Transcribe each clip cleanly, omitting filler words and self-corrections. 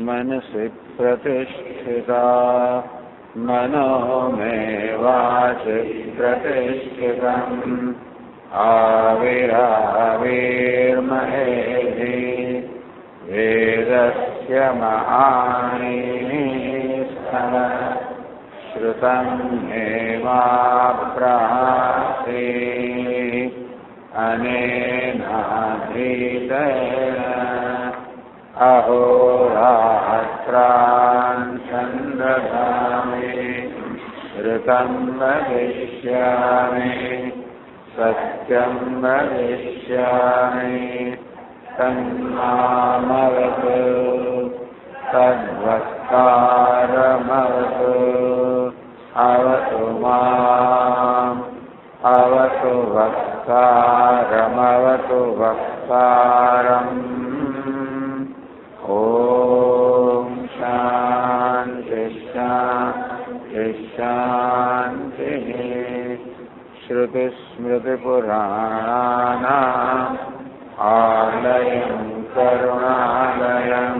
मनसि प्रतिष्ठिता मनो मे वाचि प्रतिष्ठितम् आविराविर्महेधि वेदस्य महानिः श्रुतं मे मा प्रहासि अनेनाधीतेन अहोरात्रान् सन्दधामि ऋतं वदिष्यामि सत्यं वदिष्यामि तन्मामवतु तद्वक्तारमवतु अवतु माम् अवतु वक्तारमवतु वक्तारम् ॐ शान्ति शान्ति शान्तिः श्रुतिस्मृतिपुराणानाम् आलयं करुणालयं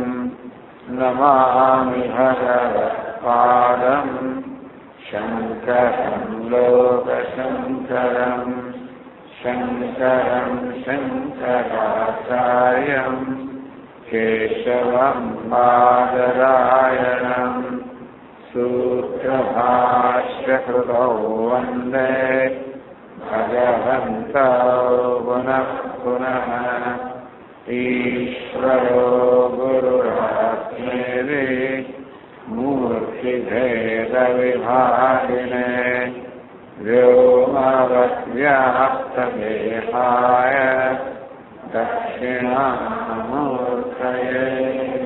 नमामि भगवत्पादं शङ्करं लोकशङ्करं शङ्करं शङ्कराचार्यं केशवं बादरायणं सूत्रभाष्यकृतौ वन्दे भगवन्तौ पुनः पुनः ईश्वरो गुरुरात्मेति मूर्तिभेदविभागिने व्योमवद्व्याप्तदेहाय दक्षिणामूर्तये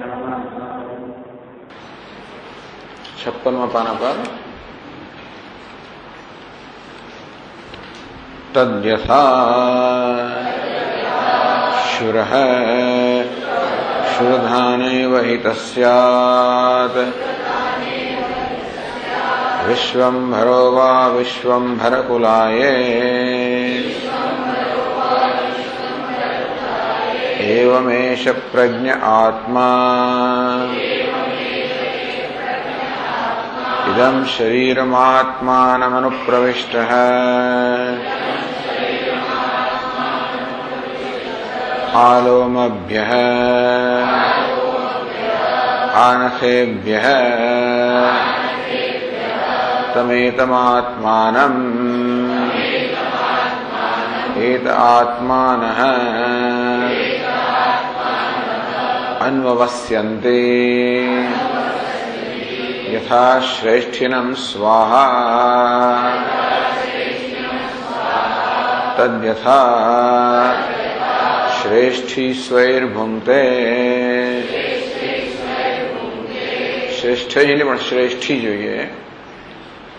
नमः। 56वां पाना पर तद्यथा शुरः शुरधानैव हि तस्यात् विश्वम्भरो वा विश्वम्भरकुलाये एवमेष प्रज्ञ आत्मा इदं शरीरमात्मानमनुप्रविष्टः आलोमभ्यः आनसेभ्यः तमेतमात्मानम् एत आत्मानः अन्ववस्यन्ते यथा श्रेष्ठिनं स्वाहा तद्यथा श्रेष्ठी स्वैर्भुंक्ते श्रेष्ठ ही नहीं पण श्रेष्ठी જોઈએ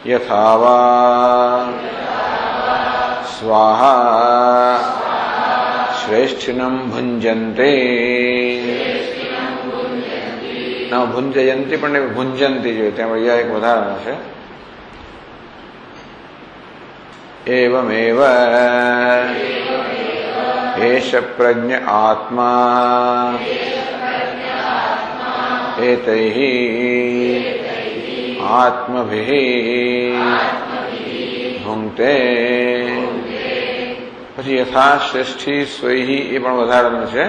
यथावा स्वाहा श्रेष्ठिनं भुंजन्ते न भुंजयन्ति पण भुंजन्ति જોઈએ ત્યાં વૈયા એક વધારાનો છે एवमेव एष प्रज्ञ आत्मा एतैः आत्मभिः भुंक्ते પછી યથાશ્રેષ્ઠી સ્વૈહી એ પણ વધારાનું છે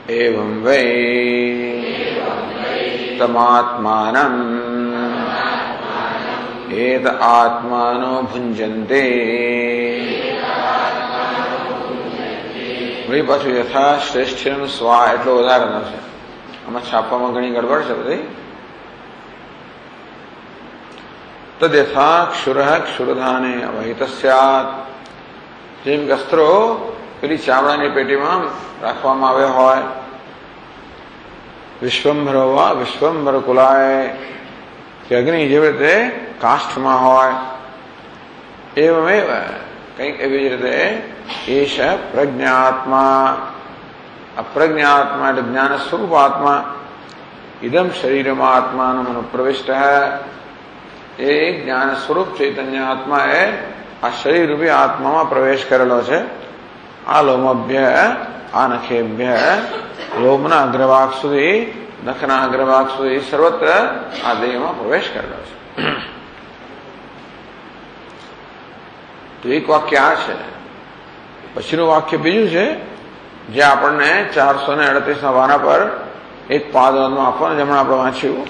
एवं वै तमात्मानम् एत आत्मानो भुंजन्ते वही पाछું यथा श्रेष्ठिनं स्वा એટલો વધારાનો છે આમાં છાપવામાં ઘણી ગડબડ છે બધી તદ્યથા ક્ષુરઃ ક્ષુરધાને અવહિત સ્યાत् જેમ કે અસ્ત્રો પેલી ચામડાની પેટીમાં રાખવામાં આવ્યા હોય વિશ્વંભરો વા વિશ્વંભર કુલાય કે અગ્નિ જેવી રીતે કાષ્ઠમાં હોય એવમેવ કંઈક એવી જ રીતે એષ પ્રજ્ઞાત્મા અપ્રજ્ઞાત્મા એટલે જ્ઞાન સ્વરૂપ આત્મા ઇદમ શરીરમાં આત્માનું મનોપ્રવિષ્ટ એ જ્ઞાન સ્વરૂપ ચૈતન્ય આત્મા એ આ શરીર રૂપી આત્મામાં પ્રવેશ કરેલો છે. આ લોમભ્ય આ નખેભ્ય લોમના અગ્રભાગ સુધી નખના અગ્રભાગ સુધી સર્વત્ર આ દેહમાં પ્રવેશ કરેલો છે. તો એક વાક્ય આ છે. પછીનું વાક્ય બીજું છે જે આપણને 438 પાના પર એક પાદમાં આપવાનું હમણાં આપણે વાંચ્યું.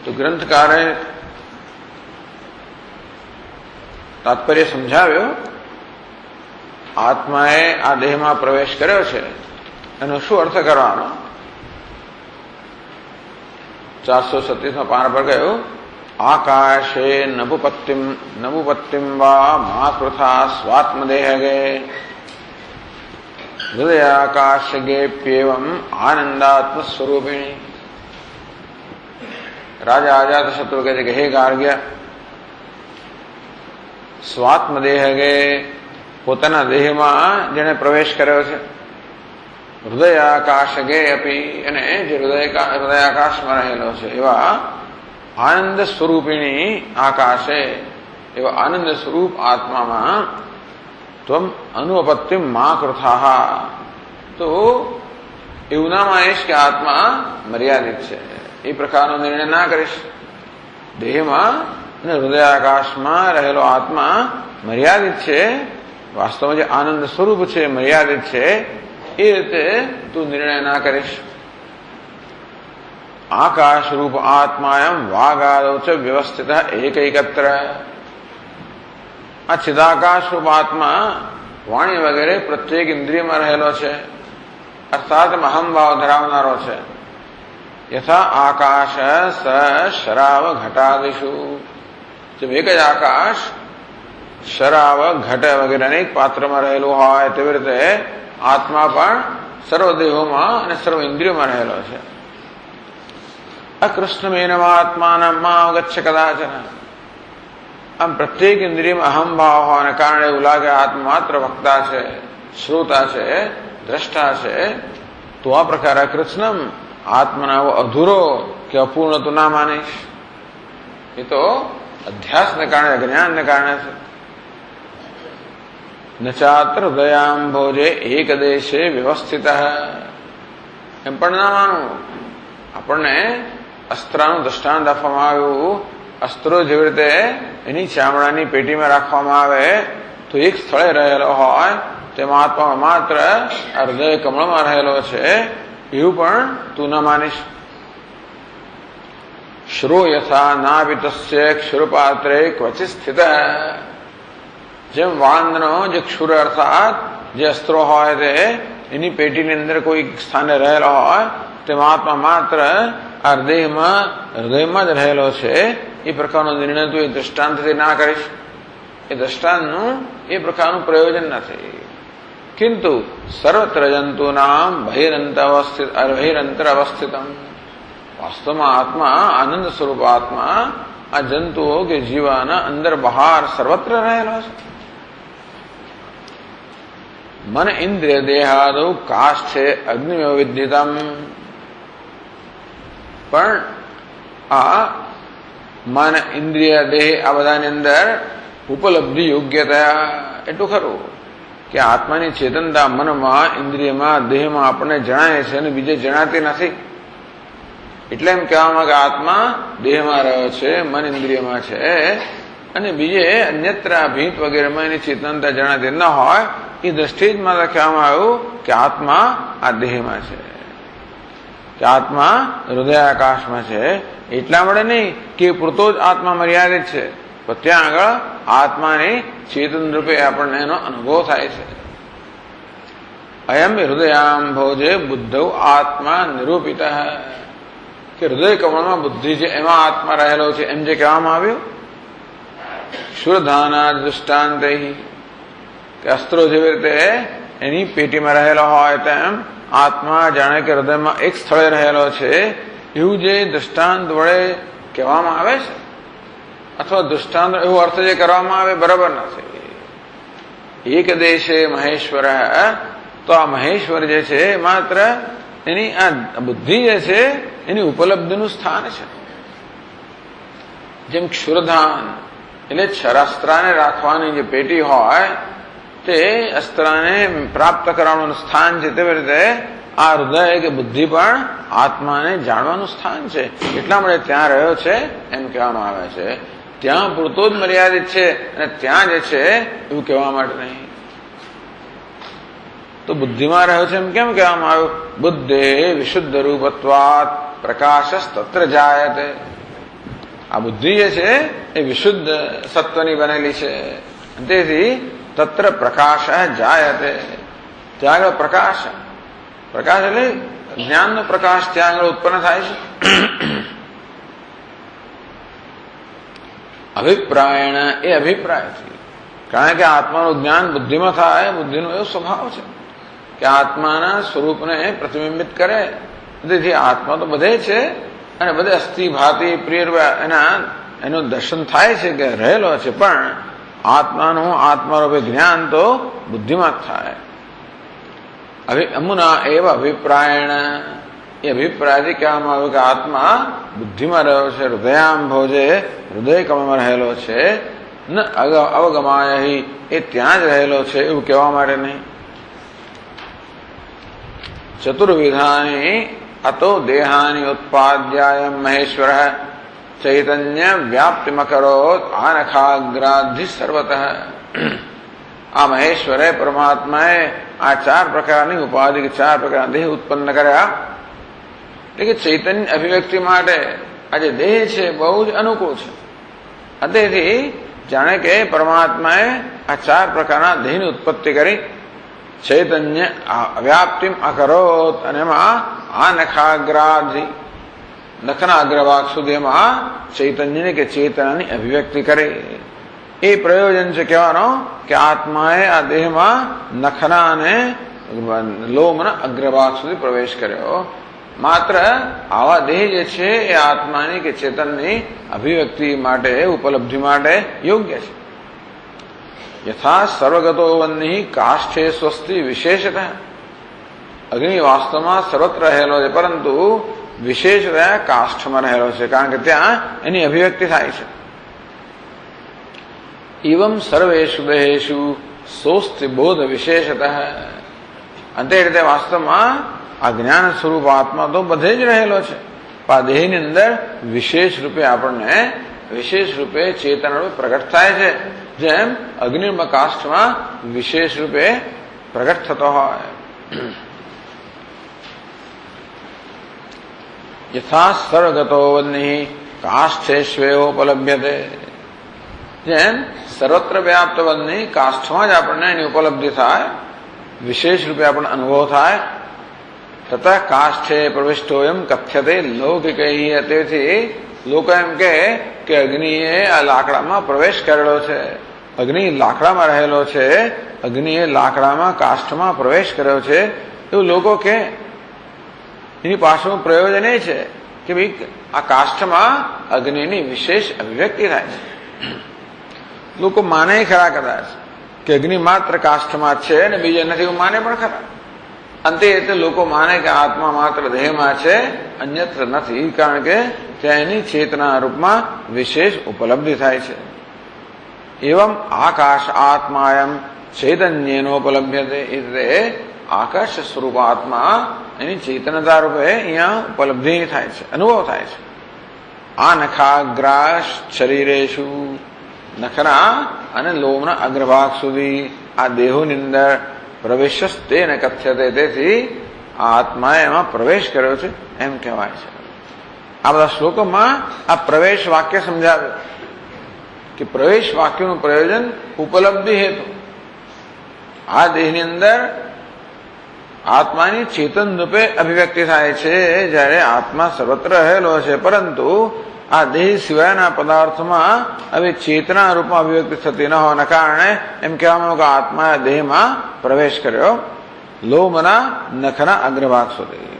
તો ગ્રંથકારે તાત્પર્ય સમજાવ્યો. આત્માએ આ દેહમાં પ્રવેશ કર્યો છે એનો શું અર્થ કરવાનો. 437 પાના પર કહ્યું આકાશે નભુપત્તિમ વા મહાકૃથા સ્વાત્મદેહગે હૃદયાકાશગેપ્યેવમ આનંદાત્મ સ્વરૂપિણી. રાજા અજાતશત્રુ કહે છે કે હે ગાર્ગ્ય, સ્વાત્મદેહગે પોતાના દેહમાં જેને પ્રવેશ કર્યો છે, હૃદયાકાશગે અપી અને જે હૃદયાકાશમાં રહેલો છે એવા આનંદ સ્વરૂપિણી આકાશે એવા આનંદ સ્વરૂપ આત્મામાં ત્વમ અનુપત્તિ મા કૃથા. તો એવું ના માનીશ કે આત્મા મર્યાદિત છે, એ પ્રકારનો નિર્ણય ના કરીશ. દેહમાં અને હૃદયાકાશમાં રહેલો આત્મા મર્યાદિત છે, વાસ્તવમાં જે આનંદ સ્વરૂપ છે મર્યાદિત છે, એ રીતે તું નિર્ણય ના કરીશ. આકાશ રૂપ આત્માયમ વાગાદૌ ચ વ્યવસ્થિત એકૈકત્ર. આ ચિદાકાશ રૂપ આત્મા વાણી વગેરે પ્રત્યેક ઇન્દ્રિયમાં રહેલો છે, અર્થાત અહંભાવ ધરાવનારો છે. યથા આકાશ સ શરાવ ઘટાદિષુ. જેમ એક જ આકાશ શરાવ ઘટ વગેરે અનેક પાત્રમાં રહેલું હોય તેવી રીતે આત્મા પણ સર્વ દેહોમાં અને સર્વ ઇન્દ્રિયોમાં રહેલો છે. અકૃષ્ણમેનમાત્માનમાં અવગચ્છ કદાચન. આમ પ્રત્યેક ઇન્દ્રિયમાં અહંભાવ હોવાને કારણે એવું લાગે આત્મા માત્ર વક્તા છે, શ્રોતા છે, દ્રષ્ટા છે. તો આ પ્રકારે કૃષ્ણમ આત્માના અધૂરો કે અપૂર્ણ તો ના માનીશ. એ તો અધ્યાસને કારણે અજ્ઞાનને કારણે છે. નચાત્ર હૃદયાંભોજે એક દેશે વ્યવસ્થિત એમ પણ ના માનવું. આપણને અસ્ત્રનું દ્રષ્ટાંત આપવામાં આવ્યું. અસ્ત્રો જેવી રીતે એની ચામડાની પેટીમાં રાખવામાં આવે તો એક સ્થળે રહેલો હોય તેમાં આત્મા માત્ર હૃદય કમળમાં રહેલો છે, એવું પણ તું ન માનીશ. શ્રો યથા નાવિતસ્ય ક્ષુરપાત્રે ક્વચિત સ્થિત. જેમ વાંદનો જે ક્ષુર અર્થાત જે અસ્ત્રો હોય તે એની પેટીની અંદર કોઈ સ્થાને રહેલો હોય તેમાં આત્મા માત્ર આ હૃદયમાં જ રહેલો છે, એ પ્રકારનો નિર્ણય તું એ દ્રષ્ટાંતથી ના કરીશ. એ દ્રષ્ટાંતનું એ પ્રકારનું પ્રયોજન નથી. કિંતુ સર્વત્ર જંતુનામ બહિરંતર અવસ્થિતમ. વાસ્તવમાં આત્મા આનંદ સ્વરૂપ આત્મા આ જંતુઓ કે જીવાના અંદર બહાર સર્વત્ર રહેલો છે. મન ઇન્દ્રિય દેહાદૌ કાષ્ઠે અગ્નિમેવ વિદ્યિતમ. પણ આ મન ઇન્દ્રિય દેહ આ બધાની અંદર ઉપલબ્ધિ યોગ્યતા એટલું ખરું કે આત્માની ચેતનતા મનમાં, ઇન્દ્રિયમાં, દેહમાં આપણને જણાય છે અને બીજે જણાતી નથી. એટલે એમ કહેવામાં કે આત્મા દેહમાં રહ્યો છે, મન ઇન્દ્રિયમાં છે અને બીજે અન્યત્ર ભીત વગેરેમાં એની ચેતનતા જણાતી ન હોય. એ દ્રષ્ટિ જ માત્ર કહેવામાં આવ્યું કે આત્મા આ દેહમાં છે, કે આત્મા હૃદયાકાશમાં છે. એટલા માટે નહીં કે પૂરતો જ આત્મા મર્યાદિત છે, પણ ત્યાં આગળ આત્માની ચેતન રૂપે આપણને એનો અનુભવ થાય છે. અયમ હૃદયાંભોજે બુદ્ધૌ આત્મા નિરૂપિત. કે હૃદય કમળમાં બુદ્ધિ છે એમાં આત્મા રહેલો છે એમ જે કહેવામાં આવ્યું. શુરધાના દૃષ્ટાંત કે અસ્ત્રો જેવી રીતે એની પેટીમાં રહેલો હોય તેમ આત્મા જાણે કે હૃદયમાં એક સ્થળે રહેલો છે એવું જે દૃષ્ટાંત વડે કહેવામાં આવે છે, અથવા દૃષ્ટાંત એવો અર્થ જે કરવામાં આવે બરાબર નથી. એક દેશે મહેશ્વર તો આ મહેશ્વર જે છે માત્ર એની આ બુદ્ધિ જે છે એની ઉપલબ્ધિનું સ્થાન છે. જેમ ક્ષુરધાન એટલે અસ્ત્રાને રાખવાની જે પેટી હોય તે અસ્ત્રાને પ્રાપ્ત કરવાનું સ્થાન છે, તેવી રીતે આ હૃદય કે બુદ્ધિ પણ આત્માને જાણવાનું સ્થાન છે. એટલા માટે ત્યાં રહ્યો છે એમ કહેવામાં આવે છે. ત્યાં પૂરતો જ મર્યાદિત છે અને ત્યાં જે છે એવું કહેવા માટે નહીં. તો બુદ્ધિમાં રહ્યો છે એમ કેમ કહેવામાં આવ્યું? બુદ્ધે વિશુદ્ધ રૂપત્વાત પ્રકાશ તત્ર જાયતે. આ બુદ્ધિ જે છે એ વિશુદ્ધ સત્વની બનેલી છે, તેથી તત્ર પ્રકાશ જાયતે. ત્યાં આગળ પ્રકાશ એટલે જ્ઞાનનો પ્રકાશ ત્યાં આગળ ઉત્પન્ન થાય છે. અભિપ્રાયણ એ અભિપ્રાયથી, કારણ કે આત્માનું જ્ઞાન બુદ્ધિમાં થાય. બુદ્ધિનો એવો સ્વભાવ છે કે આત્માના સ્વરૂપને પ્રતિબિંબિત કરે. તેથી આત્મા તો બધે છે અને બધે અસ્થિ ભાતિ પ્રિય એનું દર્શન થાય છે કે રહેલો છે, પણ આત્માનું આત્મારૂપે જ્ઞાન તો બુદ્ધિમાં જ થાય. અમુના એવ અભિપ્રાયણ એ અભિપ્રાયથી કહેવામાં આવ્યું કે આત્મા બુદ્ધિમાં રહ્યો છે, હૃદયાંભોજે હૃદય કમળમાં રહેલો છે. ન અવગમાય એ ત્યાં જ રહેલો છે એવું કહેવા માટે નહીં. ચતુર્વિધાની અતો દેહાની ઉત્પાદ્યાયમ મહેશ્વર ચૈતન્ય વ્યાપ્તિમકરોત આનખાગ્રાધિ સર્વતઃ. આ મહેશ્વરે પરમાત્માએ આ 4 પ્રકારની ઉપાધિ કે 4 પ્રકારના દેહ ઉત્પન્ન કર્યા. એટલે કે ચૈતન્ય અભિવ્યક્તિ માટે આ જે દેહ છે બહુ જ અનુકૂળ છે. તેથી જાણે કે પરમાત્માએ આ 4 પ્રકારના દેહની ઉત્પત્તિ કરી. ચૈતન્ય વ્યાપ્તિમ અકરોત અને એમાં આ નખાગ્રાધિ નખના અગ્રભાગ સુધી એમાં ચૈતન્યની કે ચેતનાની અભિવ્યક્તિ કરી. એ પ્રયોજન છે કહેવાનો કે આત્માએ આ દેહમાં નખના અને લોમના અગ્રભાગ સુધી પ્રવેશ કર્યો. માત્ર આવા દેહ જે છે એ આત્માની કે ચેતનની અભિવ્યક્તિ માટે ઉપલબ્ધિ માટે યોગ્ય છે. યથા સર્વગતો વન્ની કાષ્ઠે સ્વસ્તિ વિશેષતઃ. અગ્નિ વાસ્તવમાં સર્વત્ર રહેલો છે, પરંતુ વિશેષતઃ કાષ્ઠમાં રહેલો છે, કારણ કે ત્યાં એની અભિવ્યક્તિ થાય છે. એવમ સર્વેષુ દેહેષુ સોસ્તિ બોધ વિશેષતઃ. અંતે રીતે વાસ્તવમાં આ જ્ઞાન સ્વરૂપ આત્મા તો બધે જ રહેલો છે, પણ આ દેહની અંદર વિશેષ રૂપે આપણને વિશેષ રૂપે ચેતન રૂપે પ્રગટ થાય છે, જેમ અગ્નિર્મ કાષ્ઠમાં વિશેષ રૂપે પ્રગટ થતો હોય. યથા સર્વગતો વન્ની કાષ્ઠેષ્વેવોપલભ્યતે. જેમ સર્વત્ર વ્યાપ્ત વન્ની કાષ્ઠમાં જ આપણને એની ઉપલબ્ધિ થાય, વિશેષ રૂપે આપણને અનુભવ થાય. તથા કાષ્ઠે પ્રવિષ્ટોયમ કથ્યતે લૌકિકૈ. તેથી લોકો એમ કે અગ્નિએ આ લાકડામાં પ્રવેશ કરેલો છે, અગ્નિ લાકડામાં રહેલો છે, અગ્નિએ લાકડામાં કાષ્ઠમાં પ્રવેશ કર્યો છે, એવું લોકો કે. એની પાછળનું પ્રયોજન એ છે કે ભાઈ આ કાષ્ઠમાં અગ્નિની વિશેષ અભિવ્યક્તિ થાય છે. લોકો માને ખરા કદાચ કે અગ્નિ માત્ર કાષ્ઠમાં છે અને બીજે નથી, એવું માને પણ ખરા. અંતે એટલે લોકો માને કે આત્મા માત્ર દેહમાં છે, અન્યત્ર નથી, કારણ કે ત્યાં એની ચેતના રૂપમાં વિશેષ ઉપલબ્ધિ થાય છે. એવમ આકાશ આત્માયમ ચૈતન્યેનોપલભ્યતે. એટલે આકાશ સ્વરૂપ આત્મા એની ચેતનતા રૂપે અહીંયા ઉપલબ્ધિ થાય છે, અનુભવ થાય છે. આ નખાગ્રાશ શરીરેશુ. નખના અને લોમના અગ્રભાગ સુધી આ દેહોની અંદર પ્રવેશસ્તેન કથ્યતે. તેથી આ આત્માએ એમાં પ્રવેશ કર્યો છે એમ કહેવાય છે. આ બધા શ્લોકોમાં આ પ્રવેશ વાક્ય સમજાવે કે પ્રવેશ વાક્યનું પ્રયોજન ઉપલબ્ધિ હેતુ. આ દેહની અંદર આત્માની ચેતન રૂપે અભિવ્યક્તિ થાય છે, જ્યારે આત્મા સર્વત્ર રહેલો છે, પરંતુ આ દેહ સિવાયના પદાર્થોમાં હવે ચેતના રૂપમાં અભિવ્યક્તિ થતી ન હોવાના કારણે એમ કહેવામાં આવ્યું કે આત્માએ દેહમાં પ્રવેશ કર્યો લોમના નખના અગ્રભાગ સુધી.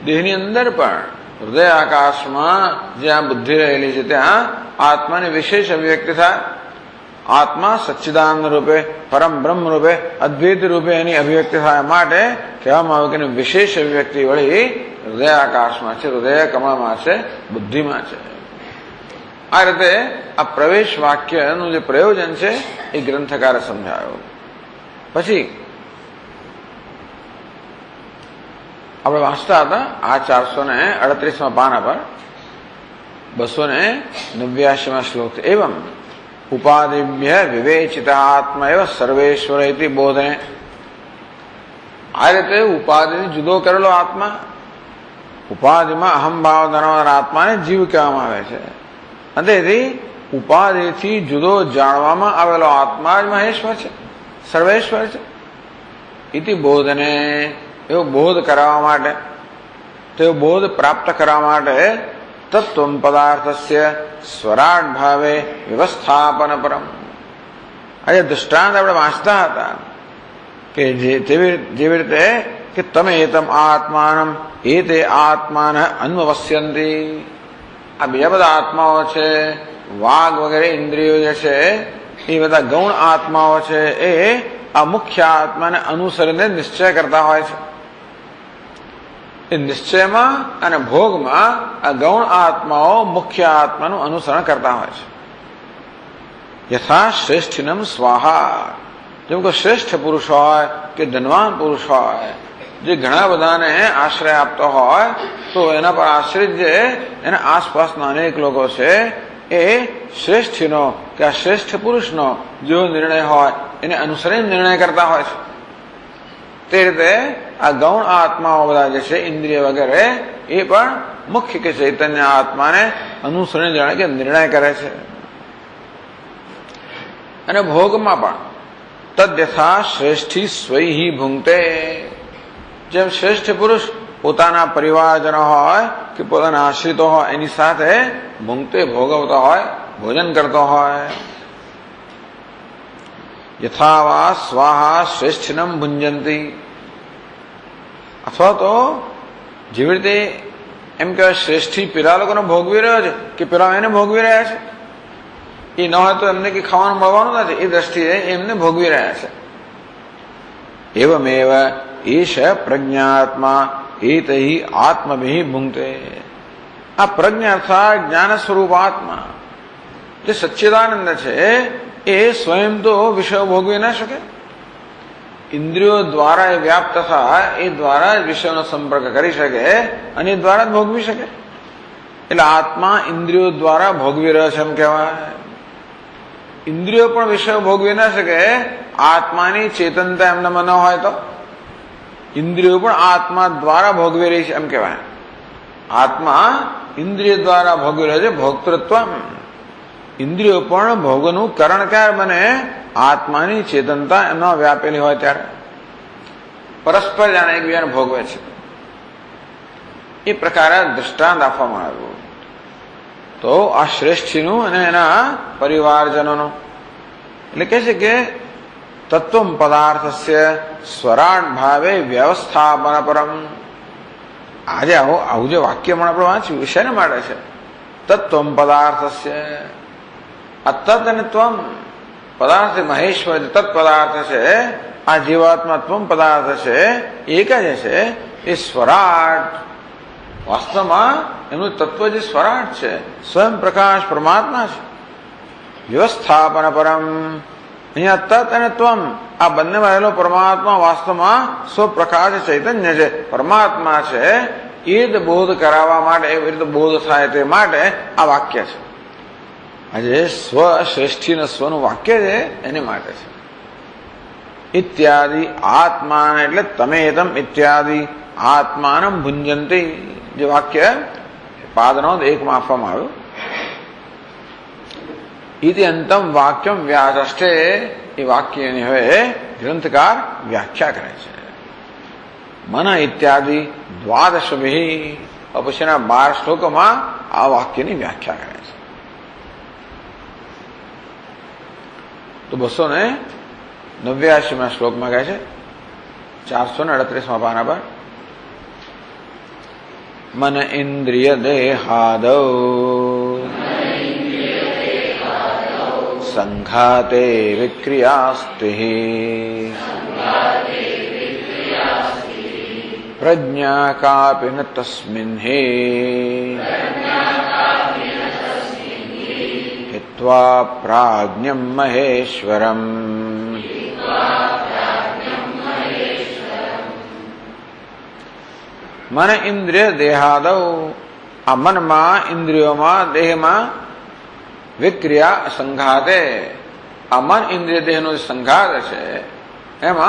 દેહની અંદર પણ હૃદય આકાશમાં જ્યાં બુદ્ધિ રહેલી છે ત્યાં આત્માની વિશેષ અભિવ્યક્તિ થાય. આત્મા સચ્ચિદાનંદ રૂપે પરમ બ્રહ્મ રૂપે અદ્વૈત રૂપે એની અભિવ્યક્તિ થાય માટે કહેવામાં આવે કે વિશેષ અભિવ્યક્તિ વળી હૃદયાકાશમાં છે, હૃદય કમળમાં છે, બુદ્ધિમાં છે. આ રીતે આ પ્રવેશ વાક્યનું જે પ્રયોજન છે એ ગ્રંથકારે સમજાવ્યો. પછી આપણે વાંચતા હતા આ 438 પાના પર 289 શ્લોક. એવં ઉપાધિભ્ય વિવેચિત આત્મા એવ સર્વેશ્વર ઇતિ બોધને. આ રીતે ઉપાધિથી જુદો કરેલો આત્મા, ઉપાધિમાં અહમભાવ ધરાવનાર આત્માને જીવ કહેવામાં આવે છે. અને તેથી ઉપાધિથી જુદો જાણવામાં આવેલો આત્મા જ મહેશ્વર છે, સર્વેશ્વર છે. ઇતિ બોધને, એવો બોધ કરાવવા માટે, તેવો બોધ પ્રાપ્ત કરવા માટે તત્વમ પદાર્થસ્ય સ્વરાટ ભાવે વ્યવસ્થાપન પરમ. આજે દૃષ્ટાંત આપણે વાંચતા હતા કે જેવી રીતે કે તમે એતમ આત્માનમ એ તે આત્માન અન્વવસ્યંતી. આ બીજા બધા આત્માઓ છે, વાઘ વગેરે ઇન્દ્રિયો જે છે એ બધા ગૌણ આત્માઓ છે, એ આ મુખ્ય આત્માને અનુસરીને નિશ્ચય કરતા હોય છે. એ નિશ્ચયમાં અને ભોગમાં આ ગૌણ આત્માઓ મુખ્ય આત્માનું અનુસરણ કરતા હોય છે. યથા શ્રેષ્ઠિનમ સ્વાહા. જેમ કે શ્રેષ્ઠ પુરુષ હોય કે ધનવાન પુરુષ હોય, જે ઘણા બધાને આશ્રય આપતો હોય, તો એના પર આશ્રિત જે એના આસપાસના અનેક લોકો છે એ શ્રેષ્ઠનો કે આ શ્રેષ્ઠ પુરુષનો જેવો નિર્ણય હોય એને અનુસરીને નિર્ણય કરતા હોય છે. તે રીતે આ ગૌણ આત્માઓ બધા જે છે ઇન્દ્રિય વગેરે એ પણ મુખ્ય કે ચૈતન્ય આત્માને અનુસરીને જાણે કે નિર્ણય કરે છે. અને ભોગમાં પણ તદ્યથા શ્રેષ્ઠી સ્વૈહી ભૂંગતે. જેમ શ્રેષ્ઠ પુરુષ પોતાના પરિવારજનો હોય કે પોતાના આશ્રિતો હોય એની સાથે ભૂંગતે ભોગવતો હોય, ભોજન કરતો હોય. યથાવા સ્વાહા શ્રેષ્ઠિનમ ભુંજંતી. અથવા તો જેવી રીતે એમ કહેવાય શ્રેષ્ઠી પેલા લોકોને ભોગવી રહ્યો છે કે પેલા એને ભોગવી રહ્યા છે, એ ન હોય તો એમને કઈ ખાવાનું મળવાનું નથી, એ દ્રષ્ટિએ એમને ભોગવી રહ્યા છે. એવમેવ એશ પ્રજ્ઞાત્મા એતૈ આત્મભિ ભુંક્તે. આ પ્રજ્ઞા અર્થાત જ્ઞાન સ્વરૂપ આત્મા જે સચ્ચિદાનંદ છે એ સ્વયં તો વિષયો ભોગવી ન શકે. ઇન્દ્રિયો દ્વારા એ વ્યાપ્ત થાય, એ દ્વારા જ વિષયનો સંપર્ક કરી શકે અને એ દ્વારા જ ભોગવી શકે. એટલે આત્મા ઇન્દ્રિયો દ્વારા ભોગવી રહ્યો છે એમ કહેવાય. ઇન્દ્રિયો પણ વિષયો ભોગવી ન શકે, આત્માની ચેતનતા એમનામાં ન હોય તો ઇન્દ્રિયો પણ આત્મા દ્વારા ભોગવી રહી છે એમ કહેવાય. આત્મા ઇન્દ્રિય દ્વારા ભોગવી રહ્યો છે ભોક્તૃત્વ. ઇન્દ્રિયો પણ ભોગનું કારણકાર બને આત્માની ચેતનતા એમના વ્યાપેલી હોય ત્યારે. પરસ્પર જાણે એકબીજાને ભોગવે છે. એ પ્રકારે દૃષ્ટાંત આપવામાં આવ્યું. તો આ શ્રેષ્ઠીનું અને એના પરિવારજનોનું એટલે કહે છે કે તત્વમ પદાર્થસ્ય સ્વરાટ ભાવે વ્યવસ્થાપન પરમ. આજે આવું જે વાક્ય પણ આપણે વાંચ્યું શેના માટે છે? તત્વમ પદાર્થસ્ય. આ તત્ અને ત્વમ પદાર્થ મહેશ્વર તત્પદાર્થ છે. આ જીવાત્મા ત્વમ પદાર્થ છે એક જ છે. એ સ્વરાટ વાસ્તવમાં એમનું તત્વ જે સ્વરાટ છે, સ્વયં પ્રકાશ પરમાત્મા છે. વ્યવસ્થાપન પરમ. અહીંયા તત્ અને ત્વમ આ બંનેમાં રહેલો પરમાત્મા વાસ્તવમાં સ્વપ્રકાશ ચૈતન્ય છે, પરમાત્મા છે. એ જ બોધ કરાવવા માટે, એવી રીતે બોધ થાય તે માટે આ વાક્ય છે. આજે સ્વ શ્રેષ્ઠી ને સ્વનું વાક્ય છે એને માટે છે. ઇત્યાદિ આત્મા એટલે તમે તમ ઇત્યાદિ આત્માનમ ભુંજંતી જે વાક્ય પાદનો એકમાં આપવામાં આવ્યું. ઇતિ અંતમ વાક્યમ વ્યાચષ્ટે. એ વાક્યની હવે ગ્રંથકાર વ્યાખ્યા કરે છે. મન ઇત્યાદિ દ્વાદશભિ. પછીના 12 શ્લોકોમાં આ વાક્યની વ્યાખ્યા કરે છે. તો 289 શ્લોકમાં કહે છે 438 પાના પર મન ઇન્દ્રિય દેહાદૌ संघाते विक्रियास्ति प्रज्ञा कापि न तस्मिन् हि हित्वा प्राज्ञं महेश्वरम्। मन इंद्रिय देहादौ आ मन में इंद्रियों में देह में विक्रिया संघाते आ मन इंद्रिय देह नो संघात है एमा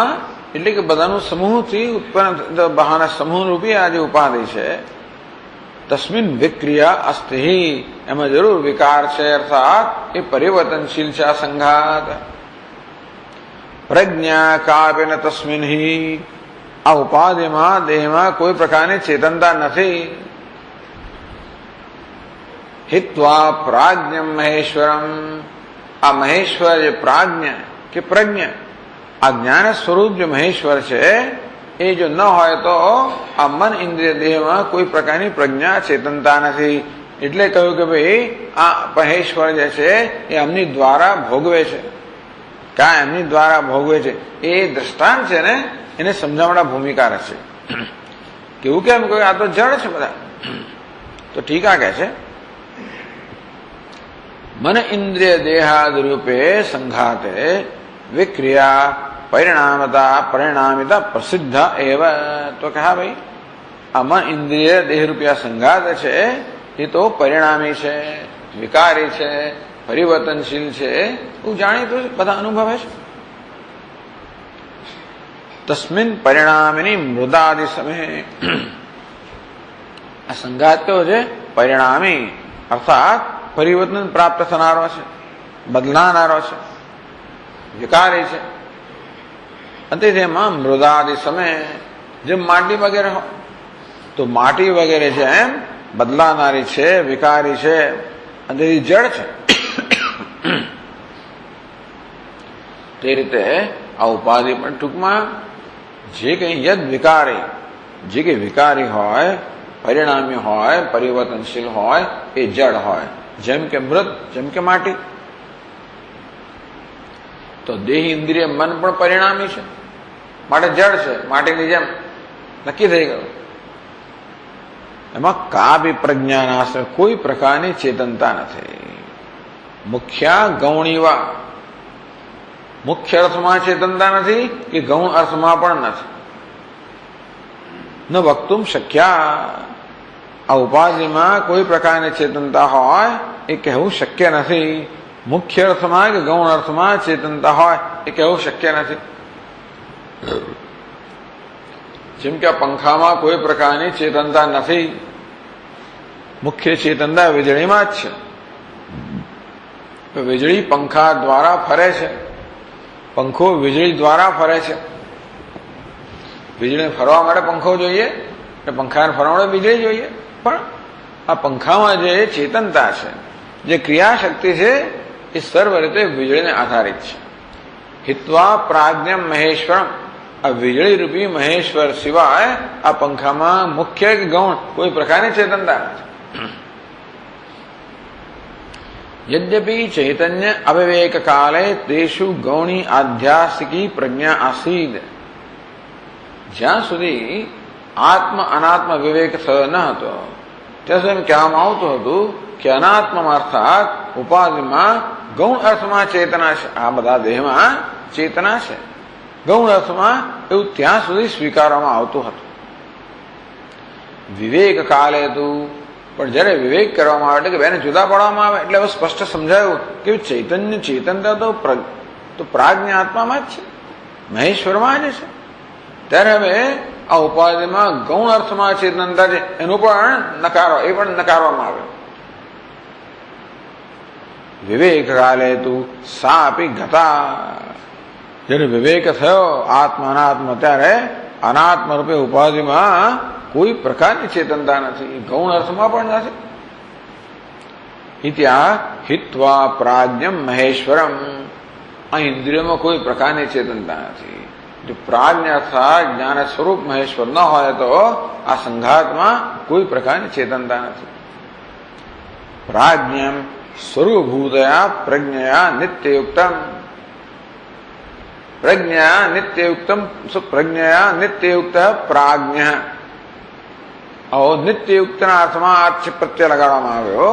એટલે કે બધાનું સમૂહથી ઉત્પન્ન બહાના સમૂહ રૂપી આ જે ઉપાધિ છે તસ્મિન વિક્રિયા અસ્તિ એમાં જરૂર વિકાર છે અર્થાત એ પરિવર્તનશીલ છે આ સંઘાત। પ્રજ્ઞા કાપે ન તસ્મિન હિ આ ઉપાધિમાં દેહમાં કોઈ પ્રકારની ચેતનતા નથી। हित्वा प्राज्ञम महेश्वरम आ महेश्वर जे प्राज्ञ के प्रज्ञ आ ज्ञान स्वरूप जो महेश्वर है ये जो न हो तो आ मन इंद्रिय देह में कोई प्रकार की प्रज्ञा चेतनता नहीं। એટલે કહ્યું કે ભાઈ આ મહેશ્વર જે છે એ એમની દ્વારા ભોગવે છે। ક્યાં એમની દ્વારા ભોગવે છે એ દ્રષ્ટાંત છે ને એને સમજાવવા ભૂમિકા છે। કેવું કેમ કહ્યું આ તો જડ છે બધા તો ટીકા કહે છે मन इंद्रिय देहाद रूपे संघाते विक्रिया परिणामता परिणामिता प्रसिद्ध एव। तो कहा भाई आ मन इंद्रिय देह रूपिया संघात है ये तो परिणामी है विकारी है परिवर्तनशील है वो जानी तो बता अनुभव है। तस्मिन परिणामिनी मृदादि समय आ संघात तो है परिणामी अर्थात परिवर्तन प्राप्त थनारो छे बदलानारो छे विकारी छे। अंते जेमां मृदादि समय जेम माटी वगैरह हो तो माटी वगैरह छे एम बदलानारी छे विकारी छे अंते जड़ छे। ते रीते आ उपाधि पण टूंकमां जे कई यद विकारी जे के विकारी होय परिणामी होय परिवर्तनशील होय ए जड़ होय જેમ કે મૃત જેમ કે માટી। તો દેહ ઇન્દ્રિય મન પણ પરિણામી છે માટે જડ છે માટીની જેમ નક્કી થઈ ગયું। એમાં કા બી પ્રજ્ઞા નાશે કોઈ પ્રકારની ચેતનતા નથી। મુખ્ય ગૌણીવા મુખ્ય અર્થમાં ચેતનતા નથી કે ગૌણ અર્થમાં પણ નથી। ન વક્તુમ શક્યા आ उपाधि में कोई प्रकार की चेतनता हो कहू शक्य नहीं। मुख्य अर्थ में कि गौण अर्थ में चेतनता हो कहू शक्य नहीं। जेम के पंखा में कोई प्रकार की चेतनता नहीं मुख्य चेतनता वीजળી में ज छे। वीजળી पंखा द्वारा फरे छे पंखो वीजળી द्वारा फरे छे। वीजળી फरवा माटे पंखो जोईए पंखा फरवा माटे वीजળી जोईए पण आ पंखा में जे चेतनता है जे क्रियाशक्ति है ये सर्व रीते वीजળી ने आधारित है। हित्वा प्राज्ञम महेश्वरम आ वीजળી रूपी महेश्वर सिवाय आ पंखा में मुख्य कि गौण कोई प्रकार की चेतनता नहीं। यद्यपि चैतन्य अविवेक काले तेषु गौणी आध्यात्मिकी प्रज्ञा आसीद ज्यां सुधी आत्म अनात्म विवेक थयो न हतो ત્યાં સુધી એમ કહેવામાં આવતું હતું કે અનાત્મા અર્થાત ઉપાધિમાં ગૌણ અર્થમાં ચેતના છે। આ બધા દેહમાં ચેતના છે ગૌણ અર્થમાં એવું ત્યાં સુધી સ્વીકારવામાં આવતું હતું। વિવેક કાલે હતું પણ જ્યારે વિવેક કરવામાં આવે એટલે કે બેને જુદા પાડવામાં આવે એટલે હવે સ્પષ્ટ સમજાયું કે ચૈતન્ય ચેતનતા તો પ્રાજ્ઞ આત્મામાં જ છે મહેશ્વરમાં જ છે। ત્યારે હવે आ उपाधि में गौण अर्थ में चेतनता है एनु पण नकारो ए पण नकारवामां आवे। विवेक काले तु सापि गता जने विवेक थयो आत्मा अनात्म त्यारे अनात्म रूपे उपाधि में कोई प्रकार की चेतनता नहीं गौण अर्थ में पण नहीं। इत्या हित्वा प्राज्ञम महेश्वरम आ इंद्रियों में कोई प्रकार की चेतनता नहीं। जो प्राज्ञ अर्थात ज्ञान स्वरूप महेश्वर न हो तो आ संघात में कोई प्रकार की चेतनता नहीं। प्राज्ञम સ્વરૂપભૂતયા પ્રજ્ઞયા નિત્યયુક્તમ પ્રજ્ઞયા નિત્યયુક્તમ પ્રજ્ઞયા નિત્યયુક્ત પ્રાજ્ઞ આવો નિત્યયુક્તના અર્થમાં આર્થ પ્રત્યય લગાડવામાં આવ્યો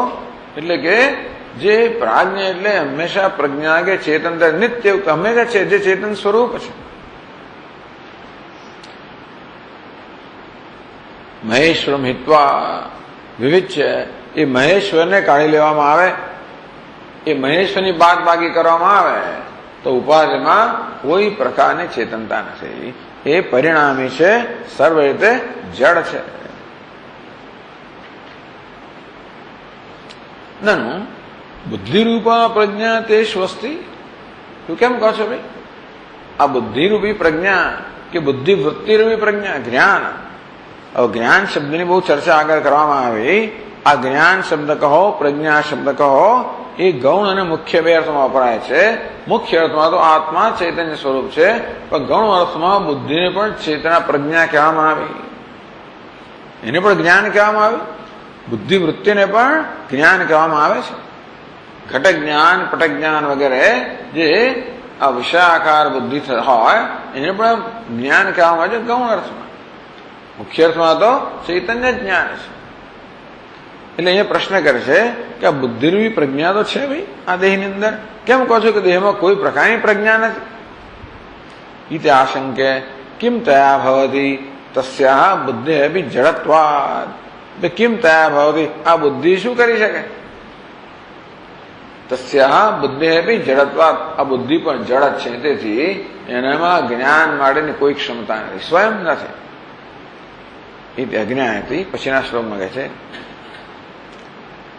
એટલે કે જે પ્રાજ્ઞ એટલે હંમેશા પ્રજ્ઞા કે ચેતન નિત્યયુક્ત હંમેશા છે જે ચેતન સ્વરૂપ છે. મહેશ્વરમ હિત્વા વિવિચ્ય એ મહેશ્વરને કાઢી લેવામાં આવે એ મહેશ્વરની બાદ બાકી કરવામાં આવે તો ઉપાધિમાં કોઈ પ્રકારની ચેતનતા નથી. એ પરિણામી છે, સર્વ રીતે જડ છે. નનું બુદ્ધિરૂપા પ્રજ્ઞા તે સ્વસ્તિ તું કેમ કહો છો ભાઈ આ બુદ્ધિરૂપી પ્રજ્ઞા કે બુદ્ધિવૃત્તિરૂપી પ્રજ્ઞા જ્ઞાન. હવે જ્ઞાન શબ્દની બહુ ચર્ચા આગળ કરવામાં આવી. આ જ્ઞાન શબ્દ કહો પ્રજ્ઞા શબ્દ કહો એ ગૌણ અને મુખ્ય બે અર્થમાં વપરાય છે. મુખ્ય અર્થમાં તો આત્મા ચૈતન્ય સ્વરૂપ છે, પણ ગૌણ અર્થમાં બુદ્ધિને પણ ચેતના પ્રજ્ઞા કહેવામાં આવી, એને પણ જ્ઞાન કહેવામાં આવ્યું, બુદ્ધિવૃત્તિને પણ જ્ઞાન કહેવામાં આવે છે. ઘટ જ્ઞાન પટ જ્ઞાન વગેરે જે આ વિષયાકાર બુદ્ધિ હોય એને પણ જ્ઞાન કહેવામાં આવે છે ગૌણ અર્થમાં. મુખ્ય અર્થમાં તો ચૈતન્ય જ્ઞાન છે. એટલે અહીંયા પ્રશ્ન કરે છે કે આ બુદ્ધિરૂપી પ્રજ્ઞા તો છે ભાઈ આ દેહની અંદર, કેમ કહો છો કે દેહમાં કોઈ પ્રકારની પ્રજ્ઞા નથી? ઇતિ આશંકે કિમ તયા ભવતી તસ્યા બુદ્ધિ અભી જડત્વાદ. કિમ તયા ભવતી આ બુદ્ધિ શું કરી શકે? તસ્યા બુદ્ધિ અભી જડત્વાદ આ બુદ્ધિ પણ જડ છે, તેથી એનામાં જ્ઞાન માટેની કોઈ ક્ષમતા નથી, સ્વયં નથી. ઇતિ અજ્ઞાયતી પછીના શ્લોકમાં કહે છે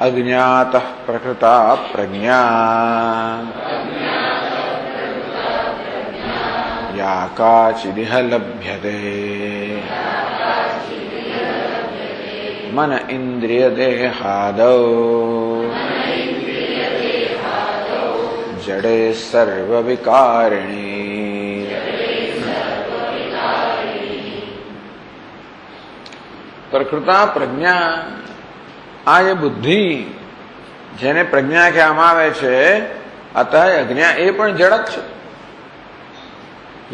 અજ્ઞાત પ્રકૃતા પ્રજ્ઞા યા કાચિદિહ લભ્યતે મન ઇન્દ્રિય દેહાદૌ જડે સર્વ વિકારિણી. પ્રકૃતા પ્રજ્ઞા આ જે બુદ્ધિ જેને પ્રજ્ઞા કહેવામાં આવે છે અતઃ અજ્ઞા એ પણ જડ જ છે.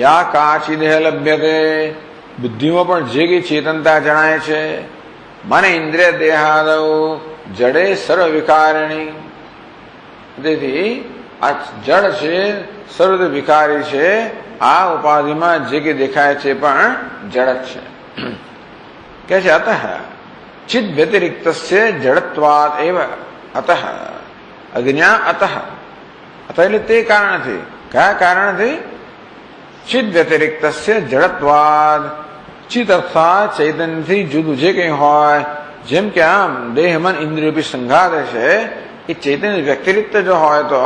યા કાચિદેહ લભ્યતે બુદ્ધિમાં પણ જે કઈ ચેતનતા જણાય છે. મને ઇન્દ્રિય દેહાદૌ જડે સર્વ વિકારિણી તેથી આ જડ છે, સર્વ વિકારી છે. આ ઉપાધિમાં જે કઈ દેખાય છે પણ જડ જ છે. કે છે અતઃ ચિદ વ્યતિરિક્ત જડત્વાદ એવ અતઃ અજ્ઞા અતઃ એટલે તે કારણથી. કયા કારણથી? ચિદ વ્યતિરિક્ત જડત્વાદ ચિત અર્થાત ચૈતન્યથી જુદું જે કંઈ હોય, જેમ કે આમ દેહ મન ઇન્દ્રિયોપી સંઘાત છે એ ચૈતન્ય વ્યતિરિક્ત જો હોય તો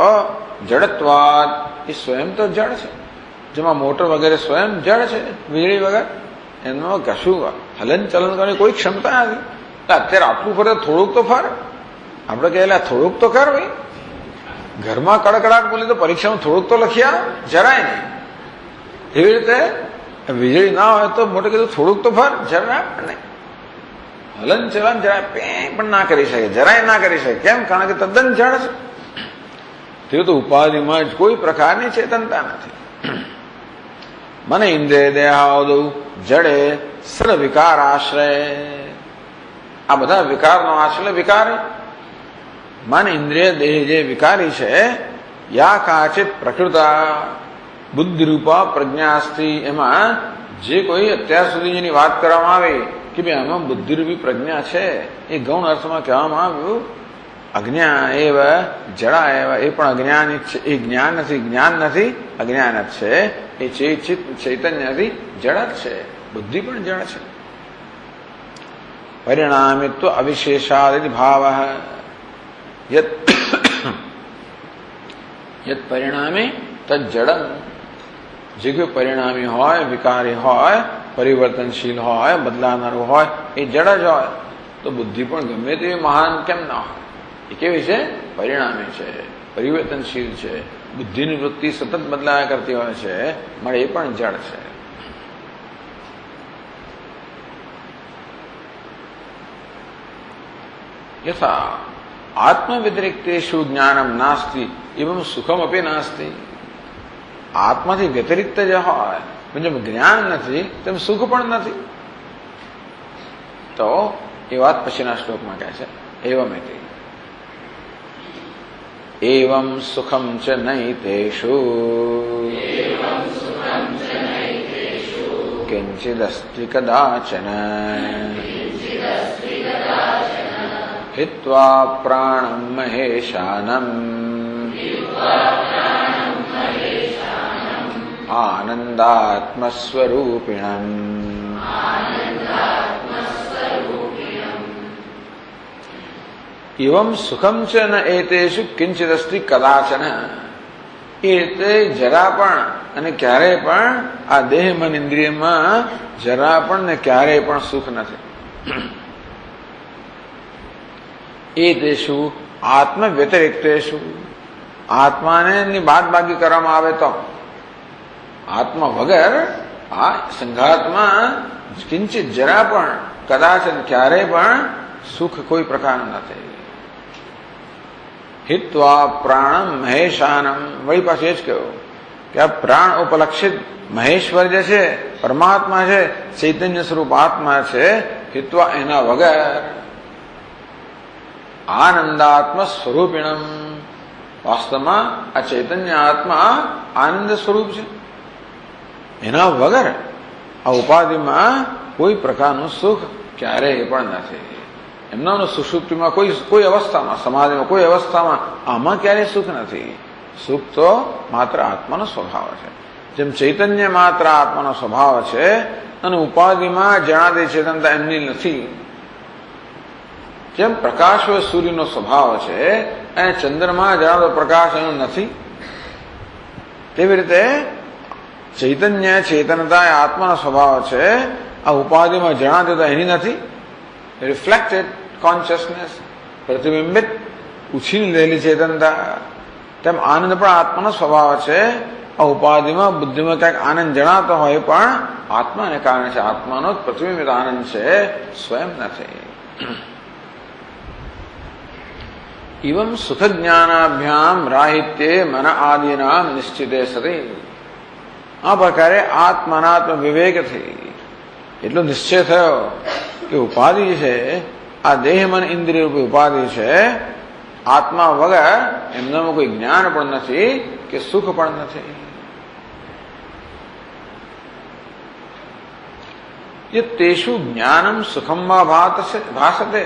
જડત્વાદ એ સ્વયં તો જડ છે. જેમાં મોટર વગેરે સ્વયં જડ છે, વીજળી વગર એમાં કશું હલન ચલન કરવાની કોઈ ક્ષમતા નથી. અત્યારે આટલું ફરે થોડુંક તો ફર, આપણે કહેલા થોડુંક તો કર ભાઈ. ઘરમાં કડકડાટ બોલી તો પરીક્ષામાં થોડુંક તો લખ્યા જરાય નહીં. એવી રીતે વીજળી ના હોય તો મોટે કીધું થોડુંક તો ફર, જરા નહીં. હલન ચલન જરાય પણ ના કરી શકે, જરાય ના કરી શકે. કેમ? કારણ કે તદ્દન જડ છે. તે તો ઉપાધિમાં જ કોઈ પ્રકારની ચેતનતા નથી. મને ઇન્દ્રિય દેહાદૌ જડે સર્વ વિકાર આશ્રય આ બધા વિકારનો આશ્રય વિકારી. મન ઇન્દ્રિય દેહ જે વિકારી છે યા કાચિત પ્રકૃતા બુદ્ધિરૂપા પ્રજ્ઞાસ્તિ એમાં જે કોઈ અત્યાર સુધી જેની વાત કરવામાં આવી કે ભાઈ આમાં બુદ્ધિરૂપી પ્રજ્ઞા છે એ ગૌણ અર્થમાં કહેવામાં આવ્યું. અજ્ઞા એવ જડા એવ એ પણ અજ્ઞાની છે, એ જ્ઞાન નથી, જ્ઞાન નથી, અજ્ઞાન જ છે. એ ચૈતન્ય નથી, જડ જ છે. બુદ્ધિ પણ જડ છે. પરિણામિત્વ અવિશેષાદિ ભાવ યત પરિણામે તદ જડમ જે કોઈ પરિણામી હોય, વિકારી હોય, પરિવર્તનશીલ હોય, બદલાનારું હોય એ જડ જ હોય. તો બુદ્ધિ પણ ગમે તેવી મહાન કેમ ના હોય? એ કેવી છે? પરિણામી છે, પરિવર્તનશીલ છે. બુદ્ધિની વૃત્તિ સતત બદલાયા કરતી હોય છે, મળે એ પણ જડ છે. યથા આત્મ વ્યતિરિક્તેષુ જ્ઞાનમ નાસ્તિ એવમ સુખમ અપી નાસ્તિ. આત્માથી વ્યતિરિક્ત જે હોય જેમ જ્ઞાન નથી તેમ સુખ પણ નથી. તો એ વાત પછીના શ્લોકમાં કહે છે એવમ એવમ સુખમ ચ નૈતેષુ કિંચિદસ્તિ કદાચન हित्वा प्राणं महेशानम् आनन्दात्मस्वरूपिणम्. एवं सुखम च न एतेषु किंचिदस्ति कदाचन. એ રીતે જરા પણ અને ક્યારેય પણ આ દેહ મન ઇન્દ્રિયમાં જરા પણ ને ક્યારેય પણ સુખ નથી. એતેષુ આત્મ વ્યતિરિક્તેષુ. આત્માને બાદ બાકી કરવામાં આવે તો આત્મા વગર આ સંઘાતમાં કિંચિત જરા પણ કદાચ ક્યારેય પણ સુખ કોઈ પ્રકારનું નથી. હિત્વા પ્રાણમ મહેશાનમ. વળી પાછું એ જ કહ્યું કે આ પ્રાણ ઉપલક્ષિત મહેશ્વર જે છે પરમાત્મા છે ચૈતન્ય સ્વરૂપ આત્મા છે. હિત્વા એના વગર આનંદાત્મ સ્વરૂપિણમ. વાસ્તવમાં આ ચૈતન્ય આત્મા આનંદ સ્વરૂપ છે. એના વગર આ ઉપાધિમાં કોઈ પ્રકારનું સુખ ક્યારેય પણ નથી. એમના સુષુપ્તિમાં કોઈ અવસ્થામાં સમાધિમાં કોઈ અવસ્થામાં આમાં ક્યારેય સુખ નથી. સુખ તો માત્ર આત્માનો સ્વભાવ છે. જેમ ચૈતન્ય માત્ર આત્માનો સ્વભાવ છે અને ઉપાધિમાં જણાતી ચેતનતા એમની નથી. જેમ પ્રકાશ હોય સૂર્યનો સ્વભાવ છે અને ચંદ્રમાં જણાતો પ્રકાશ એનો નથી, તેવી રીતે ચૈતન્ય ચેતનતા એ આત્માનો સ્વભાવ છે. આ ઉપાધિમાં જણાતી તો એની નથી. રિફ્લેક્ટેડ કોન્શિયસનેસ, પ્રતિબિંબિત ઉછીની લેલી ચેતનતા. તેમ આનંદ પણ આત્માનો સ્વભાવ છે. આ ઉપાધિમાં બુદ્ધિમાં ક્યાંક આનંદ જણાતો હોય પણ આત્માને કારણે છે. આત્માનો જ પ્રતિબિંબિત આનંદ છે, સ્વયં નથી. એવં સુખ જ્ઞાનાભ્યામ રાહિત્યે મન આદિના નિશ્ચિતે સતી. આ પ્રકારે આત્માનાત્મ વિવેકથી એટલો નિશ્ચય થયો કે ઉપાધિ છે આ દેહ મન ઇન્દ્રિય રૂપી ઉપાધિ છે. આત્મા વગર એમનામાં કોઈ જ્ઞાન પણ નથી કે સુખ પણ નથી. તેષુ જ્ઞાનમ સુખમ વા ભાસતે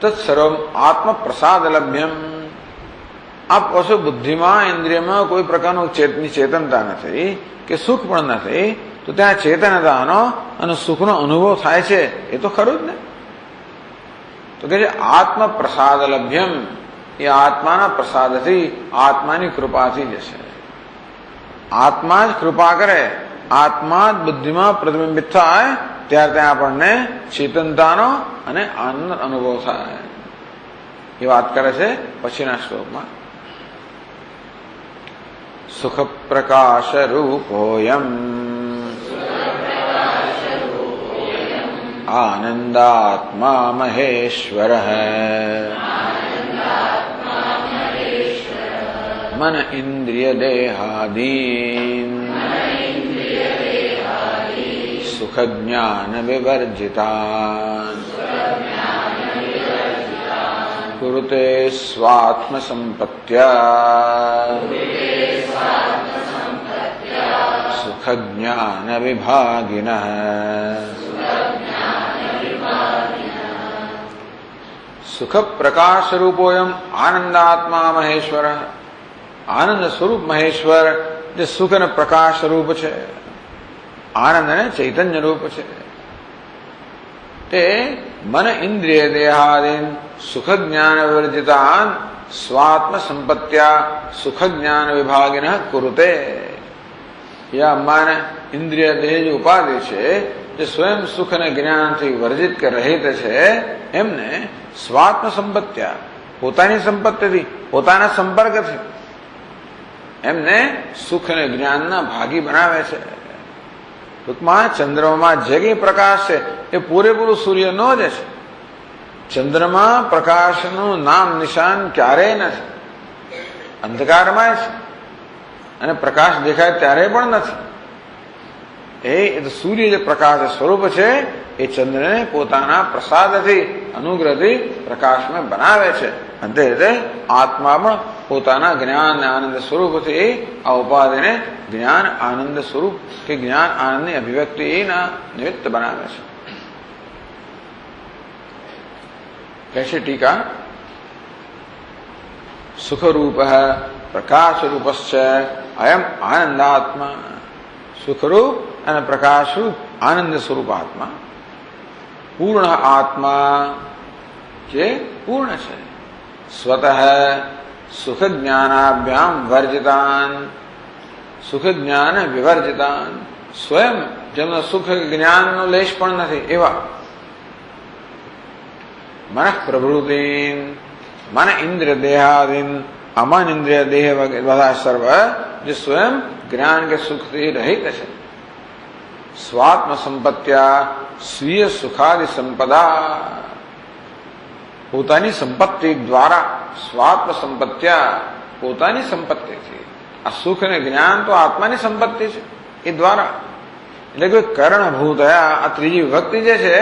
તત્સર્વમ આત્મ પ્રસાદ લભ્યમ. આપ પશુ બુદ્ધિમાં ઇન્દ્રિયમાં કોઈ પ્રકારનું ચેતનતા નથી કે સુખ પણ નથી, તો ત્યાં ચેતનતાનો અને સુખનો અનુભવ થાય છે. એ તો ખરું જ ને. તો કે આત્મ પ્રસાદ લભ્યમ. એ આત્માના પ્રસાદથી આત્માની કૃપાથી જશે. આત્મા જ કૃપા કરે, આત્મા જ બુદ્ધિમાં પ્રતિબિંબિત થાય ત્યારે ત્યાં આપણને ચેતનતાનો અને આનંદ અનુભવ થાય. એ વાત કરે છે પછીના શ્લોકમાં. સુખ પ્રકાશ રૂપોયમ આનંદાત્મા મહેશ્વર મન ઇન્દ્રિય દેહાદીન સુખ જ્ઞાન વિવર્જિતાન કુરુતે સ્વાત્મ સંપત્ત્યા સુખ જ્ઞાન વિભાગિનઃ. સુખ પ્રકાશ રૂપોયમ આનંદાત્મા મહેશ્વર. આનંદ સ્વરૂપ મહેશ્વર જે સુખ અને પ્રકાશ રૂપ છે, આનંદ અને ચૈતન્ય રૂપ છે, તે મન ઇન્દ્રિય દેહાદીન સુખ જ્ઞાન વિવર્જિતાન સ્વાત્મ સંપત્ત્યા સુખ જ્ઞાન વિભાગિનઃ કુરુતે. યા મન ઇન્દ્રિય દેહ જે ઉપાધિ છે જે સ્વયં સુખ અને જ્ઞાનથી વર્જિત કે રહિત છે, એમને સ્વાત્મ સંપત્ત્યા પોતાની સંપત્તિથી પોતાના સંપર્કથી એમને સુખ અને જ્ઞાનના ભાગી બનાવે છે. ટૂંકમાં ચંદ્રમામાં જે કંઈ પ્રકાશ છે એ પૂરેપૂરું સૂર્યનો જ છે. ચંદ્રમાં પ્રકાશનું નામ નિશાન ક્યારેય નથી. અંધકારમાં છે અને પ્રકાશ દેખાય ત્યારે પણ નથી. એ સૂર્ય જે પ્રકાશ સ્વરૂપ છે એ ચંદ્રને પોતાના પ્રસાદથી અનુગ્રહથી પ્રકાશમય બનાવે છે. અંતે આત્મા પણ પોતાના જ્ઞાન આનંદ સ્વરૂપથી આ ઉપાધિને જ્ઞાન આનંદ સ્વરૂપ કે જ્ઞાન આનંદની અભિવ્યક્તિના નિમિત્ત બનાવે છે. कैसे टीका सुख रूप प्रकाश रूपश्च अयम आनंदात्मा. सुख रूप અને પ્રકાશ રૂપ આનંદ સ્વરૂપ આત્મા પૂર્ણ આત્મા જે પૂર્ણ છે. સ્વતઃ સુખ જ્ઞાનાભ્યામ વર્જિતાન સુખ જ્ઞાન વિવર્જિતાન સ્વયં જેમનો સુખ જ્ઞાનનો લેશ પણ નથી એવા मन प्रभृति मन इंद्र देहादीन अमन इंद्रिय देह वगैरह सर्व जो स्वयं ज्ञान के सुख से रहित है. स्वात्म संपत्तिया स्वीय सुखादि संपदा પોતાની સંપત્તિ દ્વારા સ્વાત્મ સંપત્તિયા પોતાની સંપત્તિ છે. આ સુખ અને જ્ઞાન તો આત્માની સંપત્તિ છે એ દ્વારા એટલે કે કારણભૂતયા આ ત્રીજી વિભક્તિ જે છે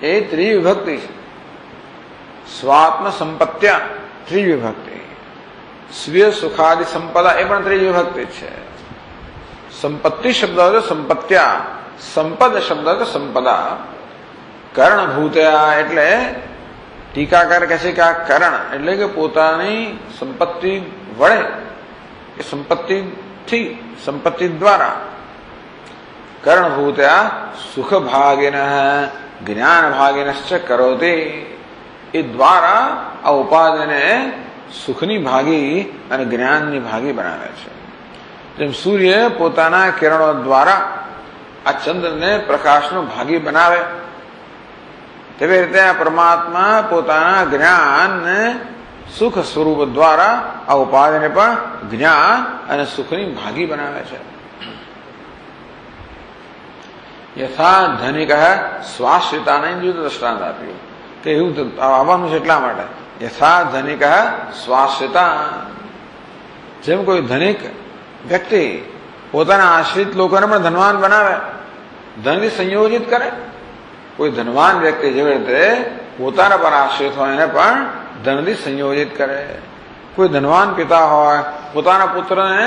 એ ત્રીજી વિભક્તિ છે. સ્વાત્મ સંપત્ત્યા ત્રીજી વિભક્તિ, સ્વીય સુખાદિ સંપદા એ પણ ત્રીજી વિભક્તિ છે. સંપત્તિ શબ્દ હતો સંપત્ત્યા, સંપદ શબ્દ હતો સંપદા. કર્ણભૂતયા એટલે ટીકાકાર કહે છે કે આ કરણ એટલે કે પોતાની સંપત્તિ વડે એ સંપત્તિથી સંપત્તિ દ્વારા કર્ણભૂતયા સુખ ભાગિન જ્ઞાન ભાગિનશ્ચ કરોતિ એ દ્વારા આ ઉપાધિને સુખની ભાગી અને જ્ઞાનની ભાગી બનાવે છે. જેમ સૂર્ય પોતાના કિરણો દ્વારા આ ચંદ્રને પ્રકાશનો ભાગી બનાવે તેવી રીતે આ પરમાત્મા પોતાના જ્ઞાનને સુખ સ્વરૂપ દ્વારા આ ઉપાધિને પણ જ્ઞાન અને સુખની ભાગી બનાવે છે. યથા ધનિક સ્વાશ્રિતાને જુદું દ્રષ્ટાંત આપ્યું કે એવું આવવાનું છે એટલા માટે. યથા ધનિક સ્વાશ્રિતા જેમ કોઈ ધનિક વ્યક્તિ પોતાના આશ્રિત લોકોને પણ ધનવાન બનાવે, ધનથી સંયોજિત કરે. કોઈ ધનવાન વ્યક્તિ જેવી રીતે પોતાના પર આશ્રિત હોય એને પણ ધનથી સંયોજિત કરે. કોઈ ધનવાન પિતા હોય પોતાના પુત્રને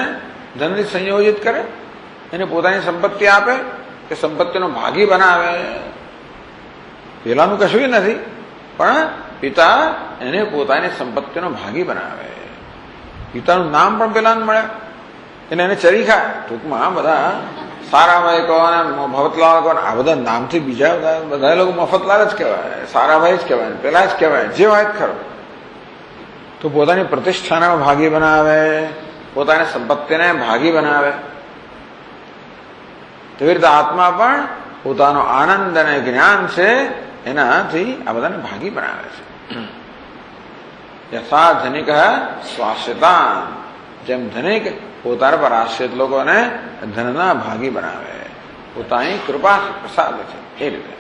ધનથી સંયોજિત કરે, એને પોતાની સંપત્તિ આપે કે સંપત્તિનો ભાગી બનાવે. પેલાનું કશું નથી પણ પિતા એને પોતાની સંપત્તિનો ભાગી બનાવે. પિતાનું નામ પણ પેલાને મળે એટલે એને ચરી ખાય. ટૂંકમાં બધા સારાભાઈ કહો ને મફતલાલ કહો આ બધા નામથી બીજા બધા લોકો મફતલાલ જ કહેવાય, સારાભાઈ જ કહેવાય, પેલા જ કહેવાય, જે હોય જ ખરો. તો પોતાની પ્રતિષ્ઠાને ભાગી બનાવે, પોતાની સંપત્તિને ભાગી બનાવે. તેવી રીતે આત્મા પણ પોતાનો આનંદ અને જ્ઞાન છે એનાથી આ બધાને ભાગી બનાવે છે. યથા ધનિક સ્વાશ્રિતા જેમ ધનિક પોતાના પર આશ્રિત લોકોને ધનના ભાગી બનાવે, પોતાની કૃપા પ્રસાદ છે એ રીતે.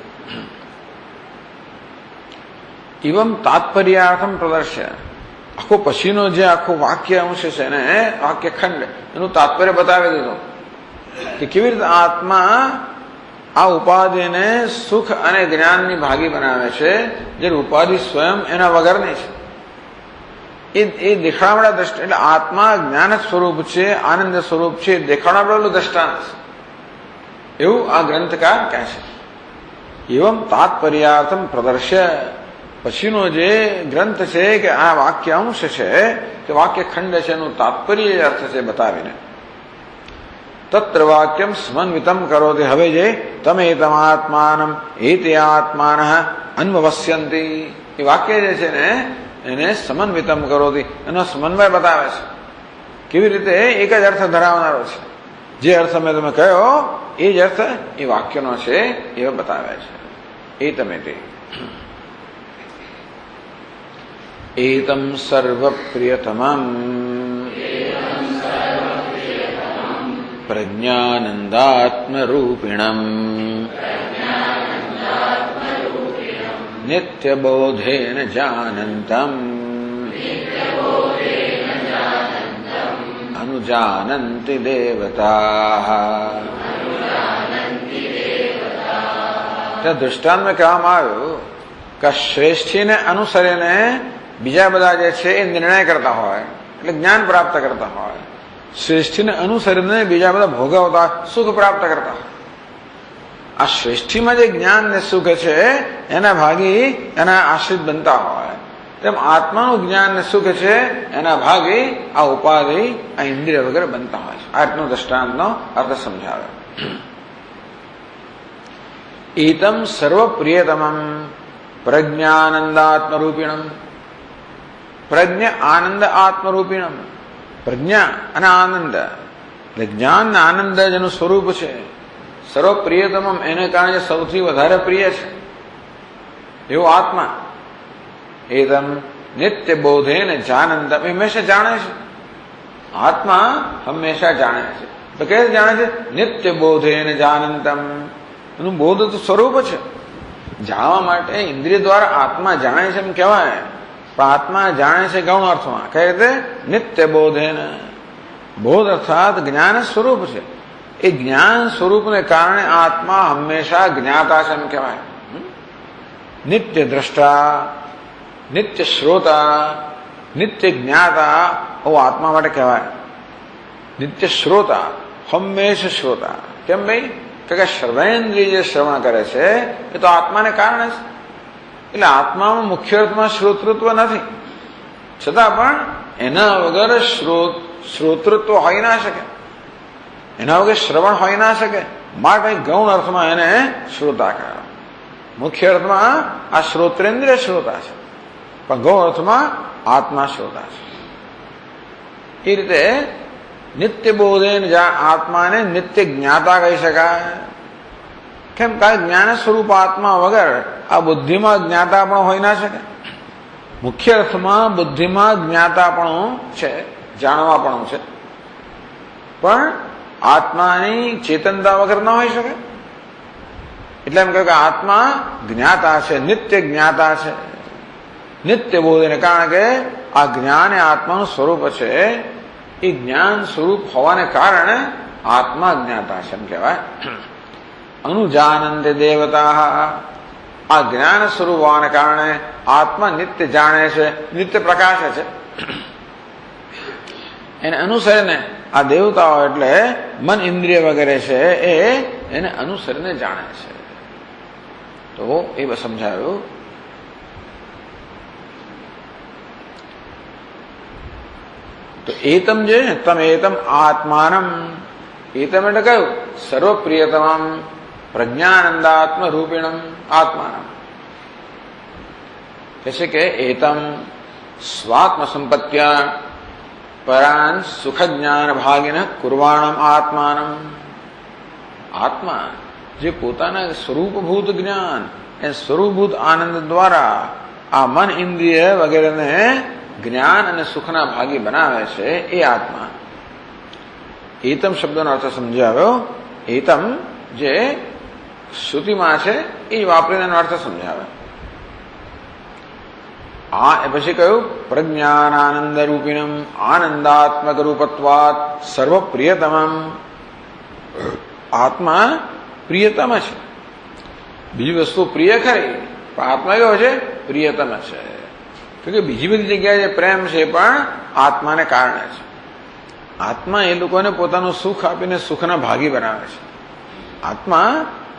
એવમ તાત્પર્યાર્થમ પ્રદર્શ્ય આખો પછીનો જે આખો વાક્ય અંશ છે એને વાક્ય ખંડ એનું તાત્પર્ય બતાવી દીધું કે કેવી રીતે આત્મા આ ઉપાધિને સુખ અને જ્ઞાનની ભાગી બનાવે છે, જે ઉપાધિ સ્વયં એના વગરની છે. એ દેખાવડા દ્રષ્ટાંત એટલે આત્મા જ્ઞાન સ્વરૂપ છે, આનંદ સ્વરૂપ છે, દેખાવડાવેલું દ્રષ્ટાંત છે એવું આ ગ્રંથકાર કહે છે. એવમ તાત્પર્યાર્થમ પ્રદર્શ્ય પછીનો જે ગ્રંથ છે કે આ વાક્ય અંશ છે કે વાક્ય ખંડ છે એનું તાત્પર્ય અર્થ છે બતાવીને તત્ર વાક્યમ સમન્વિતમ કરોતિ. હવે જે તમે તમાત્માનમ એતે આત્માન અન્વવસ્યંતી એ વાક્ય જે છે ને એને સમન્વિતમ કરોતિ એનો સમન્વય બતાવે છે. કેવી રીતે એક જ અર્થ ધરાવનારો છે. જે અર્થ મેં તમે કહ્યો એ જ અર્થ એ વાક્યનો છે એ બતાવે છે. એ તમે તે એતમ સર્વપ્રિયતમમ પ્રજ્ઞાનંદાત્મરૂપિણમ નિત્યબોધેન જાનંતમ અનુજાનંતિ દેવતા. દૃષ્ટાંતમાં કહેવામાં આવ્યું કે શ્રેષ્ઠીને અનુસરીને બીજા બધા જે છે એ નિર્ણય કરતા હોય, એટલે જ્ઞાન પ્રાપ્ત કરતા હોય. શ્રેષ્ઠીને અનુસરીને બીજા બધા ભોગવતા સુખ પ્રાપ્ત કરતા હોય. આ શ્રેષ્ઠીમાં જે જ્ઞાન ને સુખ છે એના ભાગી એના આશ્રિત બનતા હોય, તેમ આત્માનું જ્ઞાન ને સુખ છે એના ભાગી આ ઉપાધિ આ ઇન્દ્રિય વગેરે બનતા હોય છે. આટલો દ્રષ્ટાંતનો અર્થ સમજાવે. એતમ સર્વપ્રિયતમમ પ્રજ્ઞાનંદાત્મરૂપિણમ. પ્રજ્ઞ આનંદ આત્મરૂપિણમ. પ્રજ્ઞા અને આનંદ એટલે જ્ઞાન ને આનંદ જેનું સ્વરૂપ છે. સર્વપ્રિયતમમ એને કારણે સૌથી વધારે પ્રિય છે એવો આત્મા. એતમ નિત્ય બોધે ને જાનંદ હંમેશા જાણે છે. આત્મા હંમેશા જાણે છે. તો કે જાણે છે નિત્ય બોધે ને જાનંતમ. એનું બોધ તો સ્વરૂપ છે. જાણવા માટે ઇન્દ્રિય દ્વારા આત્મા જાણે છે એમ કહેવાય, પણ આત્મા જાણે છે ગૌણ અર્થમાં. કઈ રીતે? નિત્ય બોધેન. બોધ અર્થાત જ્ઞાન સ્વરૂપ છે. એ જ્ઞાન સ્વરૂપને કારણે આત્મા હંમેશા જ્ઞાતા છે એમ કહેવાય. નિત્ય દ્રષ્ટા, નિત્ય શ્રોતા, નિત્ય જ્ઞાતા આવું આત્મા માટે કહેવાય. નિત્ય શ્રોતા, હંમેશા શ્રોતા. કેમ ભાઈ? કે સર્વેન્દ્રિય જે શ્રવણ કરે છે એ તો આત્માને કારણે છે. એટલે આત્મામાં મુખ્ય અર્થમાં શ્રોતૃત્વ નથી, છતાં પણ એના વગર શ્રોતૃત્વ હોઈ ના શકે, એના વગર શ્રવણ હોઈ ના શકે. માટે ગૌણ અર્થમાં એને શ્રોતા કહેવાય. મુખ્ય અર્થમાં આ શ્રોત્રેન્દ્રિય શ્રોતા છે, પણ ગૌણ અર્થમાં આત્મા શ્રોતા છે. એ રીતે નિત્ય બોધે આત્માને નિત્ય જ્ઞાતા કહી શકાય. કેમ? કારણ જ્ઞાન સ્વરૂપ આત્મા વગર આ બુદ્ધિમાં જ્ઞાતા પણ હોઈ ના શકે. મુખ્ય અર્થમાં બુદ્ધિમાં જ્ઞાતા પણ છે, જાણવા પણ છે, પણ આત્માની ચેતનતા વગર ન હોઈ શકે. એટલે એમ કહ્યું કે આત્મા જ્ઞાતા છે, નિત્ય જ્ઞાતા છે. નિત્ય બોધને કારણ કે આ જ્ઞાન એ આત્માનું સ્વરૂપ છે. એ જ્ઞાન સ્વરૂપ હોવાને કારણે આત્મા જ્ઞાતા છે એમ કહેવાય. અનુજાનંતે દેવતા. આ જ્ઞાન સ્વરૂપ હોવાને કારણે આત્મા નિત્ય જાણે છે, નિત્ય પ્રકાશે છે. એને અનુસરીને આ દેવતાઓ એટલે મન ઇન્દ્રિય વગેરે છે એ એને અનુસરીને જાણે છે. તો એ સમજાયું. તો એતમ જે તમ એતમ આત્માનમ. એતમ એટલે કયું? સર્વપ્રિયતમમ પ્રજ્ઞાનંદાત્મ રૂપિણમ આત્માનમ. कैसे કે એતમ સ્વાત્મ સંપત્ત્યા પરાન સુખ જ્ઞાન ભાગિન કુર્વાણમ આત્માનમ. આત્મા જે પોતાના સ્વરૂપભૂત જ્ઞાન એ સ્વરૂપભૂત આનંદ દ્વારા આ મન ઇન્દ્રિય વગેરેને જ્ઞાન અને સુખના ભાગી બનાવે છે એ આત્મા. એતમ શબ્દનો અર્થ સમજાવ્યો. એતમ જે શ્રુતિમાં છે એ વાપરીને એનો અર્થ સમજાવે. આ પછી કહ્યું પ્રજ્ઞાનાનંદ રૂપિણમ આનંદાત્મક રૂપત્વાત સર્વપ્રિયતમમ. આત્મા પ્રિયતમ છે. બીજી વસ્તુ પ્રિય ખરી, પણ આત્મા કેવો છે? પ્રિયતમ છે. કે બીજી બધી જગ્યાએ જે પ્રેમ છે પણ આત્માને કારણે છે. આત્મા એ લોકોને પોતાનું સુખ આપીને સુખના ભાગી બનાવે છે. આત્મા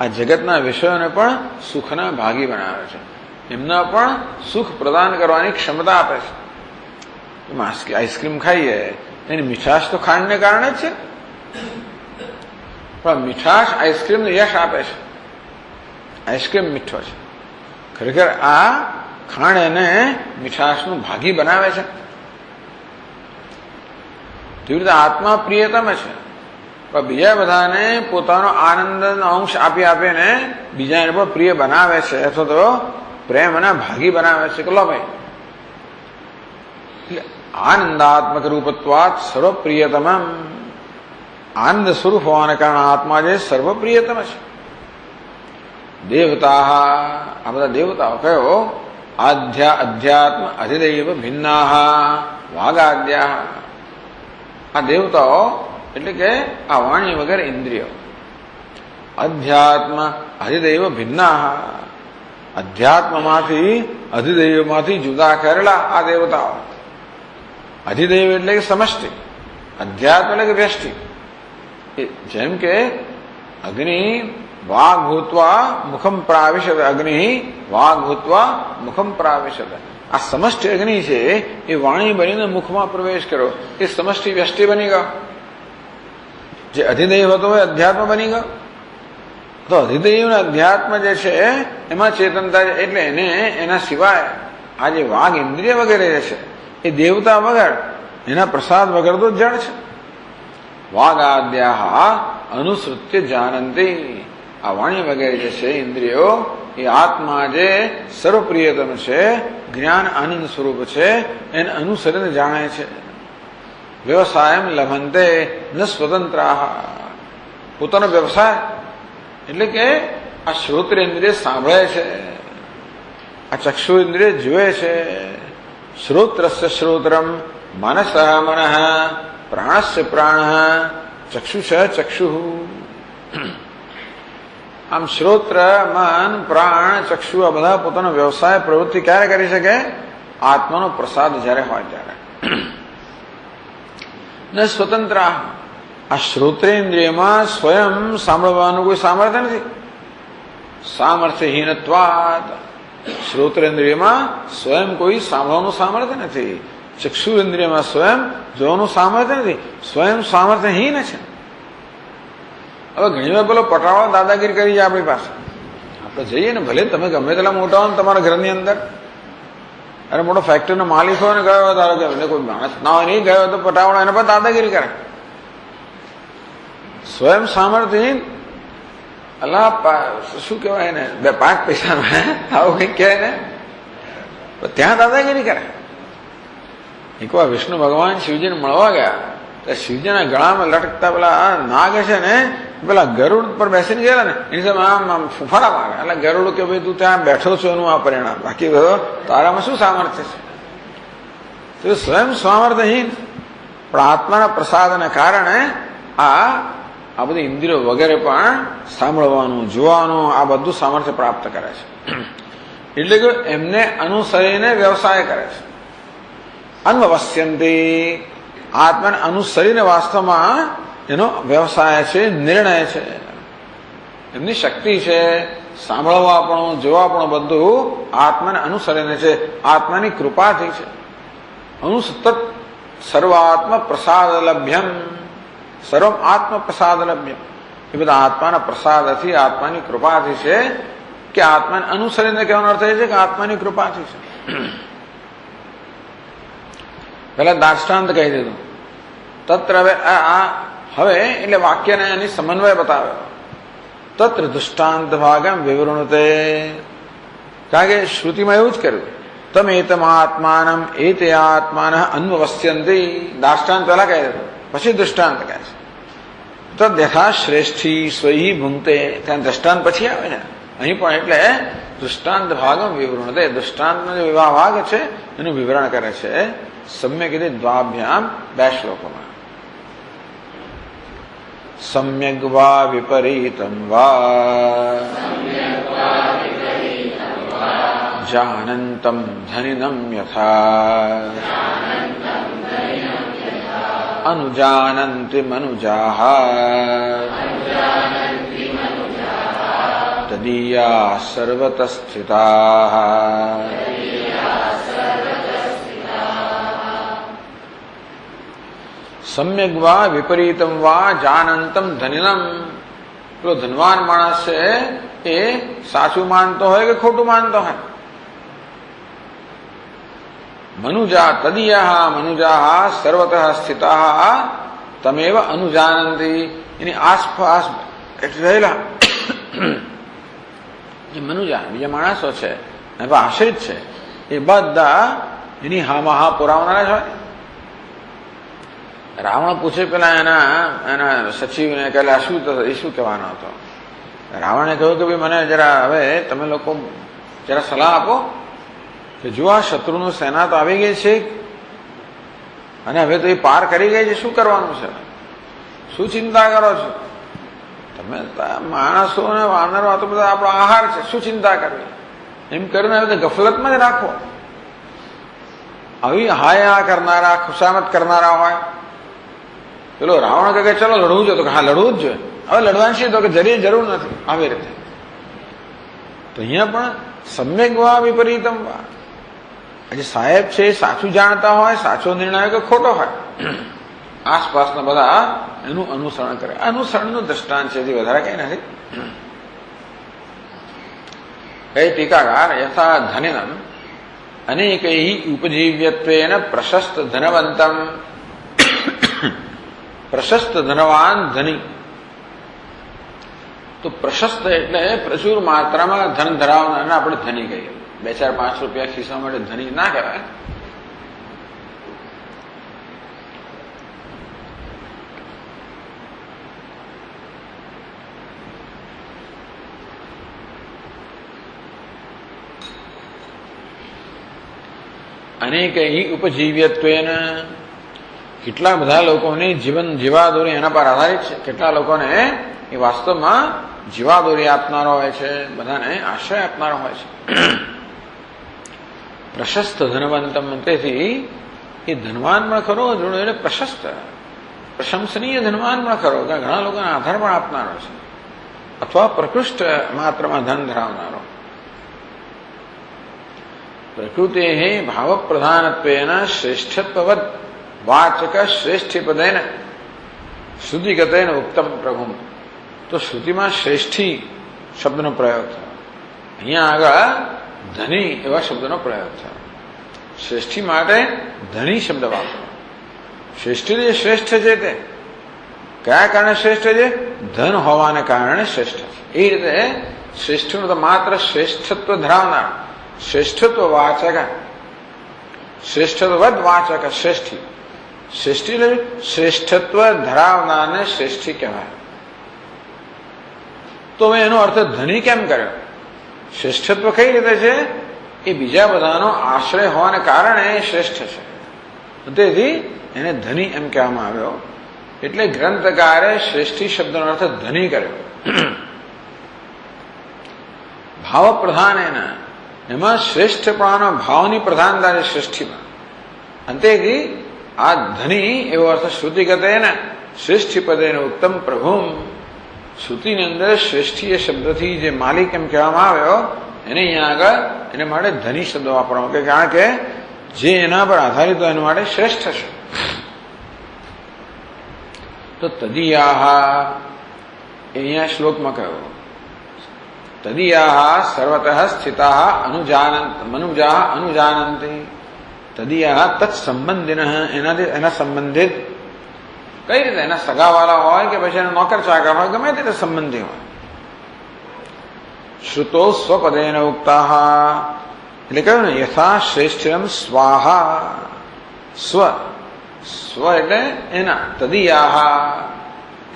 આ જગતના વિષયોને પણ સુખના ભાગી બનાવે છે. એમના પણ સુખ પ્રદાન કરવાની ક્ષમતા આપે છે. આઈસ્ક્રીમ ખાઈએ એની મીઠાશ તો ખાંડને કારણે જ છે, પણ મીઠાશ આઈસ્ક્રીમને યશ આપે છે. આઈસ્ક્રીમ મીઠો છે, ખરેખર આ ખાંડ એને મીઠાશનું ભાગી બનાવે છે. તેવી રીતે આત્મા પ્રિયતમ છે, પણ બીજા બધાને પોતાનો આનંદનો અંશ આપી આપીને બીજાને પણ પ્રિય બનાવે છે, અથવા તો પ્રેમના ભાગી બનાવે છે. કે લો ભાઈ, એટલે આનંદાત્મક રૂપત્વાત સર્વપ્રિયતમ. આનંદ સ્વરૂપ હોવાને કારણે આત્મા જે સર્વપ્રિયતમ છે. દેવતા, આ બધા દેવતાઓ કયો? અધ્યાત્મ અધિદૈવ ભિન્ના વાગાદ્યા. આ દેવતાઓ એટલે કે આ વાણી વગેરે ઇન્દ્રિયો. અધ્યાત્મ અધિદૈવ ભિન્ના, અધ્યાત્મમાંથી અધિદૈવમાંથી જુદા કરેલા આ દેવતાઓ. અધિદૈવ એટલે કે સમષ્ટિ, અધ્યાત્મ એટલે કે વ્યષ્ટિ. જેમ કે અગ્નિ વાગ ભૂત્વા મુખમ પ્રાવિશત, અગ્નિ વાગ ભૂત્વા મુખમ પ્રાવિશત. આ સમષ્ટિ અગ્નિ છે એ વાણી બનીને મુખમાં પ્રવેશ કર્યો, એ સમષ્ટિ વ્યષ્ટિ બની ગયો. જે અધિદૈવ હતો એ અધ્યાત્મ બની ગયો. તો અધિદૈવ અને અધ્યાત્મ જે છે એમાં ચેતનતા છે, એટલે એને એના સિવાય આ જે વાઘ ઇન્દ્રિય વગેરે જે છે એ દેવતા વગર, એના પ્રસાદ વગર તો જળ છે. વાગાદ્યા અનુસૃત્ય જાનંતી, આ વાણી વગેરે જે છે ઇન્દ્રિયો એ આત્મા જે સર્વપ્રિયતમ છે, જ્ઞાન આનંદ સ્વરૂપ છે, એને અનુસરીને જાણે છે. વ્યવસાયમ લભંતે ન સ્વતંત્રા, પોતાનો વ્યવસાય એટલે કે આ શ્રોત્રેન્દ્રિય સાંભળે છે, આ ચક્ષુ ઇન્દ્રિય જુએ છે. શ્રોત્રસ્ય શ્રોત્રમ, મનસ મનઃ, પ્રાણસ્ય પ્રાણ, ચક્ષુષ ચક્ષુ. આમ શ્રોત્ર, મન, પ્રાણ, ચક્ષુ આ બધા પોતાનો વ્યવસાય પ્રવૃત્તિ ક્યારે કરી શકે? આત્માનો પ્રસાદ જયારે હોય ત્યારે. ન સ્વતંત્ર, આ શ્રોત્રેન્દ્રિયમાં સ્વયં સાંભળવાનું કોઈ સામર્થ્ય નથી. સામર્થ્યહીનત્વાદ, શ્રોત્રેન્દ્રિયમાં સ્વયં કોઈ સાંભળવાનું સામર્થ્ય નથી. ચક્ષુ ઇન્દ્રિયમાં સ્વયં જોવાનું સામર્થ્ય નથી, સ્વયં સામર્થ્યહીન છે. હવે ઘણી વાર પેલો પટાવાળો દાદાગીરી કરી જાય આપણી પાસે. આપણે જઈએ ને, ભલે તમે ગમે તેટલા મોટા હો ને તમારા ઘરની અંદર, અરે મોટો ફેક્ટરીનો માલિક હોય ને ગયો ધારો કે કોઈ માણસ ના હોય નહીં ગયો તો પટાવાળો એના પર દાદાગીરી કરે. સ્વયં સામર્થ્યહીન, અલા શું કહેવાય ને, 5 પૈસાનો આવું કંઈક કહે ને, ત્યાં દાદાગીરી કરે. એકવાર વિષ્ણુ ભગવાન શિવજીને મળવા ગયા, તો શિવજીના ગળામાં લટકતા પેલા નાગ છે ને, પેલા ગરુડ પર બેસીને ગયેલા ને, એની સામે આમ ફૂફાડા મારે. એટલે ગરુડ કે ભાઈ તું ત્યાં બેઠો છો એનું આ પરિણામ, બાકી તારામાં શું સામર્થ્ય છે? તો સ્વયં સામર્થ્યહીન, પણ આત્માના પ્રસાદને કારણે આ બધી ઇન્દ્રિયો વગેરે પણ સાંભળવાનું, જોવાનું આ બધું સામર્થ્ય પ્રાપ્ત કરે છે. એટલે કે એમને અનુસરીને વ્યવસાય કરે છે. અન્વવસ્યંતી, આત્માને અનુસરીને વાસ્તવમાં એનો વ્યવસાય છે, નિર્ણય છે. એમની શક્તિ છે, સાંભળવા પણ જોવા પણ બધું આત્માને અનુસરીને છે, આત્માની કૃપાથી છે. અનુસતત સર્વાત્મ પ્રસાદ લભ્યમ, સર્વમ આત્મ પ્રસાદ લભ્યમ. એ બધા આત્માના પ્રસાદથી, આત્માની કૃપાથી છે. કે આત્માને અનુસરીને કહેવાનો અર્થ એ છે કે આત્માની કૃપાથી છે. પેલા દાષ્ટાંત કહી દીધું. તત્ર હવે એટલે વાક્યને એની સમન્વય બતાવ્યો. તત્ર દૃષ્ટાંત ભાગમ વિવૃણુતે, કારણ કે શ્રુતિમાં એવું જ કર્યું. તમે એતમાત્માનમ એતે આત્માન અન્વવસ્યંતી, દાષ્ટાંત પહેલા કહી દીધું, પછી દૃષ્ટાંત કહે છે. તદ યથા શ્રેષ્ઠી સ્વયી ભૂંગતે, ત્યાં દૃષ્ટાંત પછી આવે ને, અહીં પણ એટલે દૃષ્ટાંત ભાગમ વિવૃણુતે, દૃષ્ટાંતનો જે ભાગ છે એનું વિવરણ કરે છે. સમ્યક એટલે દ્વાભ્યામ, 2 શ્લોકોમાં. સમ્યક વા વિપરીતમ વા જાનંતમ ધનિનમ યથા અનુજાનંતિ મનુજાઃ તદીયા સર્વતઃ સ્થિતાઃ. સમ્યક વા વિપરીતમ વા જાનંતમ ધનિનમ, પેલો ધનવાન માણસ છે એ સાચું માનતો હોય કે ખોટું માનતો હોય. મનુજા તદીયા મનુજા સર્વતઃ સ્થિતા તમેવ અનુજાનંતી, એની આસપાસ રહેલા જે મનુજા બીજા માણસો છે એના આશ્રિત છે, એ બધા એની હામાં હા પુરાવનારા જ હોય. રાવણ પૂછે પેલા એના સચિવને કે શું કહેવાનો હતો? રાવણે કહ્યું કે ભાઈ મને જરા હવે તમે લોકો જરા સલાહ આપો કે જો આ શત્રુનું સેના તો આવી ગઈ છે અને હવે તો એ પાર કરી ગઈ છે, શું કરવાનું છે, શું ચિંતા કરો છો તમે? માણસો ને વાનરો આ તો બધા આપણો આહાર છે, શું ચિંતા કરવી? એમ કરીને હવે ગફલતમાં જ રાખો. આવી હાયા કરનારા, ખુશામત કરનારા હોય. પેલો રાવણ કહે ચલો લડવું જોઈએ, તો કે હા લડવું જ જોઈએ. હવે લડવાનું છે તો કે જરૂર નથી. આવી રીતે તો અહીંયા પણ સમ્યક વા વિપરીતમ વા, આજે સાહેબ છે એ સાચું જાણતા હોય, સાચો નિર્ણય કે ખોટો હોય, આસપાસના બધા એનું અનુસરણ કરે. અનુસરણનું દ્રષ્ટાંત છે, જે વધારે કઈ નથી. કઈ ટીકાકાર યથા ધનિનમ અનેકૈ ઉપજીવ્યત્વેન પ્રશસ્ત ધનવંતમ. પ્રશસ્ત ધનવાન ધની, તો પ્રશસ્ત એટલે પ્રચુર માત્રામાં ધન ધરાવનારને આપણે ધની કહીએ. 2-4-5 રૂપિયા ખિસ્સા માટે ધની ના કહેવાય. અનેકૈ ઉપજીવ્યત્વેન, કેટલા બધા લોકોની જીવન જીવાદોરી એના પર આધારિત છે. કેટલા લોકોને એ વાસ્તવમાં જીવાદોરી આપનારો હોય છે, બધાને આશ્રય આપનારો હોય છે. પ્રશસ્ત ધનવંતમ, તેથી એ ધનવાન પણ ખરો, જોડે એટલે પ્રશસ્ત પ્રશંસનીય ધનવાન પણ ખરો, ઘણા લોકોને આધાર પણ આપનારો છે, અથવા પ્રકૃષ્ટ માત્રામાં ધન ધરાવનારો. પ્રકૃતે ભાવ પ્રધાનત્વેન શ્રેષ્ઠત્વવદ વાચક શ્રેષ્ઠિપદેન શ્રુતિગતેન ઉત્તમ પ્રભુ. તો શ્રુતિમાં શ્રેષ્ઠી શબ્દનો પ્રયોગ થયો, અહીંયા આગળ ધની એવા શબ્દનો પ્રયોગ થયો. શ્રેષ્ઠી માટે ધની શબ્દ વાપરો. શ્રેષ્ઠી જે શ્રેષ્ઠ છે તે કયા કારણે શ્રેષ્ઠ છે? ધન હોવાને કારણે શ્રેષ્ઠ છે. એ રીતે શ્રેષ્ઠનું તો માત્ર શ્રેષ્ઠત્વ ધરાવનાર, શ્રેષ્ઠત્વ વાચક, શ્રેષ્ઠત્વદ વાચક શ્રેષ્ઠી. શ્રેષ્ઠી એટલે શ્રેષ્ઠત્વ ધરાવનારને શ્રેષ્ઠી કહેવાય. તો મેં એનો અર્થ ધની કેમ કર્યો? શ્રેષ્ઠત્વ કઈ રીતે છે? એ બીજા બધાનો આશ્રય હોવાને કારણે એ શ્રેષ્ઠ છે, તેથી એને ધની એમ કહેવામાં આવ્યો. એટલે ગ્રંથકારે શ્રેષ્ઠી શબ્દનો અર્થ ધની કર્યો. ભાવ પ્રધાન એમાં શ્રેષ્ઠપણાનો ભાવની પ્રધાનતા છે શ્રેષ્ઠીમાં. અંતેથી આ ધની એવો અર્થ શ્રુતિગતેન શ્રેષ્ઠિપદેન ઉત્તમ પ્રભુમ. શ્રુતિની અંદર શ્રેષ્ઠી એ શબ્દથી જે માલિક એમ કહેવામાં આવ્યો, એને અહીંયા આગળ એને માટે ધની શબ્દ વાપરવામાં, કારણ કે જે એના પર આધારિત હોય એના માટે શ્રેષ્ઠ છે. તો તદીયાહ અહીંયા શ્લોકમાં કહ્યું, તદીયાહ સર્વતઃ સ્થિતાઃ મનુજાઃ અનુજાનંતિ. તદીયાહ તત્સંબંધિનઃ, એના સંબંધિત કઈ રીતે? એના સગાવાલા હોય કે પછી એના નોકર ચાકર હોય, ગમે તે સંબંધી હોય. શ્રુતો સ્વપદેન ઉક્તાઃ, એટલે કહ્યું ને યથા શ્રેષ્ઠમ સ્વાહા. સ્વ એટલે એના, તદીયાહ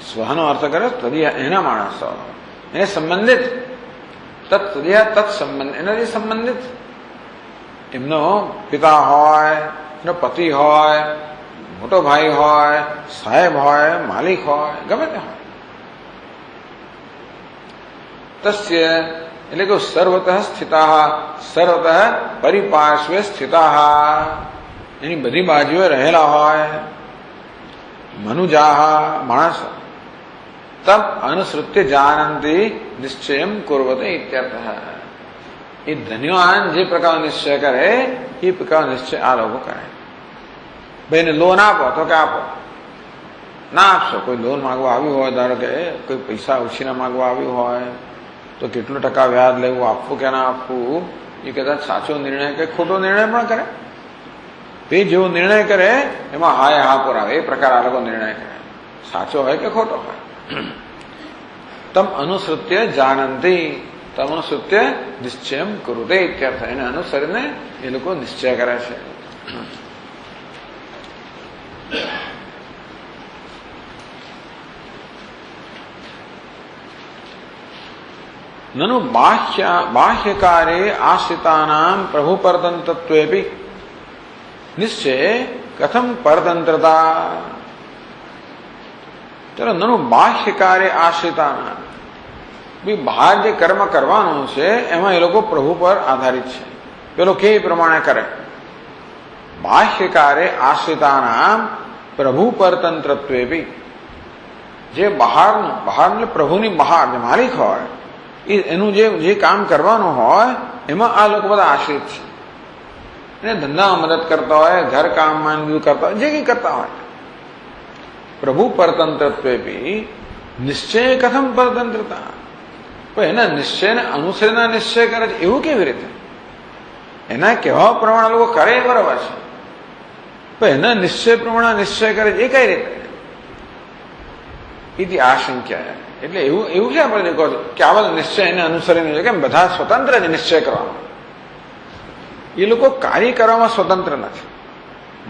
સ્વનો અર્થ કરે તદીયા એના માણસો, એને સંબંધિત. તદીયા તત્સંબંધ, એનાથી સંબંધિત. એમનો પિતા હોય, એનો પતિ હોય, મોટો ભાઈ હોય, સાહેબ હોય, માલિક હોય, ગમે તે હોય. તસ્ય એટલે કે સર્વતઃ સ્થિતા, સર્વતઃ પરિપાર્શ્વે સ્થિતા, એની બધી બાજુએ રહેલા હોય. મનુજાહ માણસો, તબ અનુસૃત્ય જાનંતી નિશ્ચયમ કુર્વતે ઇત્યર્થ. એ ધન્યવાન જે પ્રકાર નિશ્ચય કરે એ પ્રકાર નિશ્ચય આ લોકો કરે. ભાઈને લોન આપો તો કે આપો, ના આપશો. કોઈ લોન માંગવા આવ્યું હોય, ધારો કે કોઈ પૈસા ઉછીના માંગવા આવ્યું હોય, તો કેટલું ટકા વ્યાજ લેવું, આપવું કે ના આપવું, એ કદાચ સાચો નિર્ણય કે ખોટો નિર્ણય પણ કરે. તે જેવો નિર્ણય કરે એમાં હાય હા પુરાવે, એ પ્રકાર આ લોકો નિર્ણય કરે, સાચો હોય કે ખોટો હોય. તમ અનુસૃત્ય જાનંતી, તમ અનુસૃત્ય નિશ્ચયમ કુરુતે ઇત્યર્થ. એને અનુસરીને એ લોકો નિશ્ચય કરે છે. ननु बाह्य कार्ये आश्रितानां प्रभु परतंत्रत्वेपि निश्चय कथम परतंत्रता। चलो ननु बाह्य कार्य आश्रितानां भी बहार जे कर्म करवानो છે એમાં એ લોકો પ્રભુ પર આધારિત છે। પેલો કે પ્રમાણે કરે બાહ્ય કાર્ય આશ્રિતાનામ પ્રભુ પરતંત્રત્વેપि જે બહારનું પ્રભુની બહાર જે માલિક હોય એનું જે કામ કરવાનું હોય એમાં આ લોકો બધા આશ્રિત છે। એને ધંધામાં મદદ કરતા હોય, ઘર કામમાં કરતા હોય, જે કંઈ કરતા હોય પ્રભુ પરતંત્રત્વેપि નિશ્ચય કથમ પરતંત્રતા। પણ એના નિશ્ચયને અનુસરીને નિશ્ચય કરે છે એવું કેવી રીતે? એના કહેવા પ્રમાણે લોકો કરે બરાબર છે, પણ એના નિશ્ચય પ્રમાણે નિશ્ચય કરે છે એ કઈ રીતે? એથી આશંકા। એટલે એવું ક્યાં આપણે કહો છો કે આ બધા નિશ્ચય એને અનુસરીને છે કેમ? બધા સ્વતંત્ર છે નિશ્ચય કરવામાં, એ લોકો કાર્ય કરવામાં સ્વતંત્ર નથી।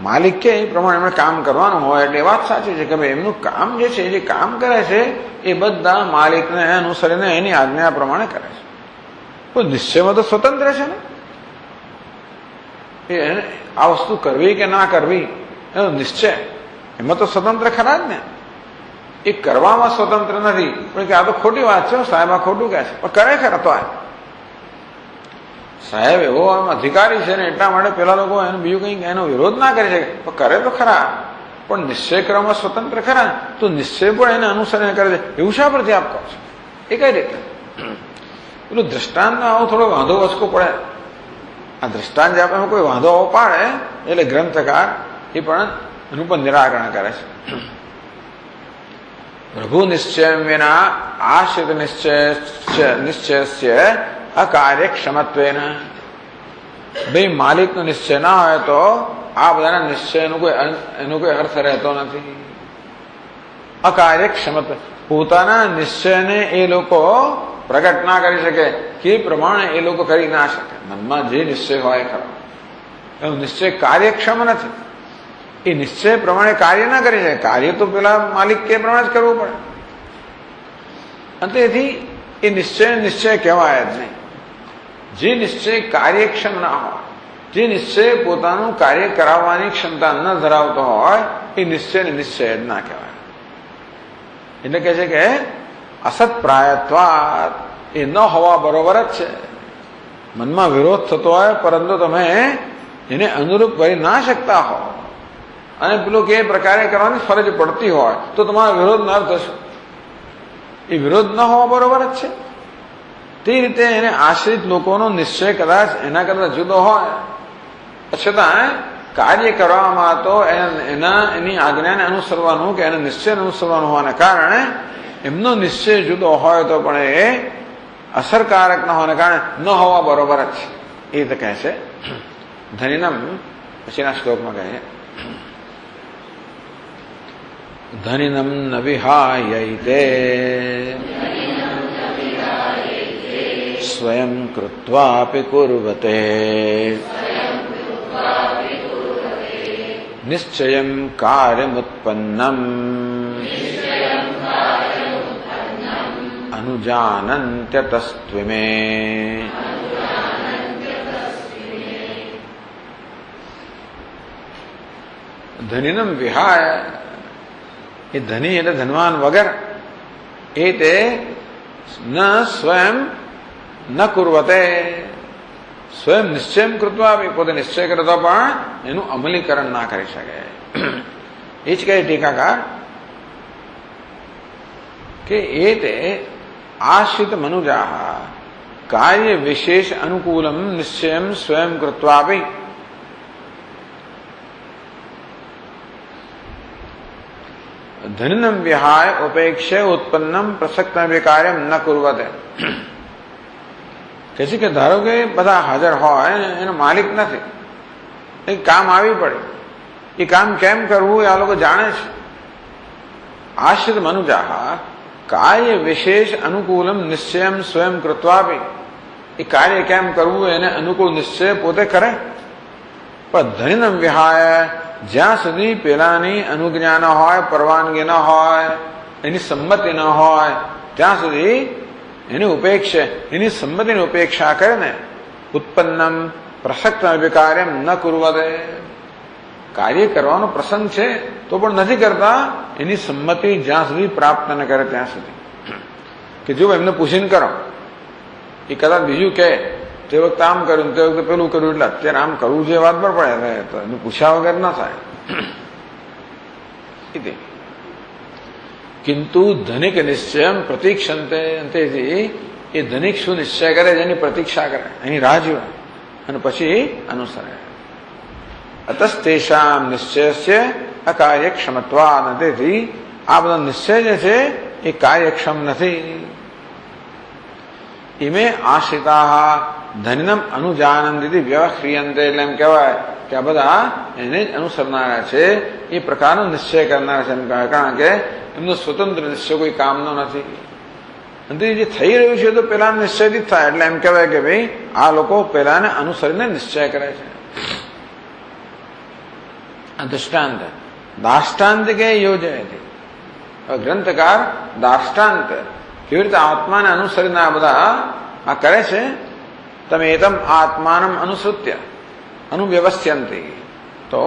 માલિક કે એ પ્રમાણે એમણે કામ કરવાનું હોય એટલે એ વાત સાચી છે કે ભાઈ એમનું કામ જે છે જે કામ કરે છે એ બધા માલિકને અનુસરીને એની આજ્ઞા પ્રમાણે કરે છે। પણ નિશ્ચયમાં તો સ્વતંત્ર છે ને, એ આ વસ્તુ કરવી કે ના કરવી એનો નિશ્ચય એમાં તો સ્વતંત્ર ખરા જ ને। એ કરવામાં સ્વતંત્ર નથી, પણ કે આ તો ખોટી વાત છે, સાહેબ આ ખોટું કહે છે, પણ કરે ખરા તો આ સાહેબ એવો આમ અધિકારી છે ને એટલા માટે પેલા લોકો એનો બીજું કંઈ એનો વિરોધ ના કરી શકે, પણ કરે તો ખરા, પણ નિશ્ચય કરવામાં સ્વતંત્ર ખરા તો નિશ્ચય પણ એને અનુસરણ કરે છે એવું શા પરથી આપ કહો છો? એ કઈ રીતે? પેલું દ્રષ્ટાંત આવો થોડો વાંધો વસકો પડે। આ દ્રષ્ટાંત જે આપણે કોઈ વાંધો આવો પાડે એટલે ગ્રંથકાર એ પણ એનું પણ નિરાકરણ કરે છે। પ્રભુ નિશ્ચય વિના આશ્રિત નિશ્ચય અકાર્યક્ષમત્વેન। ભાઈ માલિકનો નિશ્ચય ના હોય તો આ બધાના નિશ્ચયનો એનો કોઈ અર્થ રહેતો નથી। અકાર્યક્ષમત્વ પોતાના નિશ્ચયને એ લોકો પ્રગટ ના કરી શકે કે પ્રમાણે એ લોકો કરી ના શકે। મનમાં જે નિશ્ચય હોય ખરો એનો નિશ્ચય કાર્યક્ષમ નથી, એ નિશ્ચય પ્રમાણે કાર્ય ના કરી શકે। કાર્ય તો પેલા માલિક કે પ્રમાણે જ કરવું પડે, અને તેથી એ નિશ્ચય કહેવાય જ નહીં। જે નિશ્ચય કાર્યક્ષમ ના હોય, જે નિશ્ચય પોતાનું કાર્ય કરાવવાની ક્ષમતા ન ધરાવતો હોય એ નિશ્ચયને નિશ્ચય જ ના કહેવાય। એટલે કહે છે કે અસત્પ્રાયત્વાત, એ ન હોવા બરોબર જ છે। મનમાં વિરોધ થતો હોય પરંતુ તમે એને અનુરૂપ કરી ના શકતા હો અને પેલું કે પ્રકારે કરવાની ફરજ પડતી હોય તો તમારો વિરોધ ન થશે, એ વિરોધ ન હોવા બરોબર જ છે। તે રીતે એને આશ્રિત લોકોનો નિશ્ચય કદાચ એના કરતા જુદો હોય છતાં કાર્ય કરવામાં તો એની આજ્ઞાને અનુસરવાનું કે એના નિશ્ચયને અનુસરવાનું હોવાના કારણે એમનો નિશ્ચય જુદો હોય તો પણ એ અસરકારક ન હોવાને કારણે ન હોવા બરોબર જ છે। એ રીતે કહે છે ધનિનમ, પછીના શ્લોકમાં કહે ધનિનમ ન વિહાયૈતે સ્વયં કૃત્વાપી કુર્વતે નિશ્ચયં કાર્યમુત્પન્નમ અનુજાનન્ત્યતસ્ત્વિમે। ધનિનમ વિહાય, એ ધની એટલે ધનવાન વગર, એ તે ન સ્વયં ન કુર્વતે, સ્વયં નિશ્ચય કૃત્વા, પોતે નિશ્ચય કરતો પણ એનું અમલીકરણ ના કરી શકે। એ જ કહે ટીકાકાર કે એ તે આશ્રિત મનુજા કાર્ય વિશેષ અનુકૂલમ નિશ્ચયમ સ્વયં કૃત્વાપી ધનિનમ વિહાય ઉપેક્ષે ઉત્પન્નમ પ્રસક્ત કાર્યમ ન કુર્વતે। કહે છે કે ધારો કે બધા હાજર હોય, એનો માલિક નથી, એ કામ આવી પડે, એ કામ કેમ કરવું એ આ લોકો જાણે છે। આશ્રિત મનુજા કાર્ય વિશેષ અનુકૂલમ નિશ્ચયમ સ્વયં કૃત્વાપી, એ કાર્ય કેમ કરવું એને અનુકૂળ નિશ્ચય પોતે કરે, પણ ધનિનમ વિહાય જ્યાં સુધી પેલાની અનુજ્ઞા ન હોય, પરવાનગી ન હોય, એની સંમતિ ન હોય ત્યાં સુધી એની ઉપેક્ષા, એની સંમતિની ઉપેક્ષા કરે ને, ઉત્પન્નમ પ્રસક્ત કાર્યમ ન કુર્વતે, કાર્ય કરવાનો પ્રસંગ છે તો પણ નથી કરતા, એની સંમતિ જ્યાં સુધી પ્રાપ્ત ન કરે ત્યાં સુધી. કે જો એમને પૂછીને કરો, એ કદાચ બીજું કે તે વખતે આમ કર્યું, તે વખતે પેલું કર્યું, એટલે અત્યારે આમ કરવું છે વાત પર પડે, તો એનું પૂછ્યા વગર ના થાય. કિંતુ ધનિક નિશ્ચય પ્રતીક્ષંતે, અંતેથી એ ધનિક શું નિશ્ચય કરે છે એની પ્રતીક્ષા કરે, એની રાહ જુએ અને પછી અનુસરે. અતસ્તેષામ નિશ્ચય અકાર્યક્ષમત્વાદ, તેથી આ બધા નિશ્ચય જે છે એ કાર્યક્ષમ નથી. ઇમે આશ્રિતા ધનિનમ અનુજાનંદી વ્યવક્રિયંતે, એટલે એમ કહેવાય કે આ બધા એને જ અનુસરનારા છે, એ પ્રકારનો નિશ્ચય કરનારા છે એમ કહેવાય. કારણ કે એમનો સ્વતંત્ર નિશ્ચય કોઈ કામનો નથી. અને જે થઈ રહ્યું છે તો પેલા નિશ્ચયથી જ થાય, એટલે એમ કહેવાય કે ભાઈ આ લોકો પેલાને અનુસરીને નિશ્ચય કરે છે. આ દૃષ્ટાંત દાષ્ટાંત કે યોજયતી, ગ્રંથકાર દાષ્ટાંત કેવી રીતે આત્માને અનુસરીને આ બધા આ કરે છે. તમે એતમ આત્માનમ અનુસૃત્ય અનુવ્યવસ્થ્યંતી, તો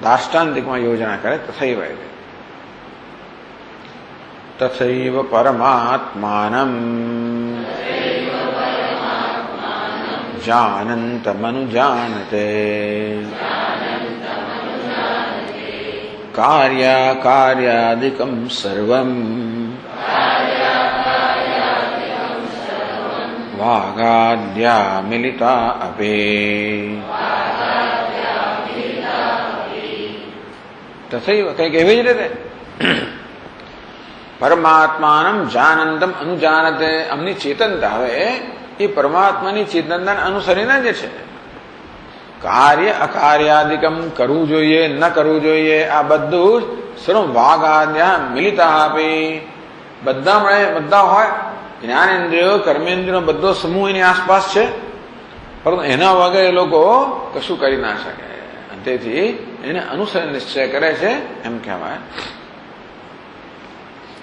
દાષ્ટાંતિકમાં યોજના કરે. તથૈવ પરમાત્માનમ જાનંતમનુજાનતે કાર્યાકાર્યાદિકમ સર્વમ વાગાદ્યા મિલિતા અપે. તથૈવ કંઈક એવી જ રીતે પરમાત્માનમ જાનંતમ અનુજાનતે, અમની ચેતનતા હવે એ પરમાત્માની ચેતનતાને અનુસરીને જે છે કાર્ય અકાર્યાદિકમ, કરવું જોઈએ ન કરવું જોઈએ, આ બધું જ સર્વ વાગાદ્યા મિલિતા આપી, બધા મળે, બધા હોય. જ્ઞાનેન્દ્રિયો કર્મેન્દ્રિયો બધો સમૂહ એની આસપાસ છે, પરંતુ એના વગર એ લોકો કશું કરી ના શકે. તેથી એને અનુસરણ નિશ્ચય કરે છે એમ કહેવાય.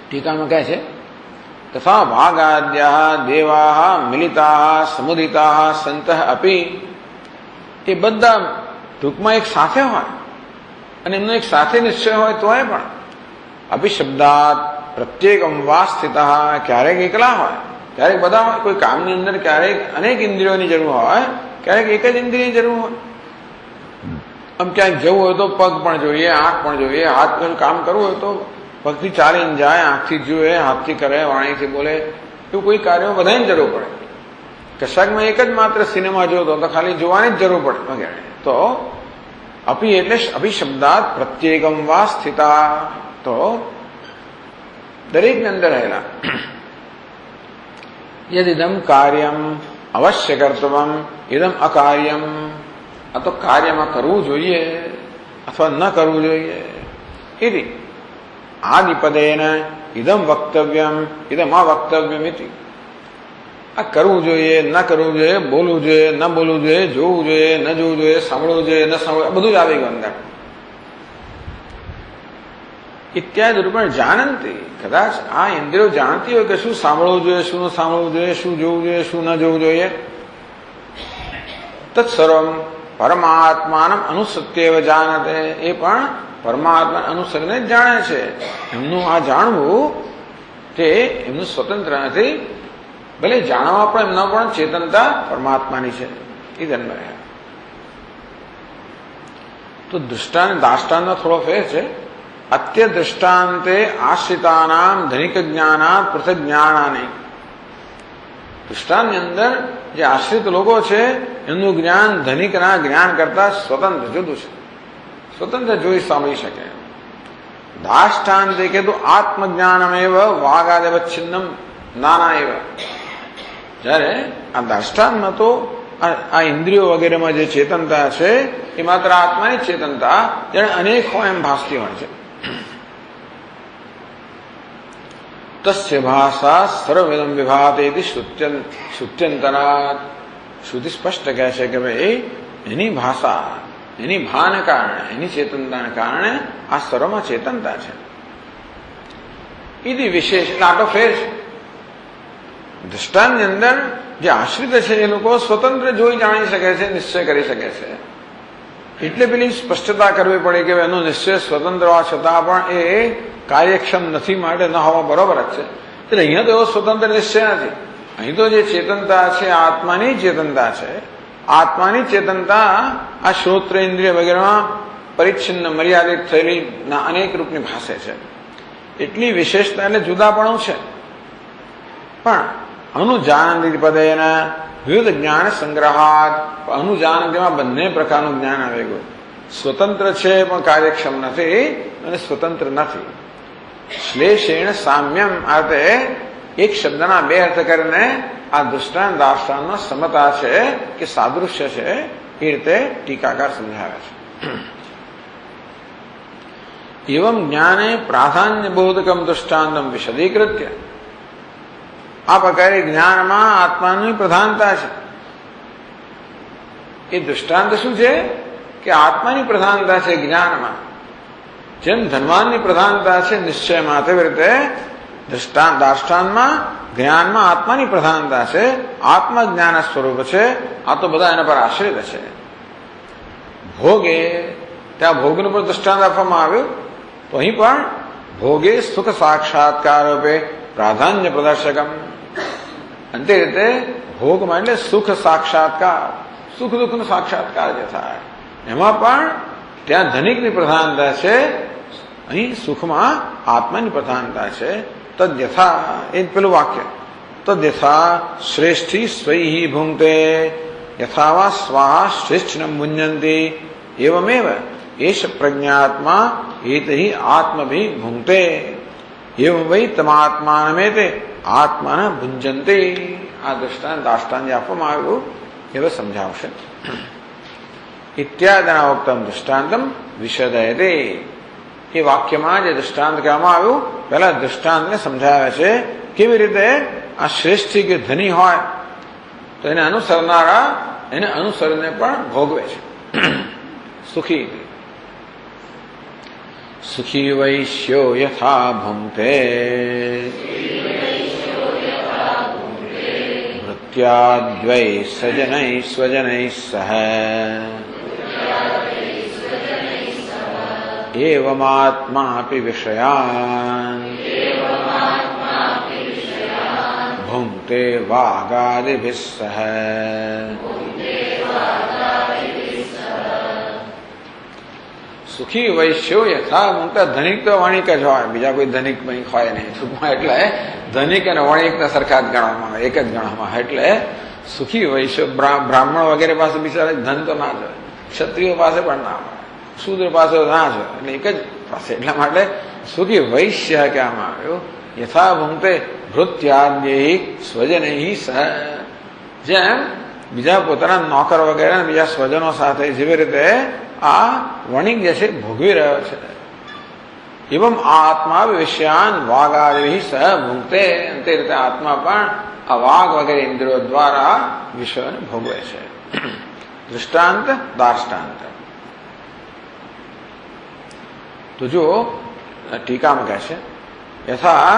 ટીકામાં કહે છે તથા ભાગાદ્યા દેવા મિલિતા સમુદિતા સંત અપી, એ બધા ટૂંકમાં એક સાથે હોય અને એમનો એક સાથે નિશ્ચય હોય તોય પણ અભિશબ્દાત પ્રત્યેકમ વા સ્થિતા, ક્યારેક એકલા હોય, ક્યારેક બધા હોય. કોઈ કામની અંદર ક્યારેક અનેક ઇન્દ્રિયોની જરૂર હોય, ક્યારેક એક જ ઇન્દ્રિયની જરૂર હોય. આમ ક્યાંક જવું હોય તો પગ પણ જોઈએ, આંખ પણ જોઈએ. હાથ કામ કરવું હોય તો પગથી ચાલીને જાય, આંખથી જુએ, હાથથી કરે, વાણીથી બોલે, એવું કોઈ કાર્યો બધાની જરૂર પડે. કશાકમાં એક જ માત્ર સિનેમા જોતો તો ખાલી જોવાની જ જરૂર પડે વગેરે. તો અપી એટલે અભિશબ્દાત પ્રત્યેકમ વા સ્થિતા, તો દરેકની અંદર રહેલા. યદિદમ કાર્યમ અવશ્ય કર્તવ્યમ ઇદમ અકાર્યમ, આ તો કાર્યમાં કરવું જોઈએ અથવા ન કરવું જોઈએ. ઇતિ આદિપદેન ઇદમ વક્તવ્યમ ઇદમ અવક્તવ્યમ ઇતિ, આ કરવું જોઈએ ન કરવું જોઈએ, બોલવું જોઈએ ન બોલવું જોઈએ, જોવું જોઈએ ન જોવું જોઈએ, સાંભળવું જોઈએ ન સાંભળવું, બધું જ આવી ગયું અંદર. ઇત્યાદિ રૂપે જાણંતી, કદાચ આ ઇન્દ્રિયો જાણતી હોય કે શું સાંભળવું જોઈએ, શું ન સાંભળવું જોઈએ, શું જોવું જોઈએ, શું ન જોવું જોઈએ. તત્સર્વમ પરમાત્માનમ અનુસત્યેવ જાનતે, એ પણ પરમાત્મા અનુસરીને જ જાણે છે. એમનું આ જાણવું તે એમનું સ્વતંત્ર નથી, ભલે જાણવા પણ એમના પણ ચેતનતા પરમાત્માની છે. એ જન્મ રહે. તો દૃષ્ટાંત દાષ્ટાંતનો થોડો ફેર છે. અત્ય દૃષ્ટાંતે આશ્રિતાનામ ધનિક જ્ઞાનાત પૃથક જ્ઞાનાની, દૃષ્ટાંતની અંદર જે આશ્રિત લોકો છે એમનું જ્ઞાન ધનિકના જ્ઞાન કરતા સ્વતંત્ર જુદું છે, સ્વતંત્ર જોઈ સાંભળી શકે. દાષ્ટાંતે કે તો આત્મજ્ઞાનમેવ વાગાદવચ્છિન્નમ નાના એવ, જ્યારે આ દાષ્ટાંતમાં તો આ ઇન્દ્રિયો વગેરેમાં જે ચેતનતા છે એ માત્ર આત્માની ચેતનતા જેને અનેક હોય એમ ભાસતી હોય છે. તસ્ય ભાષા સર્વમિદમ વિભાતેતિ શ્રુત્યંતરાત, શ્રુતિ સ્પષ્ટ કહે છે કે ભાઈ એની ભાષા, એની ભાને કારણે, એની ચેતનતાને કારણે આ સર્વમાં ચેતનતા છે. એથી વિશેષ એટલે આટો ફેર છે. દૃષ્ટાંતની અંદર જે આશ્રિત છે એ લોકો સ્વતંત્ર જોઈ જાણી શકે છે, નિશ્ચય કરી શકે છે. એટલે પેલી સ્પષ્ટતા કરવી પડે કે એનો નિશ્ચય સ્વતંત્ર હોવા છતાં પણ એ કાર્યક્ષમ નથી, માટે ન હોવા બરોબર જ છે. એટલે અહીંયા તો એવો સ્વતંત્ર નિશ્ચય નથી. અહીં તો જે ચેતનતા છે આત્માની ચેતનતા છે. આત્માની ચેતનતા આ શ્રોત્ર ઇન્દ્રિય વગેરેમાં પરિચ્છિન્ન મર્યાદિત થયેલી અનેક રૂપની ભાષે છે. એટલી વિશેષતા એટલે જુદાપણું છે. પણ અનુજાન પદેના વિવિધ જ્ઞાન સંગ્રહાત, અનુજાન તેમાં બંને પ્રકારનું જ્ઞાન આવી ગયું. સ્વતંત્ર છે પણ કાર્યક્ષમ નથી, અને સ્વતંત્ર નથી. શ્લેષેણ સામ્યમ અર્થે એક શબ્દના બે અર્થ કરીને આ દૃષ્ટાંત દાર્ષ્ટાનનો સમતા છે કે સાદૃશ્ય છે, એ રીતે ટીકાકાર સમજાવે છે. એવં જ્ઞાને પ્રાધાન્ય બોધકમ દૃષ્ટાંતમ વિશદીકૃત્ય, આ પ્રકારે જ્ઞાનમાં આત્માની પ્રધાનતા છે. એ દૃષ્ટાંત શું છે કે આત્માની પ્રધાનતા છે જ્ઞાનમાં. જેમ ધનવાનની પ્રધાનતા છે નિશ્ચયમાં, તેવી રીતે દાર્ષ્ટાનમાં જ્ઞાનમાં આત્માની પ્રધાનતા છે. આત્મા જ્ઞાન સ્વરૂપ છે. આ તો બધા એના પર આશ્રિત છે. ભોગે, ત્યાં ભોગનું પણ દૃષ્ટાંત આપવામાં આવ્યું. તો અહીં પણ ભોગે સુખ સાક્ષાત્કાર રૂપે પ્રાધાન્ય પ્રદર્શકમ, અને તે રીતે ભોગમાં એટલે સુખ સાક્ષાત્કાર, સુખ દુઃખનો સાક્ષાત્કાર જે થાય એમાં પણ ત્યાં ધનિકની પ્રધાનતા છે, અહીં સુખમાં આત્માની પ્રધાનતા છે. તદ્યથા, એ પેલું વાક્ય, તદ્યથા શ્રેષ્ઠી સ્વૈ ભુંક્તે યથાવા સ્વાહા શ્રેષ્ઠ ભુંજંતી એવમેવ એષ પ્રજ્ઞાત્મા એતહિ આત્મભિ ભુંક્તે એવં વૈ તમાત્માનમેતે આત્માન ભુંજંતે. આ દૃષ્ટાંત દાષ્ટાંત જે આપવામાં આવ્યું એવો સમજાવશે. ઇત્યાદિના ઉક્તમ દૃષ્ટાંતમ વિશદયતે. એ વાક્યમાં જે દૃષ્ટાંત કહેવામાં આવ્યું, પહેલા દૃષ્ટાંતને સમજાવે છે કેવી રીતે આ શ્રેષ્ઠી કે ધની હોય તો એને અનુસરનારા એને અનુસરીને પણ ભોગવે છે. સુખી સુખી વૈશ્યો યથા ભુંક્તે ભૃત્યાદ્વૈ સજનૈ સ્વજનૈ સહ એવમાત્માપિ વિષયાન ભુંક્તે વાગાદિભિઃ સહ. સુખી વૈશ્યો યથા ભુંક્તે, ધનિક તો વણિક જ હોય, બીજા કોઈ ધનિક બનિક હોય નહીં ટૂંકમાં. એટલે ધનિક અને વણિકને સરખા જ ગણવામાં આવે, એક જ ગણવામાં. એટલે સુખી વૈશ્યો, બ્રાહ્મણ વગેરે પાસે બિચારા ધન તો ના જ હોય, ક્ષત્રિયો પાસે પણ ના હોય, શૂદ્ર પાસે ના જ હોય, એટલે એક જ પાસે. એટલા માટે સુખી વૈશ્ય કહેવામાં આવ્યું. યથા ભુંક્તે ભૃત્યાદ્યૈ સ્વજનૈ સહ, જેમ બીજા પોતાના નોકર વગેરે બીજા સ્વજનો સાથે જેવી રીતે આ વણિક જે છે ભોગવી રહ્યો છે, એવમ આત્મા વિષયાન વાગાદિભિઃ સહ ભુંક્તે. તે રીતે આત્મા પણ આ વાઘ વગેરે ઇન્દ્રિયો દ્વારા વિષયોને ભોગવે છે. દૃષ્ટાંત દાર્ષ્ટાંત. તો જો ટીકામાં કહે છે યથા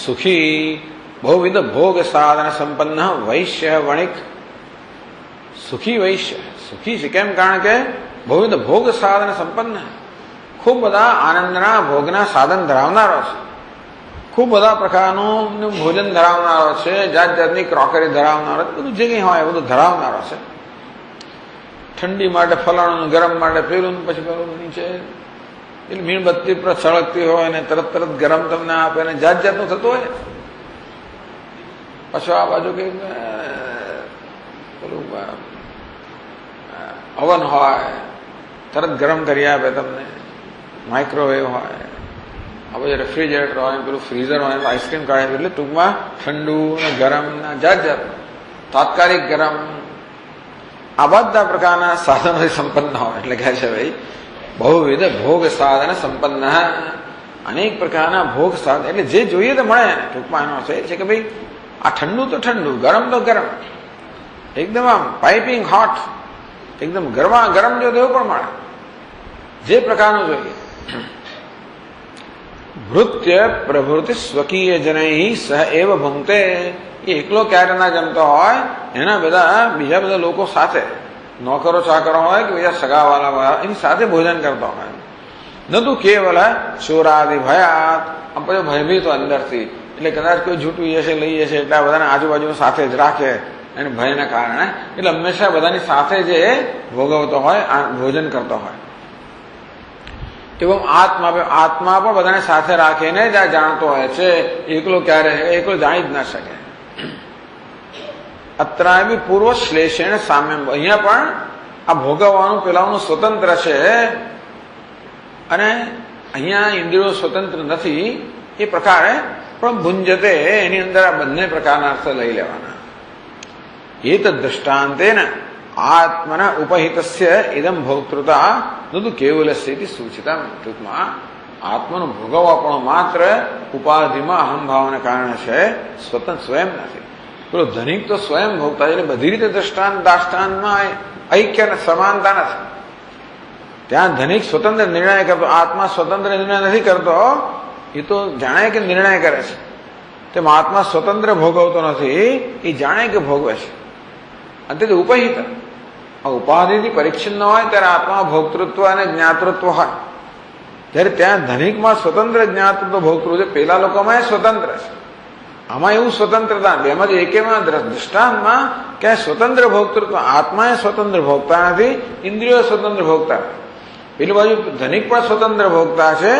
સુખી બહુવિધ ભોગ સાધન સંપન્ન વૈશ્ય વણિક. સુખી વૈશ્ય સુખી છે કેમ? કારણ કે બહુવિધ ભોગ સાધન સંપન્ન, ખૂબ બધા આનંદના ભોગના સાધન ધરાવનારો છે, ખૂબ બધા પ્રકારનું ભોજન ધરાવનારો છે, જાત જાતની ક્રોકરી ધરાવનારો, બધું જે કંઈ હોય બધું ધરાવનારો છે. ઠંડી માટે ફલાણું, ગરમ માટે પેલું, પછી પેલું નીચે એટલે મીણબત્તી પર સળગતી હોય ને તરત ગરમ તમને આપે ને જાત જાતનું થતું હોય. પાછું આ બાજુ કે પેલું ઓવન હોય, તરત ગરમ કરી આપે તમને. માઇક્રોવેવ હોય, આ બધું રેફ્રિજરેટર હોય, પેલું ફ્રીઝર હોય, આઈસ્ક્રીમ કાઢે. એટલે ટૂંકમાં ઠંડુ ને ગરમ ના જાત તાત્કાલિક ગરમ, આ બધા પ્રકારના સાધનોથી સંપન્ન હોય. એટલે કહે છે ભાઈ બહુવિધ ભોગ સાધન સંપન્ન, અનેક પ્રકારના ભોગ સાધન, એટલે જે જોઈએ તો મળે. ટૂંકમાં એનો છે કે ભાઈ આ ઠંડુ તો ઠંડુ, ગરમ તો ગરમ, એકદમ આમ પાઇપિંગ હોટ, એકદમ ગરમા ગરમ જો તેવું પણ મળે, જે પ્રકારનું જોઈએ. ભૃત્ય પ્રભૃતિ સ્વકીય જનૈ સહ એવ ભુંક્તે. એ એકલો ક્યારે ના જમતો હોય, એના બીજા બધા લોકો સાથે, નોકરો ચાકરો હોય કે બીજા સગાવાલા એની સાથે ભોજન કરતો હોય. ન તો કેવલ ચોરાદિ ભયાત, પછી ભયભીત અંદરથી, એટલે કદાચ કોઈ જૂઠું જશે લઈ જશે એટલે બધાને આજુબાજુ સાથે જ રાખે એને ભયના કારણે, એટલે હંમેશા બધાની સાથે જે ભોગવતો હોય, ભોજન કરતો હોય. એવું આત્મા પણ બધાને સાથે રાખીને જ આ જાણતો હોય છે. એકલો ક્યારે એકલો જાણી જ ના શકે. અત્રાય પૂર્વ શ્લેષેણ સામ્ય, અહીંયા પણ આ ભોગવવાનું પેલાનું સ્વતંત્ર છે અને અહીંયા ઇન્દ્રિયો સ્વતંત્ર નથી. એ પ્રકારે પણ ભુંજતે, એની અંદર આ બંને પ્રકારના અર્થ લઈ લેવાના. એત દ્રષ્ટાંતેન આત્મના ઉપહિતસ્ય ઇદમ ભોક્તૃતા નતું કેવલસ્ય ઇતિ સૂચિતમ. ટૂંકમાં આત્માનું ભોગવવા પણ માત્ર ઉપાધિમાં અહંભાવના કારણે છે, સ્વતંત્ર સ્વયં નથી. પેલો ધનિક તો સ્વયં ભોગતા, એટલે બધી રીતે દાષ્ટાનમાં ઐક્ય અને સમાનતા નથી. ત્યાં ધનિક સ્વતંત્ર નિર્ણય કરતો, આત્મા સ્વતંત્ર નિર્ણય નથી કરતો. એ તો જાણે કે નિર્ણય કરે છે, તેમ આત્મા સ્વતંત્ર ભોગવતો નથી, એ જાણે કે ભોગવે છે. અને તે ઉપહિત, ઉપાધિથી પરિચ્છિન્ન હોય ત્યારે આત્મા ભોક્તૃત્વ અને જ્ઞાતૃત્વ હોય. ત્યારે ત્યાં ધનિકમાં સ્વતંત્ર જ્ઞાતૃત્વ ભોક્તૃત્વ છે, પેલા લોકોમાં સ્વતંત્ર છે. આમાં એવું સ્વતંત્રતા નથી. એમાં એકેમાં દ્રષ્ટાંતમાં ક્યાંય સ્વતંત્ર ભોક્તૃત્વ, આત્મા એ સ્વતંત્ર ભોગતા નથી, ઇન્દ્રિયો સ્વતંત્ર ભોગતા નથી. પેલી બાજુ ધનિક પણ સ્વતંત્ર ભોગતા છે,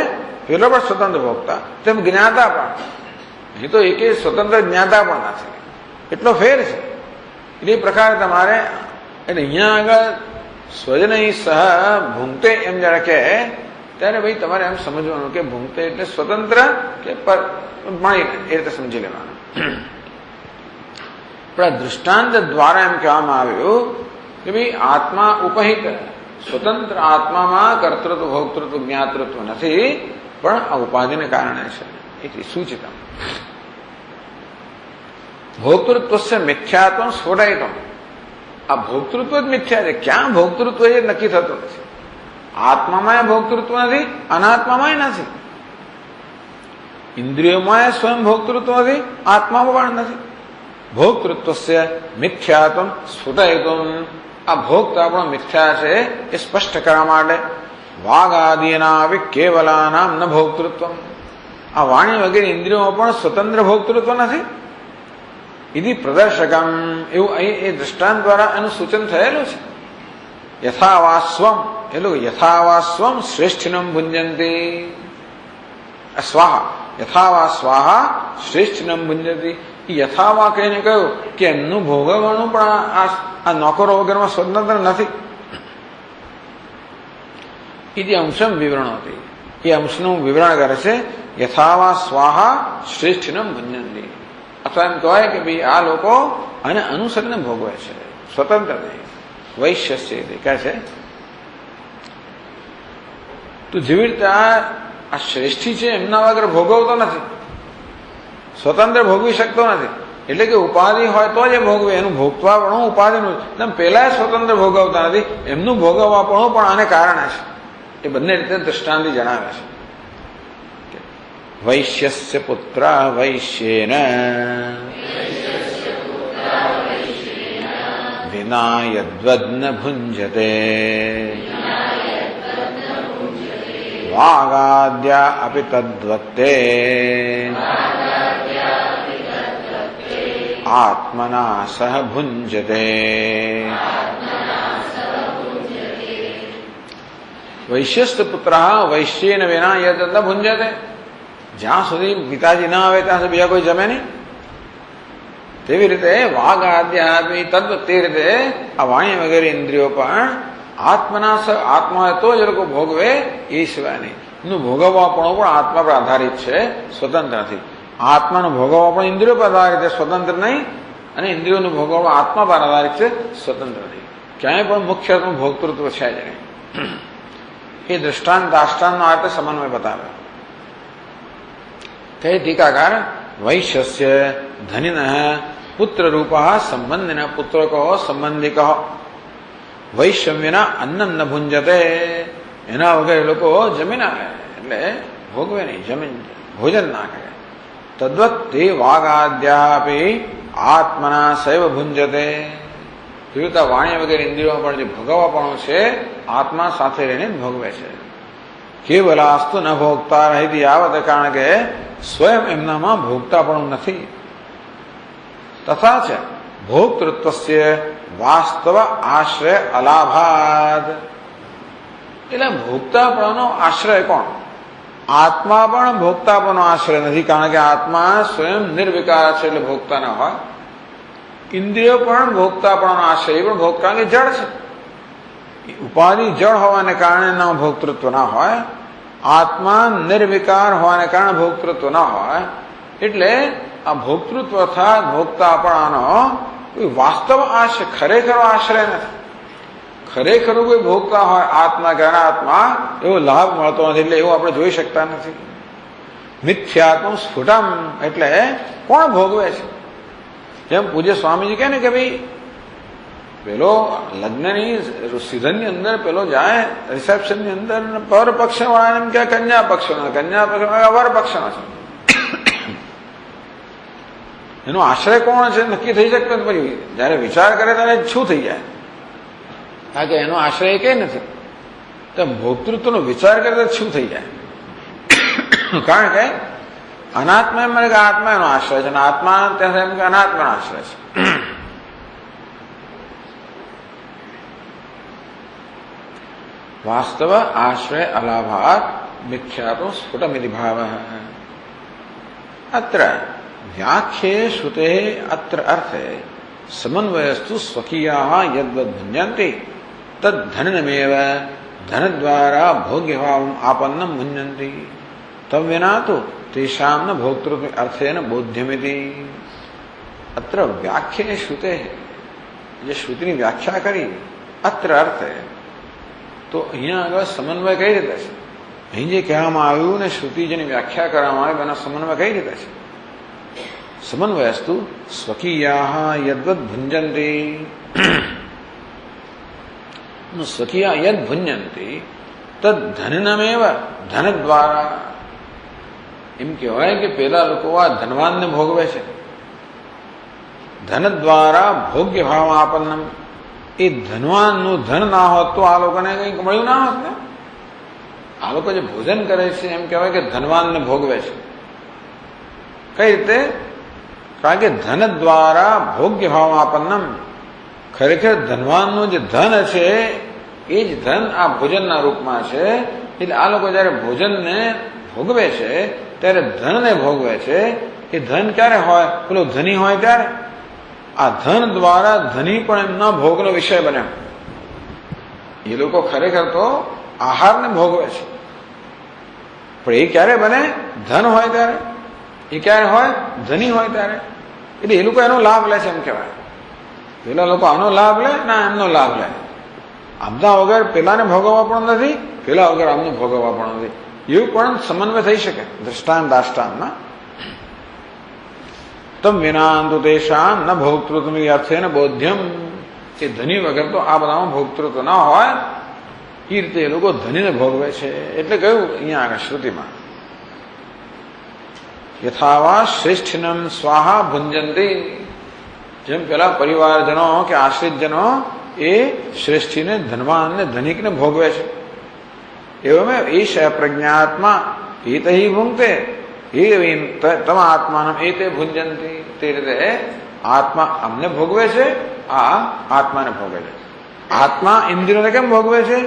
પેલો પણ સ્વતંત્ર ભોગતા, તેમ જ્ઞાતા પણ. એ તો એકે સ્વતંત્ર જ્ઞાતા પણ નથી. એટલો ફેર છે. એટલે એ પ્રકારે તમારે, એટલે અહીંયા આગળ સ્વજનૈ સહ ભૂંગતે એમ જયારે કહે ત્યારે ભાઈ તમારે એમ સમજવાનું કે ભૂંગતે એટલે સ્વતંત્ર કે માણીને, એ રીતે સમજી લેવાનું. પણ આ દૃષ્ટાંત દ્વારા એમ કહેવામાં આવ્યું કે ભાઈ આત્મા ઉપહિત, સ્વતંત્ર આત્મામાં કર્તૃત્વ ભોક્તૃત્વ જ્ઞાતૃત્વ નથી, પણ આ ઉપાધિને કારણે છે. એટલે સૂચિત ભોક્તૃત્વ મિથ્યાત્મ સ્ફોટાયતમ. આ ભોક્તૃત્વ જ મિથ્યા છે. ક્યાં ભોક્તૃત્વ એ નક્કી થતું નથી. આત્મામાં ભોક્તૃત્વ નથી, અનાત્મામાં નથી. ઇન્દ્રિયોમાં સ્વયં ભોક્તૃત્વ નથી, આત્મામાં પણ નથી. ભોક્તૃત્વ મિથ્યાત્મ સ્ફુટયતમ. આ ભોગતા પણ મિથ્યા છે એ સ્પષ્ટ કરવા માટે વાગ આદિના કેવલાનામ ન ભોક્તૃત્વ. આ વાણી વગેરે ઇન્દ્રિયોમાં પણ સ્વતંત્ર ભોક્તૃત્વ નથી. ઇતિ પ્રદર્શકમ, એવું અહીં એ દ્રષ્ટાંત દ્વારા એનું સૂચન થયેલું છે. યથાવાસ્વમ, એટલે યથાવાસ્વમ શ્રેષ્ઠિનમ ભુંજંતી સ્વાહા, યથાવા સ્વાહા શ્રેષ્ઠિનમ ભુંજતી. યથાવા કહીને કહ્યું કે એમનું ભોગવવાનું પણ આ નોકરો વગરમાં સ્વતંત્ર નથી. એ અંશમ વિવરણ હતી, એ અંશનું વિવરણ કરે છે. યથાવા સ્વાહા શ્રેષ્ઠિનમ ભુંજંતી. અથવા એમ કહેવાય કે ભાઈ આ લોકો આને અનુસરીને ભોગવે છે, સ્વતંત્ર નહીં. વૈશ્ય કહે છે તો જેવી રીતે આ શ્રેષ્ઠી છે એમના વગર ભોગવતો નથી, સ્વતંત્ર ભોગવી શકતો નથી. એટલે કે ઉપાધિ હોય તો જ એ ભોગવે, એનું ભોગવા પણ ઉપાધિનું. પેલા સ્વતંત્ર ભોગવતા નથી, એમનું ભોગવવા પણ આને કારણે છે. એ બંને રીતે દ્રષ્ટાંતિ જણાવે છે. વૈશ્યસ્ય પુત્ર વૈશ્યેન વિના યદ્વદ્ન ભુંજતે વાગાદ્યા અપિ તદ્વત્તે આત્મના સહ ભુંજતે. વૈશ્યસ્થ પુત્ર વૈશ્યેન વિના યદ ન ભુંજતે. જ્યાં સુધી પિતાજી ના આવે ત્યાં સુધી બીજા કોઈ જમે નહીં. તેવી રીતે વાઘ આદ્યા તદ્વ, તે રીતે આ વાણી વગેરે ઇન્દ્રિયો પણ આત્મના આત્મા તો જ લોકો ભોગવે, એ સિવાય નહીં. એનું ભોગવવા પણ આત્મા પર આધારિત છે, સ્વતંત્ર નથી. આત્માનું ભોગવવા પણ ઇન્દ્રિયો પર આધારિત છે, સ્વતંત્ર નહીં. અને ઇન્દ્રિયોનું ભોગવવા આત્મા પર આધારિત છે, સ્વતંત્ર નહીં. ક્યાંય પણ મુખ્ય ભોક્તૃત્વ છે જ નહીં. એ દ્રષ્ટાંત દાષ્ટાંતનો અર્થ સમન્વય બતાવે. કહે ટીકાકાર વૈશ્યસ્ય ધનિન પુત્ર રૂપ સંબંધિન પુત્ર કહો સંબંધિક. વૈશ્ય વિના અન્ન ન ભુંજતે. એના વગર લોકો જમીન આવે એટલે ભોગવે નહીં, જમીન ભોજન ના કરે. તદ્વત તે વાગાદ્યાપી આત્મના સૈવ ભુંજતે. જોતા વાણી વગેરે ઇન્દ્રિયો પણ જે ભોગવવાપણો છે આત્મા સાથે રહીને ભોગવે છે. કેવલાસ્તુ ન ભોગતા રહી યાવત, કારણ કે સ્વયં એમનામાં ભોગતાપણું નથી. તથા છે ભોક્તૃત્વસ્ય વાસ્તવ આશ્રય અલાભાદ. એટલે ભોગતાપણનો આશ્રય કોણ? આત્મા પણ ભોગતાપણનો આશ્રય નથી, કારણ કે આત્મા સ્વયં નિર્વિકાર છે એટલે ભોગતા ન હોય. ઇન્દ્રિયો પણ ભોગતાપણનો આશ્રય, પણ ભોગતા કે જળ છે. ઉપાધિ જળ હોવાને કારણે ન ભોક્તૃત્વ ના હોય. આત્મા નિર્વિકાર હોવાને કારણે ભોક્તૃત્વ ના હોય. એટલે આ ભોક્તૃત્વ અર્થાત ભોગતાપણાનો કોઈ વાસ્તવ આશ્રય, ખરેખર આશ્રય નથી. ખરેખર કોઈ ભોગતા હોય આત્મા કે અનાત્મા, એવો લાભ મળતો નથી. એટલે એવું આપણે જોઈ શકતા નથી. મિથ્યાત્મ સ્ફુટમ, એટલે કોણ ભોગવે છે? જેમ પૂજ્ય સ્વામીજી કહે ને કે ભાઈ પેલો લગ્નની સિઝનની અંદર પેલો જાય રિસેપ્શનની અંદર, પર પક્ષ વાળા એમ કે કન્યા પક્ષનો, કન્યા પક્ષ વર પક્ષનો છે. એનો આશ્રય કોણ છે નક્કી થઈ શકતો પછી જયારે વિચાર કરે ત્યારે શું થઈ જાય? કારણ કે એનો આશ્રય કઈ નથી. તો ભોક્તૃત્વનો વિચાર કરે તો શું થઈ જાય? કારણ કે અનાત્મા એમ કે આત્મા એનો આશ્રય છે, અને આત્મા ત્યાં એમ કે અનાત્માનો આશ્રય છે. વાસ્તવ આશ્રય અલાભાત મિથ્યાતો સ્ફુટમિતિ ભાવ. અત્ર વ્યાખ્યે શ્રુતે અત્ર અર્થે સમન્વયસ્તુ સ્વકીયા યદ્વદ ભુંજન્તિ તદ ધનમેવ ધન દ્વારા ભોગ્યભાવ આપન્નમ ભુંજન્તિ તમ વિના તો તેષામ ન ભોક્તૃત્વ અર્થેન બોધ્યમિતિ. અત્ર વ્યાખ્યે શ્રુતે, જે શ્રુતિની વ્યાખ્યા કરી અત્ર અર્થે, તો અહીંયા આગળ સમન્વય કઈ રીતે છે? અહીં જે કહેવામાં આવ્યું ને શ્રુતિ જેની વ્યાખ્યા કરવામાં આવી એનો સમન્વય કઈ રીતે છે? સમન્વયસ્તુ સ્વકીયા યદ્વદ ભુંજન્તિ. સ્વકીયા યદ ભુંજન્તિ તદ ધનનમેવ, ધન દ્વારા. એમ કહેવાય કે પેલા લોકો આ ધનવાનને ભોગવે છે. ધન દ્વારા ભોગ્ય ભાવ આપન્નમ. એ ધનવાનનું ધન ના હોત તો આ લોકોને કંઈક મળ્યું ના હોત ને. આ લોકો જે ભોજન કરે છે એમ કહેવાય કે ધનવાનને ભોગવે છે. કઈ રીતે? કારણ કે ધન દ્વારા ભોગ્ય ભાવ આપન્નમ. ખરેખર ધનવાનનું જે ધન છે એ જ ધન આ ભોજનના રૂપમાં છે. એટલે આ લોકો જયારે ભોજનને ભોગવે છે ત્યારે ધનને ભોગવે છે. એ ધન ક્યારે હોય? પેલો ધની હોય ત્યારે. આ ધન દ્વારા ધની પણ એમના ભોગનો વિષય બને. એ લોકો ખરેખર તો આહારને ભોગવે છે, પણ એ ક્યારે બને? ધન હોય ત્યારે. એ ક્યારે હોય? ધની હોય ત્યારે. એટલે એ લોકો એનો લાભ લે છે એમ કહેવાય. પેલા લોકો આનો લાભ લે ના એમનો લાભ લે. આમના વગર પેલાને ભોગવવા પણ નથી, પેલા વગર આમને ભોગવવા પણ નથી. એવું પણ સમન્વય થઈ શકે દ્રષ્ટાંત દાષ્ટાંતમાં. તમ વિનાંતુ તેષામ ન ભોક્તૃત્વ અર્થે ન બોધ્યમ. એ ધની વગર તો આ બધામાં ભોક્તૃત્વ ના હોય. એ રીતે એ લોકો ધનીને ભોગવે છે. એટલે કહ્યું અહીંયા આગળ શ્રુતિમાં યથાવા શ્રેષ્ઠિનમ સ્વાહા ભુંજંતી. જેમ પેલા પરિવારજનો કે આશ્રિતજનો એ શ્રેષ્ઠીને ધનવાનને ધનિકને ભોગવે છે, એવમ ઈશ પ્રજ્ઞાત્મા એત ભુંક્તે તમ આત્માનમ એતે ભુંજંતી. તે રીતે આત્મા અમને ભોગવે છે, આ આત્માને ભોગવે છે. આત્મા ઇન્દ્રિયોને કેમ ભોગવે છે?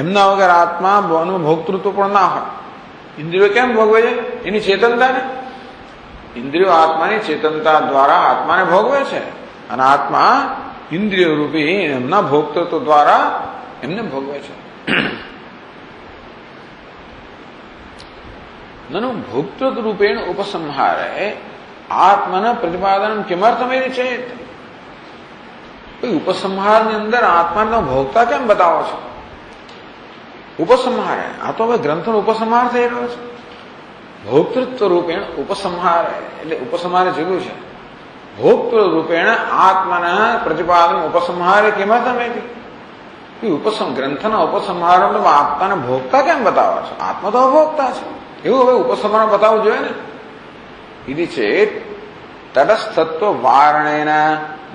એમના વગર આત્માનું ભોક્તૃત્વ પણ ના હોય. ઇન્દ્રિયો કેમ ભોગવે છે? એની ચેતનતાને. ઇન્દ્રિયો આત્માની ચેતનતા દ્વારા આત્માને ભોગવે છે, અને આત્મા ઇન્દ્રિય રૂપી એમના ભોક્તૃત્વ દ્વારા એમને ભોગવે છે. નનુ ભોક્તૃત્વ રૂપેણ ઉપસંહારે આત્મન પ્રતિપાદન કિમર્થમેરી છે. ઉપસંહારની અંદર આત્માનો ભોગતા કેમ બતાવો છો? ઉપસંહારે આ તો હવે ગ્રંથનો ઉપસંહાર થઈ રહ્યો છે. ભોક્તૃત્વ રૂપેણ ઉપસંહાર એટલે ઉપસંહાર જેવું છે. ભોક્તૃ રૂપેણ આત્મના પ્રતિપાદન ઉપસંહારે કિમર્થમેરી. ગ્રંથના ઉપસંહારમાં આત્માને ભોગતા કેમ બતાવો છો? આત્મા તો અભોગતા છે. એવું હવે ઉપસંહાર બતાવવું જોઈએ ને. ઇતિ ચેત તટસ્થત્વ વારણેન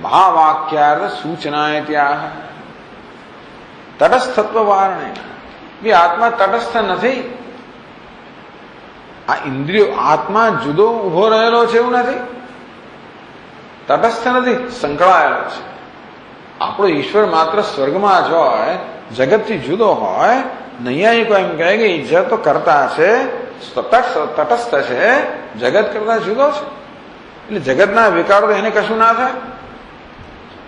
મહાવાક્યાર્થ સૂચનાય ત્યાં તટસ્થત્વ વારણેન બી આત્મા તટસ્થ નથી. આ ઇન્દ્રિયો આત્મા જુદો ઉભો રહેલો છે એવું નથી, તટસ્થ નથી, સંકળાયેલો છે. આપણો ઈશ્વર માત્ર સ્વર્ગમાં જ હોય, જગતથી જુદો હોય. નૈયાયિકો એમ કહે કે ઈશ્વર તો કરતા છે, તટસ્થ છે, જગત કરતા જુદો છે. એટલે જગતના વિકારો તો એને કશું ના થાય.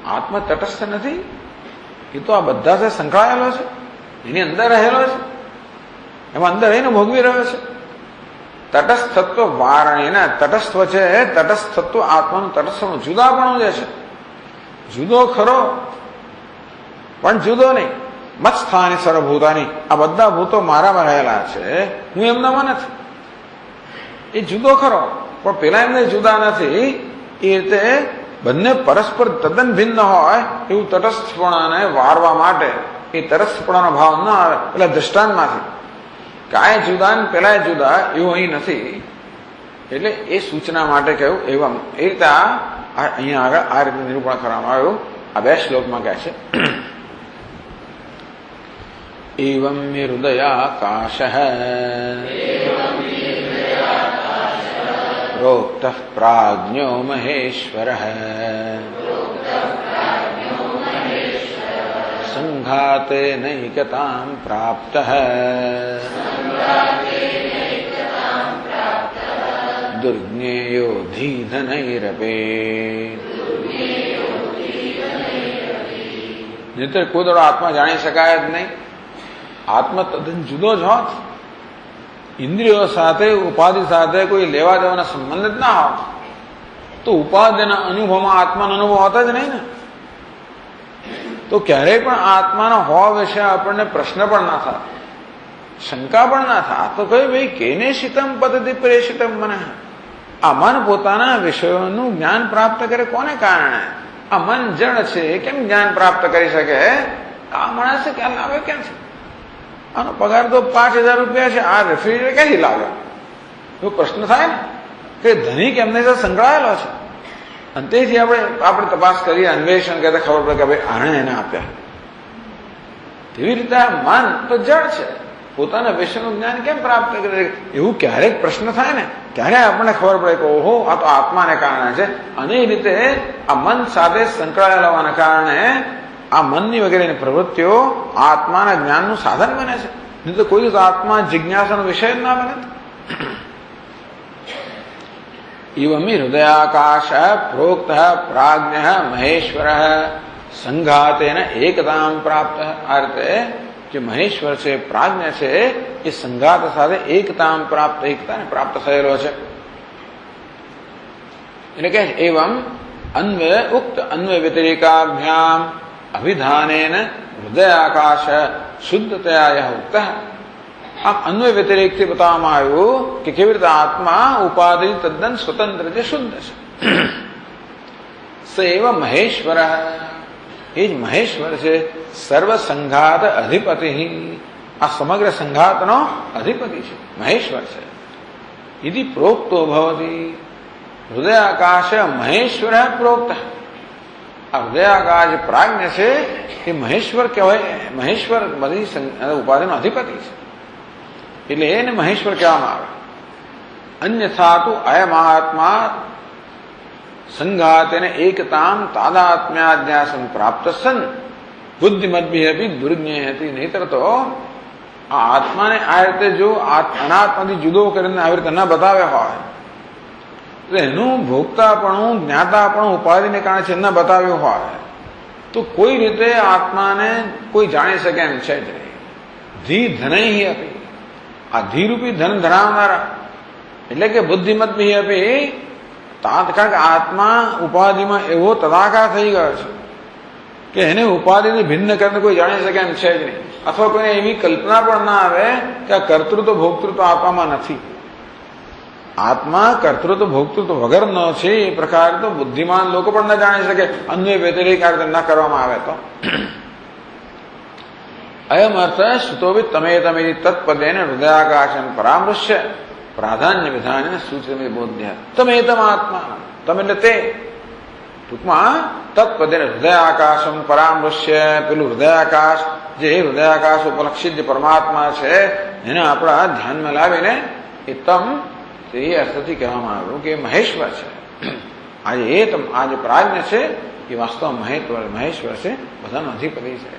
આત્મા તટસ્થ નથી, એ તો આ બધા છે સંકળાયેલો છે, એની અંદર રહેલો છે, એમાં અંદર રહીને ભોગવી રહ્યો છે. તટસ્થત્વ વારણેને તટસ્થ છે, તટસ્થત્વ આત્માનું તટસ્થનું જુદાપણું જે છે, જુદો ખરો પણ જુદો નહીં. મત્સ્થાની સર્વભૂતાની, આ બધા ભૂતો મારામાં રહેલા છે, હું એમનામાં નથી. એ જુદો ખરો પણ પેલા એમને જુદા નથી. એ રીતે બંને પરસ્પર તદ્દન ભિન્ન હોય એવું તટસ્થપણાને વારવા માટે એ તટસ્થપણાનો ભાવ ન આવે પેલા દ્રષ્ટાંતમાંથી કે આ જુદા ને પેલા જુદા એવું અહીં નથી. એટલે એ સૂચના માટે કહ્યું. એવમ એ રીતે અહીંયા આગળ આ રીતે નિરૂપણ કરવામાં આવ્યું. આ 2 શ્લોકમાં કહે છે એવમ હૃદયાકાશઃ પ્રોક્તઃ પ્રાજ્ઞો મહેશ્વરઃ સંઘાતેનૈકતાં પ્રાપ્તઃ દુર્જ્ઞેયો ધીધનૈરપે. નહીંતર કોઈ દાડો આત્મા જાણી શકાય જ નહીં. આત્મા તદ્દન જુદો જ હોત, ઇન્દ્રિયો સાથે ઉપાધિ સાથે કોઈ લેવા દેવાના સંબંધ જ ના હોત તો ઉપાધિના અનુભવમાં આત્માનો અનુભવ હોતો જ નહીં ને. તો ક્યારેય પણ આત્માનો હોવા વિશે આપણને પ્રશ્ન પણ ના થાય, શંકા પણ ના થાય. તો કહ્યું ભાઈ કેને શીતમ પદ્ધતિ પ્રેષિતમ મને. આ મન પોતાના વિષયોનું જ્ઞાન પ્રાપ્ત કરે કોને કારણે? આ મન જડ છે, કેમ જ્ઞાન પ્રાપ્ત કરી શકે? આ માણસે ક્યાં લાવે કેમ છે? આનો પગાર તો 5,000 રૂપિયા છે, આ રેફ્રિજરેટર ક્યાંથી લાવે? એવો પ્રશ્ન થાય ને કે ધનિક એમને સાથે સંકળાયેલો છે. અને તેથી આપણે તપાસ કરીએ, અન્વેષણ કરતા ખબર પડે કે ભાઈ આણે એને આપ્યા. તેવી રીતે આ મન તો જડ છે, પોતાના વિષયનું જ્ઞાન કેમ પ્રાપ્ત કરે? એવું ક્યારેક પ્રશ્ન થાય ને ત્યારે આપણને ખબર પડે કે ઓહો આ તો આત્માને કારણે છે. અને એ રીતે આ મન સાથે સંકળાયેલા હોવાના કારણે આ મનની વગેરેની પ્રવૃત્તિઓ આત્માના જ્ઞાનનું સાધન બને છે. નહીં તો કોઈ દિવસ આત્મા જિજ્ઞાસાનો વિષય જ ના બને. એવમી હૃદયાકાશ પ્રોક્ત પ્રાજ્ઞ મહેશ્વર સંઘાતેન એકતામ પ્રાપ્ત. આ રીતે જે મહેશ્વર છે, પ્રાજ્ઞ છે, એ સંઘાત સાથે એકતામ પ્રાપ્ત, એકતાને પ્રાપ્ત થયેલો છે. એટલે કે એવમ અન્વય ઉક્ત અન્વય વ્યતિરેકાભ્યામ અભિધાનેન હૃદયાકાશ શુદ્ધતયા ઉક્ત. આમ અન્વય વ્યતિરેકથી બતાવવામાં આવ્યું કે કેવી રીતે આત્મા ઉપાધિ તદ્દન સ્વતંત્ર છે, શુદ્ધ છે. સ એવ મહેશ્વર, એ જ મહેશ્વર છે. સર્વ સંઘાત અધિપતિ, આ સમગ્ર સંઘાતનો અધિપતિ છે, મહેશ્વર છે. ઇતિ પ્રોક્તો ભવતી. હૃદયાકાશ મહેશ્વર પ્રોક્ત. આ હૃદયાકાશ પ્રાજ્ઞ છે એ મહેશ્વર કહેવાય. મહેશ્વર બધી ઉપાધિનો અધિપતિ છે એટલે એને મહેશ્વર કહેવામાં આવે. અન્યથા તો અયમ આત્મા સંઘાતેન એકતામ તાદાત્મ્યાધ્યાસન પ્રાપ્ત સન બુદ્ધિમદ્ભિ અપી દુર્જ્ઞેય હતી. નહીતર તો આ આત્માને આ રીતે જો અનાત્માથી જુદો કરીને આવી રીતે ન બતાવ્યા હોય તો એનું ભોગતાપણું જ્ઞાતાપણું ઉપાધિને કારણે છે ન બતાવ્યું હોય તો કોઈ રીતે આત્માને કોઈ જાણી શકે એમ છે જ નહીં. ધી ધનૈ અપી, આ ધીરૂપી ધન ધરાવનારા એટલે કે બુદ્ધિમત્ભિ અપી, કારણ કે આત્મા ઉપાધિમાં એવો તદાકાર થઈ ગયો છે કે એને ઉપાધિને ભિન્ન કરીને કોઈ જાણી શકે એમ છે જ નહીં. અથવા કોઈને એવી કલ્પના પણ ના આવે કે આ કર્તૃત્વ ભોક્તૃત્વ આત્મામાં નથી. આત્મા કર્તૃત્વ ભોક્તૃત્વ વગરનો છે એ પ્રકારે તો બુદ્ધિમાન લોકો પણ ન જાણી શકે, અન્વય વ્યતિરેક આ રીતે ન કરવામાં આવે તો. અયમ અર્થ શ્રુતોભી તમે તત્પદેન હૃદયાકાશન પરામૃશ્ય પ્રાધાન્ય વિધાન સૂચિત બોધ્ય તમેતમ આત્મા. તમ એટલે તે. ટૂંકમાં તત્પદે હૃદયાકાશમ પરામૃશ્ય, પેલું હૃદયાકાશ, જે હૃદયાકાશ ઉપલક્ષિત જે પરમાત્મા છે એને આપણા ધ્યાનમાં લાવીને એ તમ એ અર્થથી કહેવામાં આવ્યું કે મહેશ્વર છે. આજે એ તમ આ જે પ્રાજ્ઞ છે એ વાસ્તવમાં મહેશ્વર છે, બધાનો અધિપતિ છે.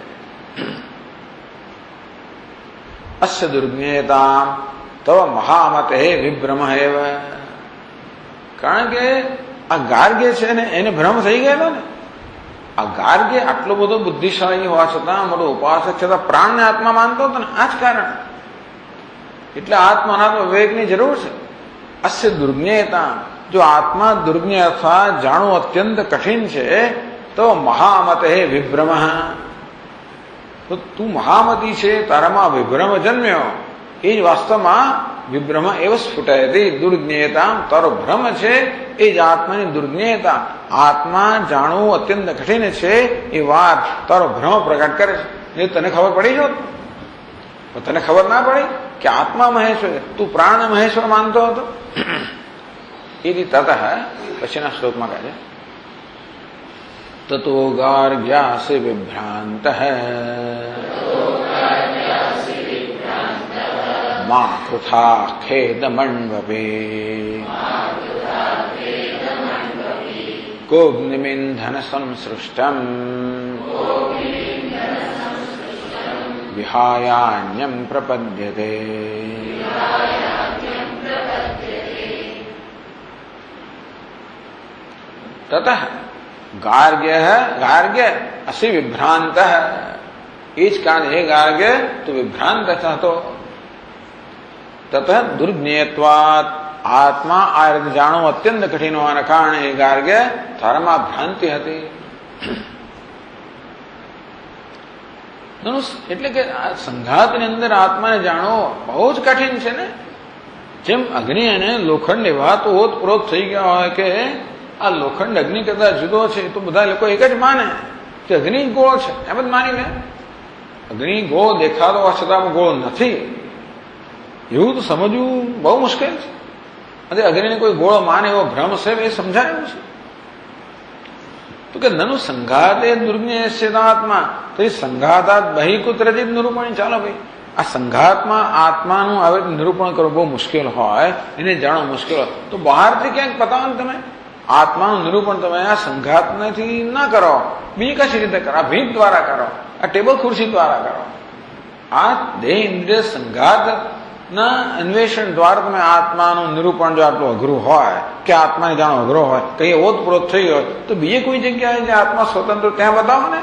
અસ્ય દુર્જ્ઞેયતામ તવ મહામતે વિભ્રમ એવ. કારણ કે આ ગાર્ગ્ય છે ને એને ભ્રમ થઈ ગયેલો ને. આ ગાર્ગ્ય આટલો બધો બુદ્ધિશાળી હોવા છતાં, મોટો ઉપાસક છતાં પ્રાણને આત્મા માનતો હતો ને, આ જ કારણ. એટલે આત્મા અનાત્મ વિવેકની જરૂર છે. અસ્ય દુર્જ્ઞેયતા, જો આત્મા દુર્જ્ઞ અર્થાત જાણવું અત્યંત કઠિન છે, તો મહામતે વિભ્રમ, તો તું મહામતી છે, તારામાં વિભ્રમ જન્મ્યો, એ જ વાસ્તવમાં વિભ્રમ એવ સ્ફુટયતી દુર્જ્ઞેયતા, તારો ભ્રમ છે એ જ આત્માની દુર્જ્ઞેયતા. આત્મા જાણવું અત્યંત કઠિન છે એ વાત તારો ભ્રમ પ્રગટ કરે છે. એ તને ખબર પડી જો, તને ખબર ના પડી કે આત્મા મહેશ્વર, તું પ્રાણ મહેશ્વર માનતો હતો. એ રીતે તત પછીના શ્લોકમાં કહે છે તતો ગાર્ગ્યાસે વિભ્રાંત મા કૃથા ખેદમન્વપે કોગ્નિમિંધન સંસૃષ્ટમ વિહાયાન્યમ પ્રપદ્યતે. તત ગાર્ગ્ય અસી વિભ્રાંત, એ જ કારણ હે ગાર્ગ્ય તું વિભ્રાંત હતો. તત દુર્જ્ઞેયત્વાત, આત્મા આ રીતે જાણવું અત્યંત કઠિન હોવાના કારણે એ ગાર્ગ્ય તારામાં ભ્રાંતિ હતી. એટલે કે આ સંઘાતની અંદર આત્માને જાણવો બહુ જ કઠિન છે ને. જેમ અગ્નિ અને લોખંડ એવા તો ઓતપ્રોત થઈ ગયા હોય કે આ લોખંડ અગ્નિ કરતા જુદો છે, તો બધા લોકો એક જ માને કે અગ્નિ ગોળ છે, એમ જ માની લે. અગ્નિ ગોળ દેખાતો હોવા છતાં ગોળ નથી, એવું તો સમજવું બહુ મુશ્કેલ છે. અને અગ્નિને કોઈ ગોળ માને એવો ભ્રમ છે, એ સમજાયું છે. તો કે નનુ સંઘાતે દુર્જ્ઞેયસ્યાત્મા, તો એ સંઘાતાત બહિકુત્રજિત નિરૂપણ. ચાલો ભાઈ, આ સંઘાતમાં આત્માનું આવે નિરૂપણ કરવું બહુ મુશ્કેલ હોય, એને જાણવું મુશ્કેલ હોય, તો બહારથી ક્યાંક બતાવો ને તમે આત્માનું નિરૂપણ. તમે આ સંઘાતથી ના કરો, બીજી કશી રીતે કરો, આ ભીત દ્વારા કરો, આ ટેબલ ખુરશી દ્વારા કરો. આ દેહ ઇન્દ્રિય સંઘાત ના અન્વેષણ દ્વારા તમે આત્માનું નિરૂપણ જો આટલું અઘરું હોય કે આત્માને જાણો અઘરો હોય, કઈ ઓતપ્રોત થઈ હોય, તો બીજે કોઈ જગ્યાએ જે આત્મા સ્વતંત્ર ત્યાં બતાવો ને.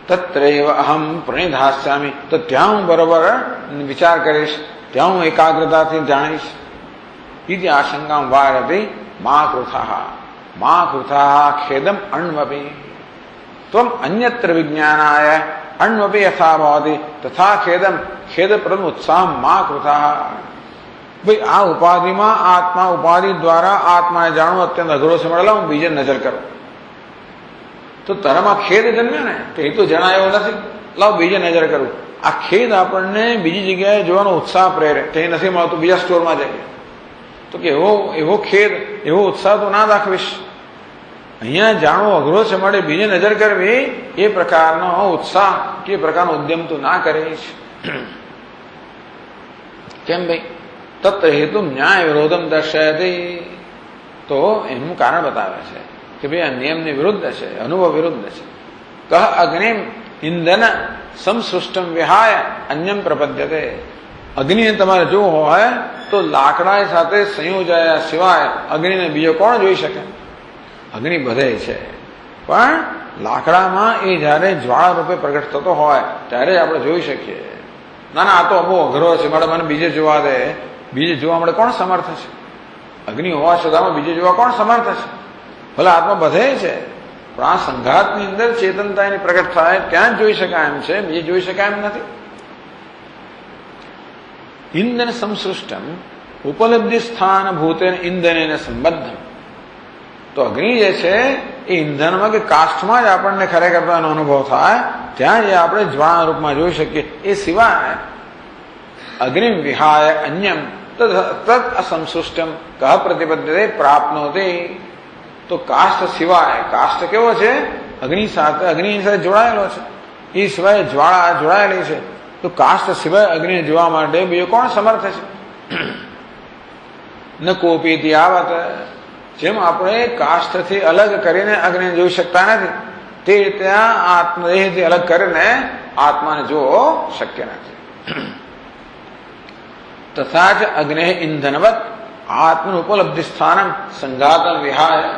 તત્રૈવ અહમ પ્રણિધાસ્યામિ, તો ત્યાં હું બરોબર વિચાર કરીશ, ત્યાં હું એકાગ્રતાથી જાણીશ. इति आशंका वारति मा कृथा खेदम अण्वपि त्वम अन्यत्र विज्ञानाय अण्वपि यथा भवति तथा खेदम खेदप्रदम उत्साह मा कृथा. भाई आ उपाधि में आत्मा उपाधि द्वारा आत्मा जाणो अत्यंत अघरो से મળેલા, હું બીજે નજર કરું તો તારામાં ખેદ જન્મ્યો ને, તો એ તો જણાયો નથી, લાવ બીજે નજર કરું. આ ખેદ આપણને બીજી જગ્યાએ જોવાનો ઉત્સાહ પ્રેરે, તે નથી મળતું, બીજા સ્ટોરમાં જઈએ તો કે એવો ખેદ, એવો ઉત્સાહ તો ના દાખવીશ. અહીંયા જાણવો અઘરો છે મળે બીજે નજર કરવી, એ પ્રકારનો ઉત્સાહ કે એ પ્રકારનો ઉદ્યમ તો ના કરીશ. કેમ ભાઈ? તત્ર હેતુ ન્યાય વિરોધમ દર્શાયતે, તો એનું કારણ બતાવે છે કે ભાઈ આ નિયમની વિરુદ્ધ છે, અનુભવ વિરુદ્ધ છે. કહ અગ્નિમ ઇંધન સમસૃષ્ટમ વિહાય અન્યમ પ્રપદ્યતે. અગ્નિને તમારે જોવું હોય તો લાકડા સાથે સંયોજાયા સિવાય અગ્નિને બીજો કોણ જોઈ શકે? અગ્નિ બધે છે, પણ લાકડામાં એ જયારે જ્વાળા રૂપે પ્રગટ થતો હોય ત્યારે આપણે જોઈ શકીએ. ના ના, આ તો બહુ અઘરો છે, મારે મને બીજે જોવા દે. બીજે જોવા મળે કોણ સમર્થ છે? અગ્નિ હોવા છતાં બીજે જોવા કોણ સમર્થ છે? ભલે આત્મા બધે છે, પણ આ સંઘાતની અંદર ચેતનતા એની પ્રગટ થાય ત્યાં જ જોઈ શકાય એમ છે, બીજે જોઈ શકાય એમ નથી. ઇંધન સંસૃષ્ટમ ઉપલબ્ધિ સ્થાન ભૂતેન ઇંધન સંબદ્ધમ. તો અગ્નિ જે છે એ ઇંધનમાં કે કાષ્ઠમાં જ આપણને ખરેખર એનો અનુભવ થાય, ત્યાં જ આપણે જ્વાળા રૂપમાં જોઈ શકીએ. એ સિવાય અગ્નિ વિહાય અન્યમ, तद असंसुष्टम कह प्रतिपद्यते प्राप्नोति। तो काष्ठ सिवाय, काष्ठ केवो छे? अग्नि સાથે જોડાયેલો છે, એ સિવાય જ્વાળા જોડાયેલી છે, તો કાષ્ઠ સિવાય અગ્નિ જોવા માટે બીજો કોણ સમર્થ છે? ન કોપી આવત, જેમ આપણે કાષ્ઠથી અલગ કરીને અગ્નિ જોઈ શકતા નથી, તે રીતે આત્મદેહથી અલગ કરીને આત્માને જોવો શક્ય નથી. તથા જ અગ્નિ ઇંધનવત આત્મન ઉપલબ્ધિ સ્થાનમ સંઘાતમ વિહાય.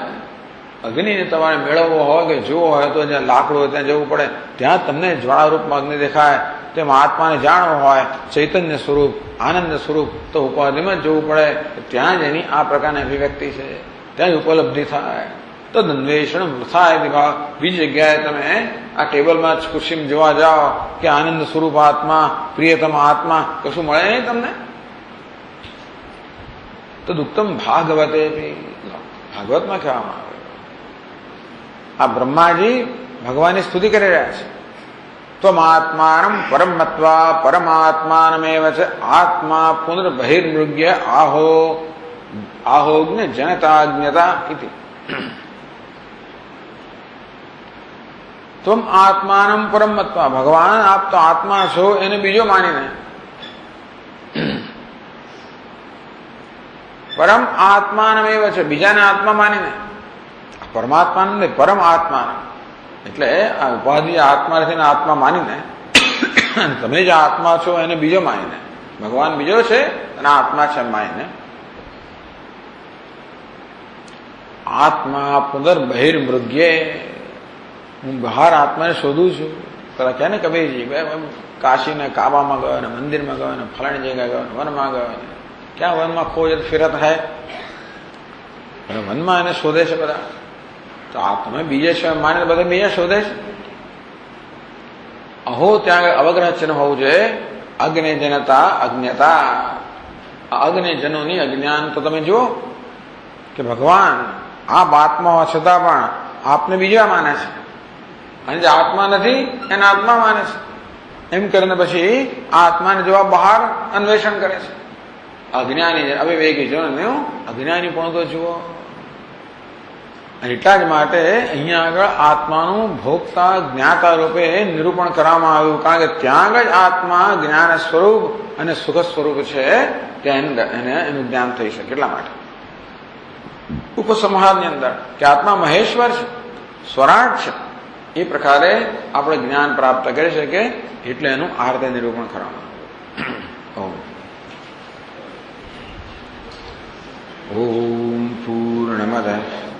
અગ્નિને તમારે મેળવવો હોય કે જોવો હોય તો જ્યાં લાકડું હોય ત્યાં જવું પડે, ત્યાં તમને જ્વાળારૂપમાં અગ્નિ દેખાય. તેમાં આત્માને જાણવો હોય ચૈતન્ય સ્વરૂપ, આનંદ સ્વરૂપ, તો ઉપાધિમાં જવું પડે. ત્યાં જ એની આ પ્રકારની અભિવ્યક્તિ છે, ત્યાં જ ઉપલબ્ધિ થાય. તો અન્વેષણ થાય ભાવ. બીજી જગ્યાએ તમે આ ટેબલમાં ખુરશીમાં જોવા જાઓ કે આનંદ સ્વરૂપ આત્મા, પ્રિયતમ આત્મા, કશું મળે નહીં તમને. તો ઉત્તમ ભાગવતે, ભાગવતમાં કહેવામાં આવે, આ બ્રહ્માજી ભગવાનની સ્તુતિ કરી રહ્યા છે. ત્વમાત્માનમ પરમત્વા પરમાત્માનમેવ ચ આત્મા પુનર્બહિર્મૃગ્ય આહોગ્ન જનતાજ્ઞતા ઇતિ. ત્વમ આત્માનમ પરમત્વા, ભગવાન આપ તો આત્મા છો એને બીજો માનીને, પરમ આત્માનમેવ છે, બીજાને આત્મા માનીને, પરમાત્મા નહીં પરમ આત્મા, એટલે આ ઉપાધિ આત્મા નથી, આત્મા માનીને તમે જે આત્મા છો એને બીજો માનીને, ભગવાન બીજો છે અને આત્મા છે માનીને, આત્મા પુનર્બહિર્મૃગ્યે, હું બહાર આત્માને શોધું છું. પેલા કહે ને કબીરજી, કાશીને કાબામાં ગયો ને મંદિરમાં ગયો ને ફલાણી જગ્યાએ ગયો ને વનમાં ગયો ને, ક્યાં વનમાં ખોજ ફિરત હૈ, વનમાં એને શોધે છે બધા. તો આ તમે બીજે છે માને બધા બીજા શોધે છે. અહો ત્યાં અવગ્રહ ચિહ્ન હોવું જોઈએ. અગ્નિજનતા અજ્ઞતા, અગ્નિજનોની અજ્ઞાન. તો તમે જુઓ કે ભગવાન આપ આત્મા હોવા છતાં પણ આપને બીજા માને છે, અને જે આત્મા નથી એને આત્મા માને છે. એમ કરીને પછી આ આત્માને જવાબ બહાર અન્વેષણ કરે છે. અજ્ઞાની અવિવેકી જનોનું અજ્ઞાની પણ તો જુઓ. એટલા જ માટે અહીંયા આગળ આત્માનું ભોગતા જ્ઞાતા રૂપે નિરૂપણ કરવામાં આવ્યું, કારણ કે ત્યાં જ આત્મા જ્ઞાન સ્વરૂપ અને સુખ સ્વરૂપ છે, ત્યાં એને એનું જ્ઞાન થઈ શકે. એટલા માટે ઉપસંહારની અંદર કે આત્મા મહેશ્વર છે, સ્વરાટ છે, એ પ્રકારે આપણે જ્ઞાન પ્રાપ્ત કરી શકીએ, એટલે એનું આ રીતે નિરૂપણ કરવામાં આવ્યું. ઓમ પૂર્ણમદ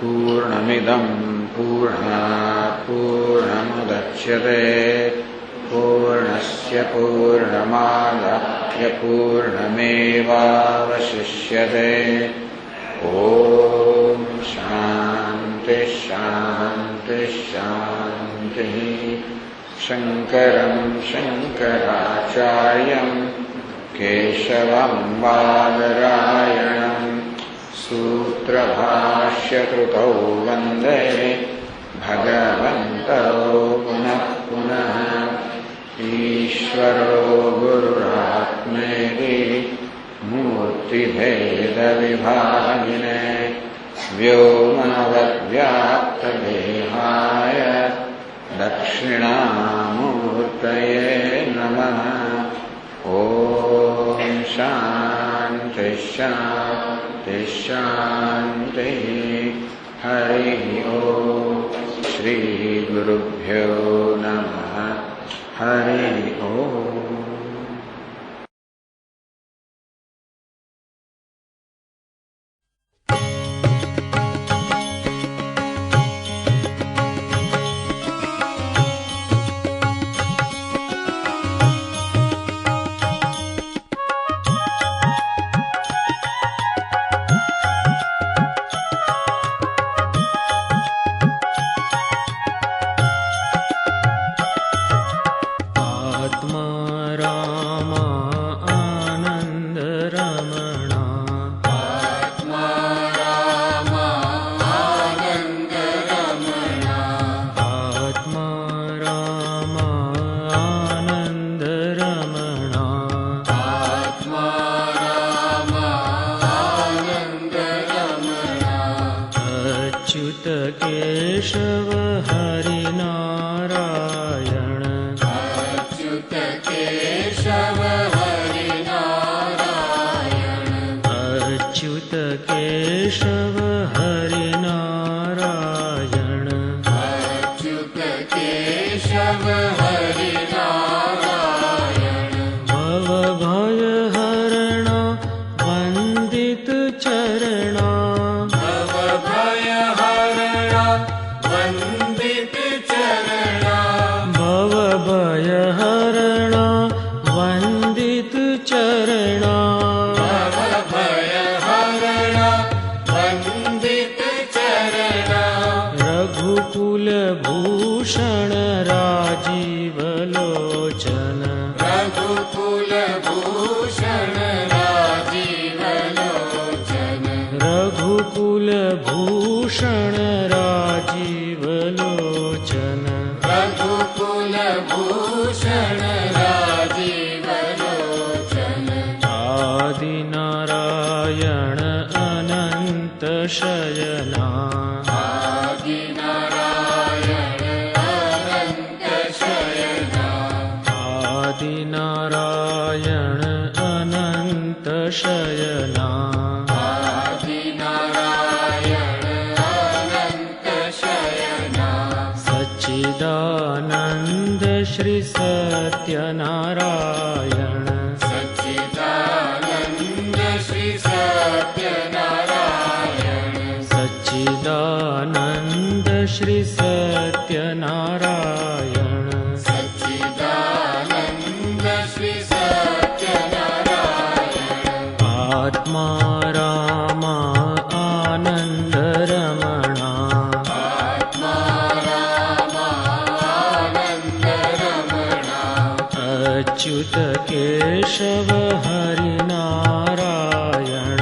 પૂર્ણમિદં પૂર્ણાત પૂર્ણમુદચ્યતે પૂર્ણસ્ય પૂર્ણમાદાય પૂર્ણમેવાવશિષ્યતે. ઓમ શાંતિ શાંતિ શાંતિ. શંકરં શંકરાચાર્યં કેશવં બાદરાયણં સૂત્રભાષ્યકૃતૌ વંદે ભગવन्तौ પુનઃ પુનઃ. ઈશ્વરો ગુરુરાત્મેતિ મૂર્તિભેદવિભાગિને વ્યોમવદ્વ્યાપ્તદેહાય દક્ષિણામૂર્તયે નમઃ. ઓમ શાંતિ શાંતિ શાંતિ. હરિ ઓમ. શ્રી ગુરુભ્યો નમઃ. હરિ ઓમ. केशव हरि नारायण भव भय हरणा वंदित चरणा भव भय हरणा वंदित चरणा भव भय हरणा वंदित चरणा भव भय हरणा वंदित चरणा रघुकुल भूषण राजीव लोचन रघुकुल भूषण राजीव लोचन रघुकुल भूषण राजीव लोचन रघुकुल भूषण राजीव लोचन आदि नारायण अनंत शयना आदि नारायण अनंत शयना आदि नारायण अनंत शयना आदि नारायण अनंत शयना सच्चिदानंद श्री सत्यनारायण सच्चिदानंद श्री सत्यनारायण सच्चिदानंद श्री सत्यनारायण सच्चिदानंद श्री सत्यनारायण आत्मा रामा आनंद रमणा आत्मा रामानंद रमणा अच्युत केशव हरि नारायण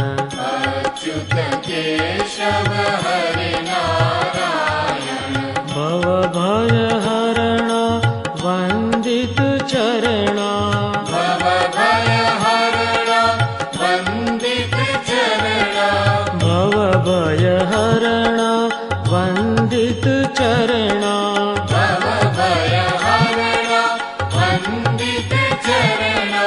अच्युत केशव हरि नारायण भव भय हरणा वंदित चरणा भव भय हरणा वंदित चरणा भव भय हरणा वंदित चरणा भव भय हरणा वंदित चरणा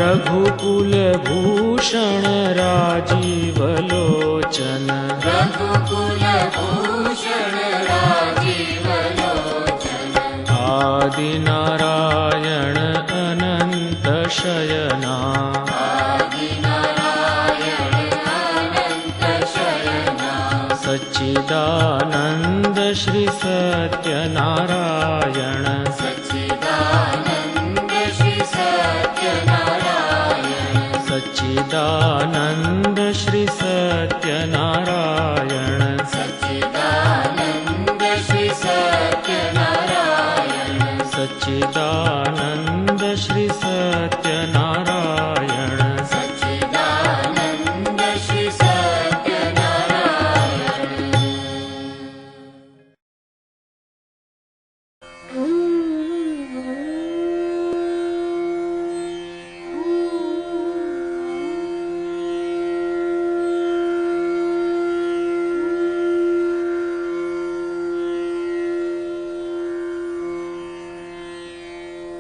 रघुकुल भूषण राजीव लोचन रघुकुल भूषण राजीव लोचन आदि नारायण अनंत शयना आदि नारायण अनंत शयना सच्चिदानंद श्री सत्यनारायण सच्चिदानंद श्री सत्यनारायण सच्चिदानंद श्री सत्यनारायण सच्चिदानंद श्री सत्यनारायण सच्चिदानंद